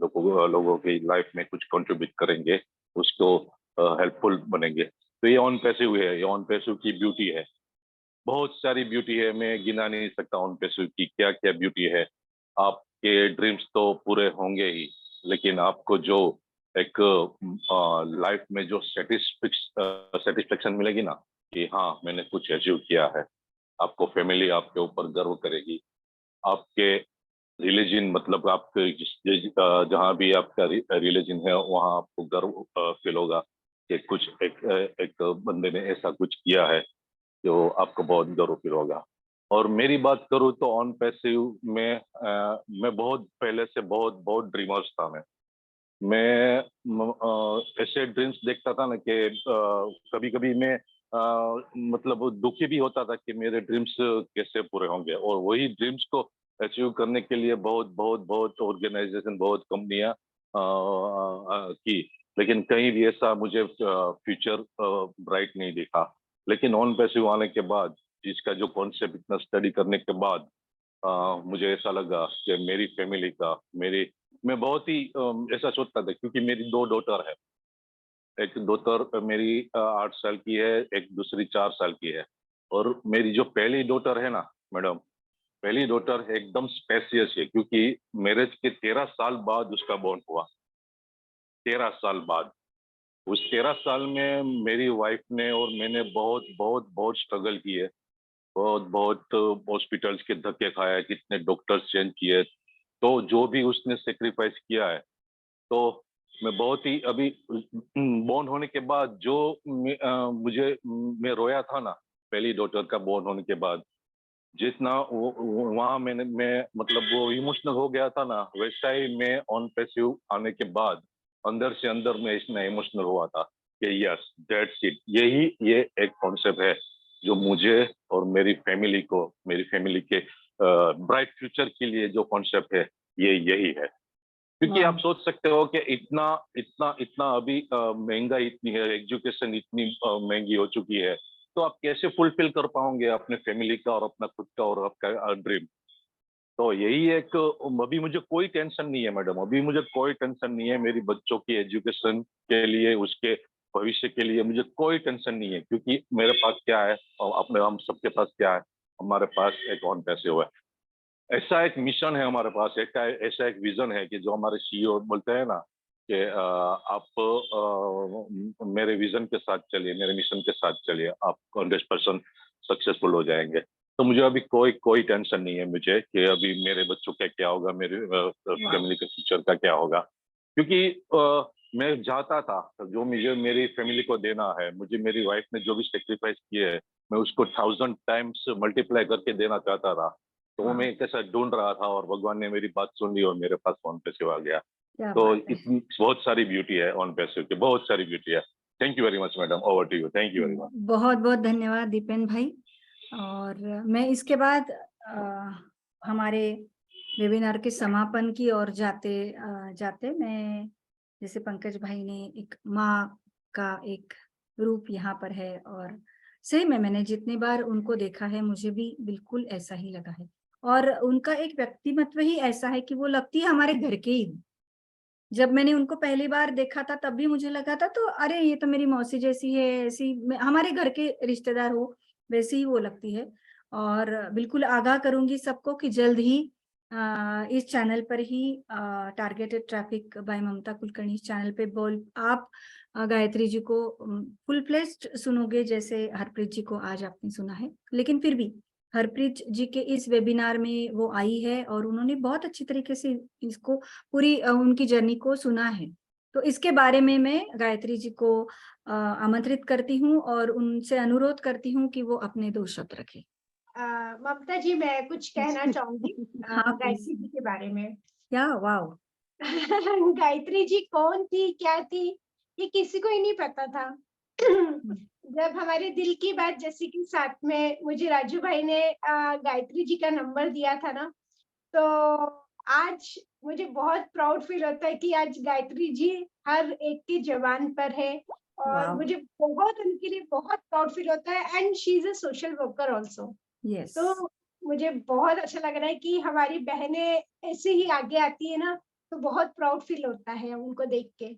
E: लोगों की लाइफ में कुछ कंट्रीब्यूट करेंगे, उसको हेल्पफुल बनेंगे। तो ये ऑन पैसिव है, ये ऑन पैसिव की ब्यूटी है। बहुत सारी ब्यूटी है, मैं गिना नहीं सकता ऑन पैसिव की क्या क्या ब्यूटी है। आपके ड्रीम्स तो पूरे होंगे ही, लेकिन आपको जो एक लाइफ में जो सेटिस्फेक्शन मिलेगी ना कि हाँ मैंने कुछ अचीव किया है, आपको फैमिली आपके ऊपर गर्व करेगी। आपके रिलीजन मतलब आपके जहाँ भी आपका रिलीजन है वहाँ आपको गर्व फील होगा कि कुछ एक बंदे ने ऐसा कुछ किया है जो आपको बहुत गर्व फील होगा। और मेरी बात करूँ तो ऑन पैसिव में मैं बहुत पहले से बहुत ड्रीमर्स था। मैं ऐसे ड्रीम्स देखता था ना कि कभी कभी मैं मतलब दुखी भी होता था कि मेरे ड्रीम्स कैसे पूरे होंगे, और वही ड्रीम्स को अचीव करने के लिए बहुत बहुत बहुत ऑर्गेनाइजेशन, बहुत कंपनियां की, लेकिन कहीं भी ऐसा मुझे फ्यूचर ब्राइट नहीं दिखा। लेकिन ऑन पैसिव आने के बाद, इसका जो कॉन्सेप्ट इतना स्टडी करने के बाद मुझे ऐसा लगा कि मेरी फैमिली का, मैं बहुत ही ऐसा सोचता था, क्योंकि मेरी 2 डॉटर है। एक डॉटर मेरी 8 साल की है, एक दूसरी 4 साल की है। और मेरी जो पहली डॉटर है ना मैडम, पहली डॉटर एकदम स्पेसियस है, क्योंकि मैरिज के 13 साल बाद उसका बोर्न हुआ। 13 साल बाद। उस 13 साल में मेरी वाइफ ने और मैंने बहुत बहुत बहुत स्ट्रगल की है, बहुत बहुत हॉस्पिटल्स के धक्के खाए, कितने डॉक्टर्स चेंज किए। तो जो भी उसने सेक्रीफाइस किया है, तो मैं बहुत ही अभी बोर्न होने के बाद जो मैं रोया था ना, पहली डॉटर का बोर्न होने के बाद, जितना वहां मैं मतलब वो इमोशनल हो गया था ना, वैसा ही मैं ऑन पैसिव आने के बाद अंदर से अंदर में इतना इमोशनल हुआ था कि यस, दैट्स इट, ये एक कॉन्सेप्ट है जो मुझे और मेरी फैमिली के ब्राइट फ्यूचर के लिए जो कॉन्सेप्ट है, ये यही है। क्योंकि आप सोच सकते हो कि इतना इतना इतना अभी महंगाई इतनी है, एजुकेशन इतनी महंगी हो चुकी है, तो आप कैसे फुलफिल कर पाओगे अपने फैमिली का और अपना खुद का और आपका ड्रीम। तो यही एक, अभी मुझे कोई टेंशन नहीं है मैडम, अभी मुझे कोई टेंशन नहीं है मेरी बच्चों की एजुकेशन के लिए, उसके भविष्य के लिए मुझे कोई टेंशन नहीं है, क्योंकि मेरे पास क्या है और अपने हम सबके पास क्या है, हमारे पास एक ऑन पैसे हुआ है। ऐसा एक मिशन है हमारे पास, ऐसा एक विजन है कि जो हमारे सीईओ बोलते हैं ना कि आप मेरे विजन के साथ चलिए, मेरे मिशन के साथ चलिए, आप 100% सक्सेसफुल हो जाएंगे। तो मुझे अभी कोई टेंशन नहीं है मुझे कि अभी मेरे बच्चों का क्या होगा, मेरे फैमिली के फ्यूचर का क्या होगा। क्योंकि मैं चाहता था जो मुझे मेरी फैमिली को देना है, मुझे मेरी वाइफ ने जो भी सेक्रीफाइस किए है, मैं उसको 1000 टाइम्स मल्टीप्लाई करके देना चाहता था। तो वो मैं कैसा ढूंढ रहा था, और भगवान ने मेरी बात सुन ली और मेरे पास ऑन पैसिव आ गया।
A: क्या
E: तो
A: बात है।
E: इतनी बहुत सारी ब्यूटी है ऑन पैसिव की, बहुत सारी ब्यूटी है। Thank you very much madam, over to you. Thank you very much.
A: बहुत बहुत धन्यवाद दीपेन भाई। और मैं इसके बाद हमारे वेबिनार के समापन की ओर जाते मैं, जैसे पंकज भाई ने एक माँ का एक रूप यहाँ पर है, और सही में मैंने जितनी बार उनको देखा है मुझे भी बिल्कुल ऐसा ही लगा है। और उनका एक व्यक्तिमत्व ही ऐसा है कि वो लगती है हमारे घर के ही। जब मैंने उनको पहली बार देखा था तब भी मुझे लगा था तो अरे ये तो मेरी मौसी जैसी है, ऐसी हमारे घर के रिश्तेदार हो वैसी ही वो लगती है। और बिल्कुल आगाह करूंगी सबको कि जल्द ही इस चैनल पर ही targeted traffic by Mamta Kulkarni इस चैनल पे आप गायत्री जी को फुल फ्लेश्ड सुनोगे, जैसे हरप्रीत जी को आज आपने सुना है। लेकिन फिर भी हरप्रीत जी के इस वेबिनार में वो आई है और उन्होंने बहुत अच्छी तरीके से इसको पूरी उनकी जर्नी को सुना है। तो इसके बारे में मैं गायत्री जी को आमंत्रित करती हूँ और उनसे अनुरोध करती हूँ कि वो अपने 2 शब्द रखें।
B: ममता जी, मैं कुछ कहना चाहूंगी
A: हाँ,
B: गायत्री जी के बारे में।
A: क्या वाओ।
B: गायत्री जी कौन थी, क्या थी, ये किसी को ही नहीं पता था। जब हमारे दिल की बात जैसे कि साथ में मुझे राजू भाई ने गायत्री जी का नंबर दिया था ना, तो आज मुझे बहुत प्राउड फील होता है कि आज गायत्री जी हर एक की जबान पर है, और
A: वाओ।
B: मुझे बहुत उनके लिए बहुत प्राउड फील होता है। And she is a social worker also.
A: Yes.
B: तो मुझे बहुत अच्छा लग रहा है कि हमारी बहनें ऐसे ही आगे आती है ना, तो बहुत प्राउड फील होता है उनको देख के।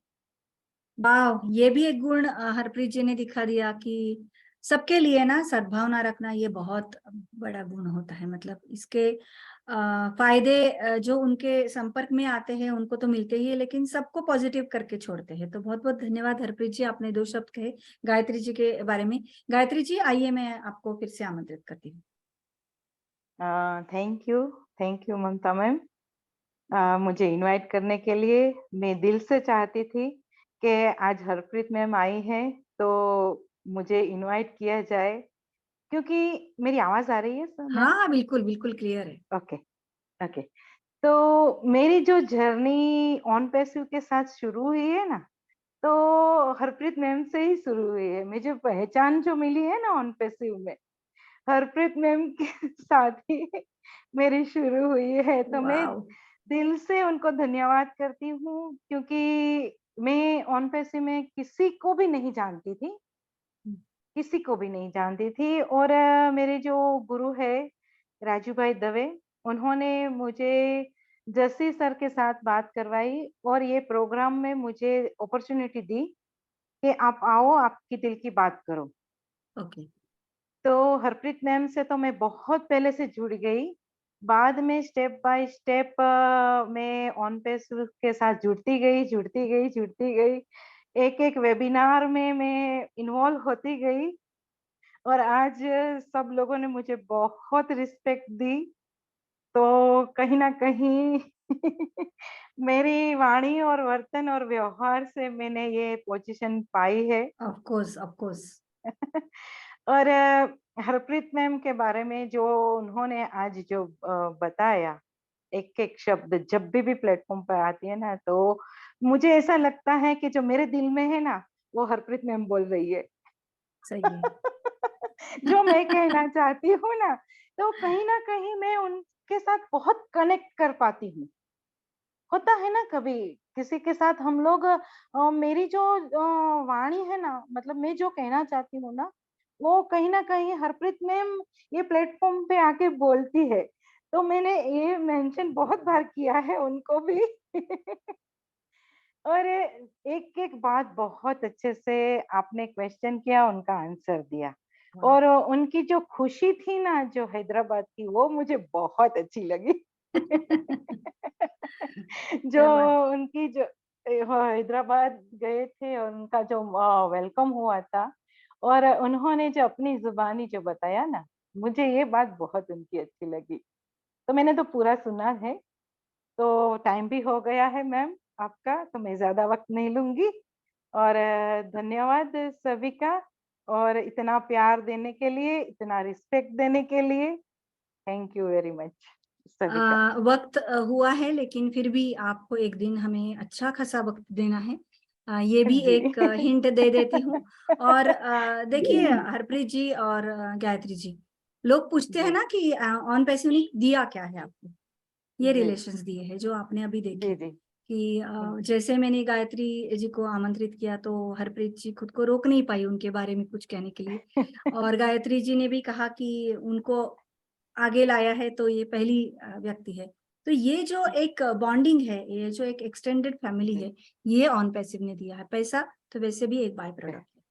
A: वाह, ये भी एक गुण हरप्रीत जी ने दिखा दिया कि सबके लिए ना सद्भावना रखना ये बहुत बड़ा गुण होता है। मतलब इसके फायदे जो उनके संपर्क में आते हैं उनको तो मिलते ही है, लेकिन सबको पॉजिटिव करके छोड़ते हैं। तो बहुत बहुत धन्यवाद हरप्रीत जी, आपने 2 शब्द कहे गायत्री जी के बारे में। गायत्री जी आइए, मैं आपको फिर से आमंत्रित करती हूँ।
C: थैंक यू ममता मैम, मुझे इनवाइट करने के लिए। मैं दिल से चाहती थी कि आज हरप्रीत मैम आई हैं तो मुझे इनवाइट किया जाए, क्योंकि मेरी आवाज आ रही है सर मैम?
A: हाँ बिल्कुल बिल्कुल क्लियर है।
C: Okay okay. तो मेरी जो जर्नी ऑन पैसिव के साथ शुरू हुई है ना, तो हरप्रीत मैम से ही शुरू हुई है। मुझे पहचान जो मिली है ना ऑन पैसिव में, हरप्रीत मैम के साथ ही मेरी शुरू हुई है, तो मैं
A: वाओ
C: दिल से उनको धन्यवाद करती हूँ, क्योंकि मैं ऑन पैसे में किसी को भी नहीं जानती थी, किसी को भी नहीं जानती थी। और मेरे जो गुरु है राजू भाई दवे, उन्होंने मुझे जस्सी सर के साथ बात करवाई और ये प्रोग्राम में मुझे अपॉर्चुनिटी दी कि आप आओ, आपकी दिल की बात करो।
A: ओके
C: तो हरप्रीत मैम से तो मैं बहुत पहले से जुड़ गई। बाद में स्टेप बाय स्टेप मैं ऑन पेस के साथ जुड़ती गई। एक-एक वेबिनार में मैं इन्वॉल्व होती गई और आज सब लोगों ने मुझे बहुत रिस्पेक्ट दी। तो कहीं न कहीं मेरी वाणी और वर्तन और व्यवहार से मैंने ये पोजीशन पाई है।
A: ऑफ कोर्स
C: और हरप्रीत मैम के बारे में जो उन्होंने आज जो बताया, एक-एक शब्द जब भी प्लेटफ़ॉर्म पे आती है ना, तो मुझे ऐसा लगता है कि जो मेरे दिल में है ना, वो हरप्रीत मैम बोल रही है।
A: सही है
C: जो मैं कहना चाहती हूँ ना, तो कहीं न कहीं मैं उनके साथ बहुत कनेक्ट कर पाती हूँ। होता है ना कभी किसी के साथ हम लोग मेरी जो वाणी है ना, मतलब मैं जो कहना चाहती हूँ ना, वो कहीं न कहीं हरप्रीत मैम ये प्लेटफ़ॉर्म पे आके बोलती है। तो मैंने ये मेंशन बहुत बार किया है उनको भी। और एक-एक बात बहुत अच्छे से आपने क्वेश्चन किया, उनका आंसर दिया।
A: वाह
C: और उनकी जो खुशी थी ना, जो हैदराबाद की, वो मुझे बहुत अच्छी लगी। जो
A: क्या बात
C: उनकी जो हैदराबाद गए थे और उनका जो वेलकम हुआ था और उन्होंने जो अपनी ज़ुबानी जो बताया ना, मुझे ये बात बहुत उनकी अच्छी लगी। तो मैंने तो पूरा सुना है, तो टाइम भी हो गया है मैम आपका, तो मैं ज़्यादा वक़्त नहीं लूँगी। और धन्यवाद सभी का, और इतना प्यार देने के लिए, इतना रिस्पेक्ट देने के लिए, थैंक यू वेरी मच सभी का।
A: वक्त हुआ है लेकिन फिर भी आपको एक दिन हमें अच्छा खासा वक्त देना है ये भी
C: जी।
A: एक हिंट दे देती हूँ और देखिए
C: जी,
A: हरप्रीत जी और गायत्री जी लोग पूछते हैं
C: जी,
A: ना कि ऑन पैसे ने दिया क्या है आपको ये
C: जी,
A: रिलेशंस दिए हैं जो आपने अभी देखे
C: जी, जी।
A: कि
C: हुँ,
A: जैसे मैंने गायत्री जी को आमंत्रित किया तो हरप्रीत जी खुद को रोक नहीं पाई उनके बारे में कुछ कहने के लिए और गायत्री जी ने भी कहा कि उनको आगे लाया है तो ये पहली व्यक्ति है तो ये जो एक बॉन्डिंग है ये जो एक एक्सटेंडेड फैमिली
C: जी,
A: है ये ऑन पैसिव ने दिया है पैसा तो वैसे भी एक बाय
C: जी,
A: प्रोडक्ट है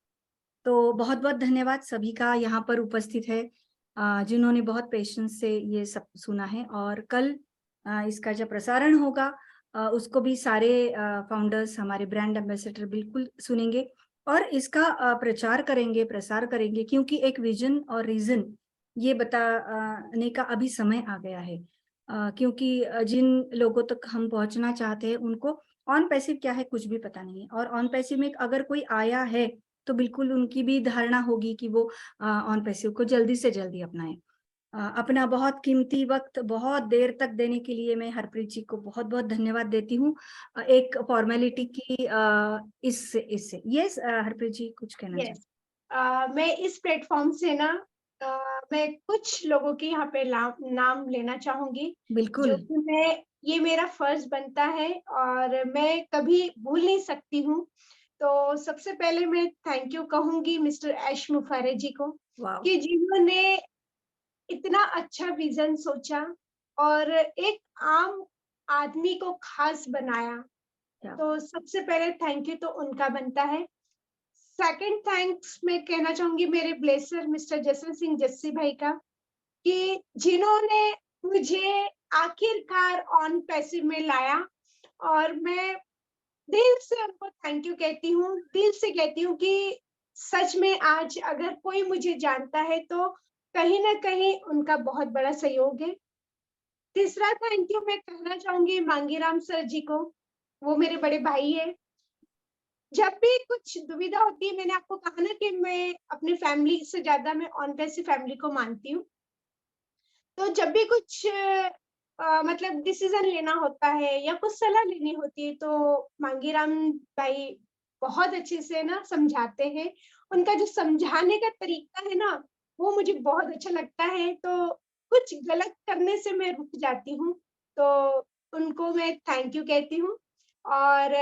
A: तो बहुत बहुत धन्यवाद सभी का यहाँ पर उपस्थित है जिन्होंने बहुत पेशेंस से ये सब सुना है और कल इसका जब प्रसारण होगा उसको भी सारे फाउंडर्स हमारे ब्रांड एम्बेसडर बिल्कुल सुनेंगे और इसका प्रचार करेंगे प्रसार करेंगे क्योंकि एक विजन और रीजन ये बताने का अभी समय आ गया है क्योंकि जिन लोगों तक हम पहुंचना चाहते हैं उनको ऑन पैसिव क्या है कुछ भी पता नहीं है और ऑन पैसिव में अगर कोई आया है तो बिल्कुल उनकी भी धारणा होगी कि वो ऑन पैसिव को जल्दी से जल्दी अपनाएं अपना बहुत कीमती वक्त बहुत देर तक देने के लिए मैं हरप्रीत जी को बहुत बहुत धन्यवाद देती हूँ एक फॉर्मेलिटी की इससे यस हरप्रीत जी कुछ कहना चाहते
B: यस मैं इस प्लेटफॉर्म से ना मैं कुछ लोगों के यहाँ पे नाम लेना चाहूंगी जो
A: बिल्कुल
B: कि मैं ये मेरा फर्ज बनता है और मैं कभी भूल नहीं सकती हूँ तो सबसे पहले मैं थैंक यू कहूंगी मिस्टर ऐश मुफारे जी को
A: वाह
B: कि जिन्होंने इतना अच्छा विजन सोचा और एक आम आदमी को खास बनाया
A: क्या
B: तो सबसे पहले थैंक यू तो उनका बनता है सेकंड थैंक्स मैं कहना चाहूंगी मेरे blusher mister Jason Singh Jassi भाई का कि जिन्होंने मुझे आखिरकार ऑन पैसिव में लाया और मैं दिल से उनको थैंक यू कहती हूँ दिल से कहती हूँ कि सच में आज अगर कोई मुझे जानता है तो कहीं ना कहीं उनका बहुत बड़ा सहयोग है तीसरा थैंक यू मैं कहना चाहूंगी मांगीराम सर जी को वो मेरे बड़े भाई है जब भी कुछ दुविधा होती है मैंने आपको कहा ना कि मैं अपनी फैमिली से ज्यादा मैं ऑन पैसिव फैमिली को मानती हूँ तो जब भी कुछ मतलब डिसीजन लेना होता है या कुछ सलाह लेनी होती है तो मांगीराम भाई बहुत अच्छे से ना समझाते हैं उनका जो समझाने का तरीका है ना वो मुझे बहुत अच्छा लगता है। तो कुछ गलत करने से मैं रुक जाती हूँ, तो उनको मैं थैंक यू कहती हूँ। और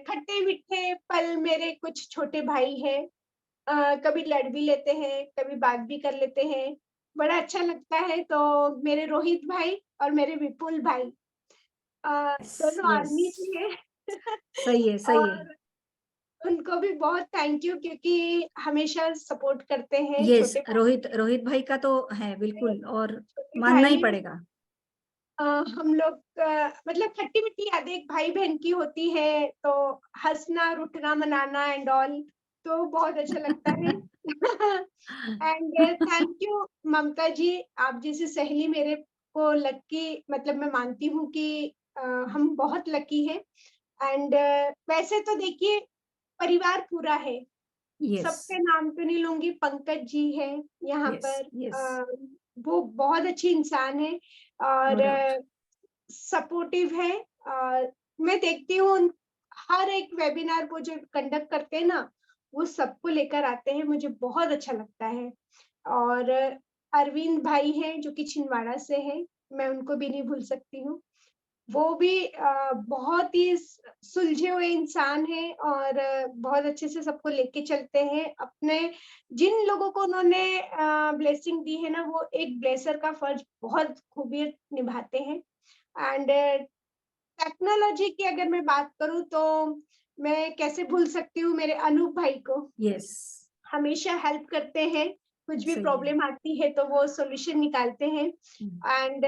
B: खट्टे-मीठे पल मेरे कुछ छोटे भाई हैं, कभी लड़ भी लेते हैं, कभी बात भी कर लेते हैं, बड़ा अच्छा लगता है। तो मेरे रोहित भाई और मेरे विपुल भाई दोनों आर्मी
A: यस,
B: से हैं।
A: सही है, सही है।
B: और उनको भी बहुत थैंक यू, क्योंकि हमेशा सपोर्ट करते हैं।
A: यस,
B: छोटे भाई
A: रोहित रोहित भाई का तो है बिल्कुल, और
B: छोटे
A: मानना ही
B: भाई
A: पड़ेगा।
B: हम लोग मतलब खट्टी-मीठी यादें एक भाई-बहन की होती है, तो हँसना, रूठना, मनाना एंड ऑल, तो बहुत अच्छा लगता है। एंड थैंक यू ममता जी, आप जैसी सहेली मेरे को लकी, मतलब मैं मानती हूँ कि हम बहुत लकी हैं। एंड वैसे तो देखिए परिवार पूरा है,
A: यस,
B: सबके नाम तो नहीं लूँगी, पंकज जी हैं यहाँ
A: यस,
B: पर,
A: यस,
B: वो बहुत अच्छे इंसान हैं
A: नो
B: और
A: डाउट।
B: सपोर्टिव है। मैं देखती हूँ हर एक वेबिनार वो जो कंडक्ट करते हैं ना, वो सबको लेकर आते हैं, मुझे बहुत अच्छा लगता है। और अरविंद भाई हैं जो कि छिंदवाड़ा से हैं, मैं उनको भी नहीं भूल सकती हूँ। वो भी बहुत ही सुलझे हुए इंसान हैं और बहुत अच्छे से सबको लेके चलते हैं। अपने जिन लोगों को उन्होंने ब्लेसिंग दी है ना, वो एक ब्लेसर का फर्ज बहुत खूबी निभाते हैं। एंड टेक्नोलॉजी की अगर मैं बात करूँ तो मैं कैसे भूल सकती हूँ मेरे अनूप भाई को,
A: यस,
B: हमेशा हेल्प करते हैं, कुछ भी
A: सही है।
B: प्रॉब्लम आती है तो वो सॉल्यूशन निकालते हैं। एंड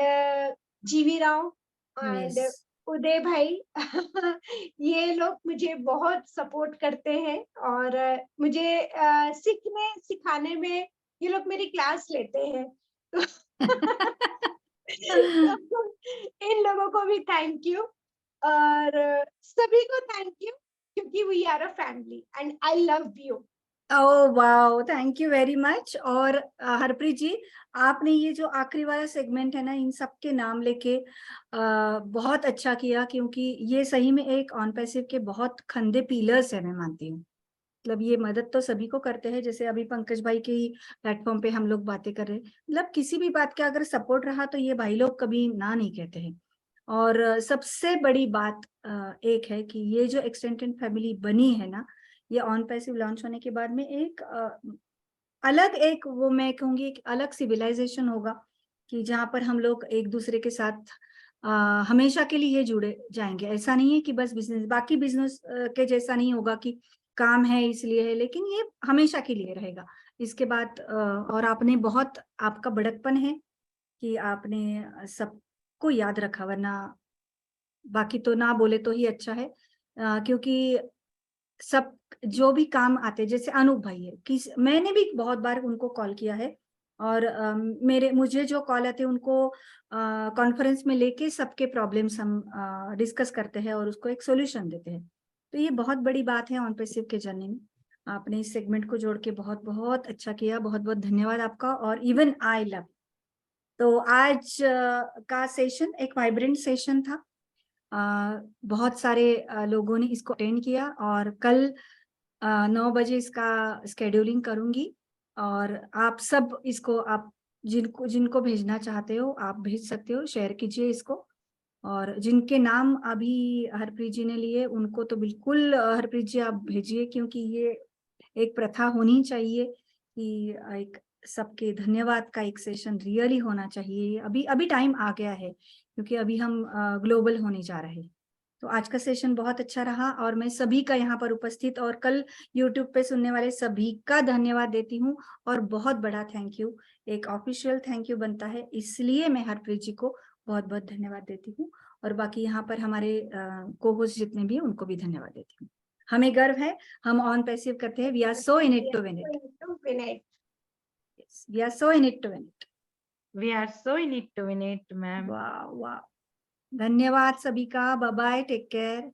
B: जीवी राव एंड
A: यस,
B: उदय भाई ये लोग मुझे बहुत सपोर्ट करते हैं और मुझे सीखने सिखाने में ये लोग मेरी क्लास लेते हैं। तो इन लोगों को भी थैंक यू और सभी को थैंक यू, क्योंकि we are a family and I love you.
A: Oh wow, thank you very much. और हरप्रीत जी, आपने ये जो आखिरी वाला सेगमेंट है ना, इन सब के नाम लेके बहुत अच्छा किया, क्योंकि ये सही में एक ऑन पैसिव के बहुत खंदे पिलर्स है, मैं मानती हूँ। मतलब ये मदद तो सभी को करते हैं, जैसे अभी पंकज भाई के ही प्लेटफॉर्म पे हम लोग बातें कर रहे हैं। मतलब किसी भी बात का अगर सपोर्ट रहा तो ये भाई लोग कभी ना नहीं कहते हैं। और सबसे बड़ी बात एक है कि ये जो एक्सटेंडेड फैमिली बनी है ना, ये ऑन पैसिव लॉन्च होने के बाद में एक अलग, एक वो मैं कहूंगी एक अलग सिविलाइजेशन होगा, कि जहाँ पर हम लोग एक दूसरे के साथ हमेशा के लिए जुड़े जाएंगे। ऐसा नहीं है कि बस बिजनेस, बाकी बिजनेस के जैसा नहीं होगा कि काम है इसलिए है, लेकिन ये हमेशा के लिए रहेगा। इसके बाद और आपने बहुत, आपका बड़कपन है कि आपने सबको याद रखा, वरना बाकी तो ना बोले तो ही अच्छा है। क्योंकि सब जो भी काम आते, जैसे अनूप भाई है, किस मैंने भी बहुत बार उनको कॉल किया है, और मुझे जो कॉल आते हैं उनको कॉन्फ्रेंस में लेके सबके प्रॉब्लम्स हम डिस्कस करते हैं और उसको एक सॉल्यूशन देते हैं। तो ये बहुत बड़ी बात है ऑन पैसिव के जर्नी में। आपने इस सेगमेंट को जोड़ के बहुत बहुत अच्छा किया, बहुत बहुत धन्यवाद आपका। और इवन आई लव, तो आज का सेशन एक वाइब्रेंट सेशन था। बहुत सारे लोगों ने इसको अटेंड किया, और कल 9 बजे इसका स्केड्यूलिंग करूंगी। और आप सब इसको, आप जिनको जिनको भेजना चाहते हो आप भेज सकते हो, शेयर कीजिए इसको। और जिनके नाम अभी हरप्रीत जी ने लिए उनको तो बिल्कुल हरप्रीत जी आप भेजिए, क्योंकि ये एक प्रथा होनी चाहिए कि एक सबके धन्यवाद का एक सेशन रियली होना चाहिए। अभी अभी टाइम आ गया है, क्योंकि अभी हम ग्लोबल होने जा रहे हैं। तो आज का सेशन बहुत अच्छा रहा, और मैं सभी का यहाँ पर उपस्थित और कल यूट्यूब पे सुनने वाले सभी का धन्यवाद देती हूँ। और बहुत बड़ा थैंक यू, एक ऑफिशियल थैंक यू बनता है, इसलिए मैं हरप्रीत जी को बहुत बहुत धन्यवाद देती हूँ। और बाकी यहाँ पर हमारे को होस्ट जितने भी हैं उनको भी धन्यवाद देती हूँ। हमें गर्व है, हम ऑन पैसिव करते हैं, we are so in it to win it, we are so in it to win it.
C: We are so in it to win it ma'am.
A: वाह वाह, धन्यवाद सभी का, बाय बाय, टेक केयर।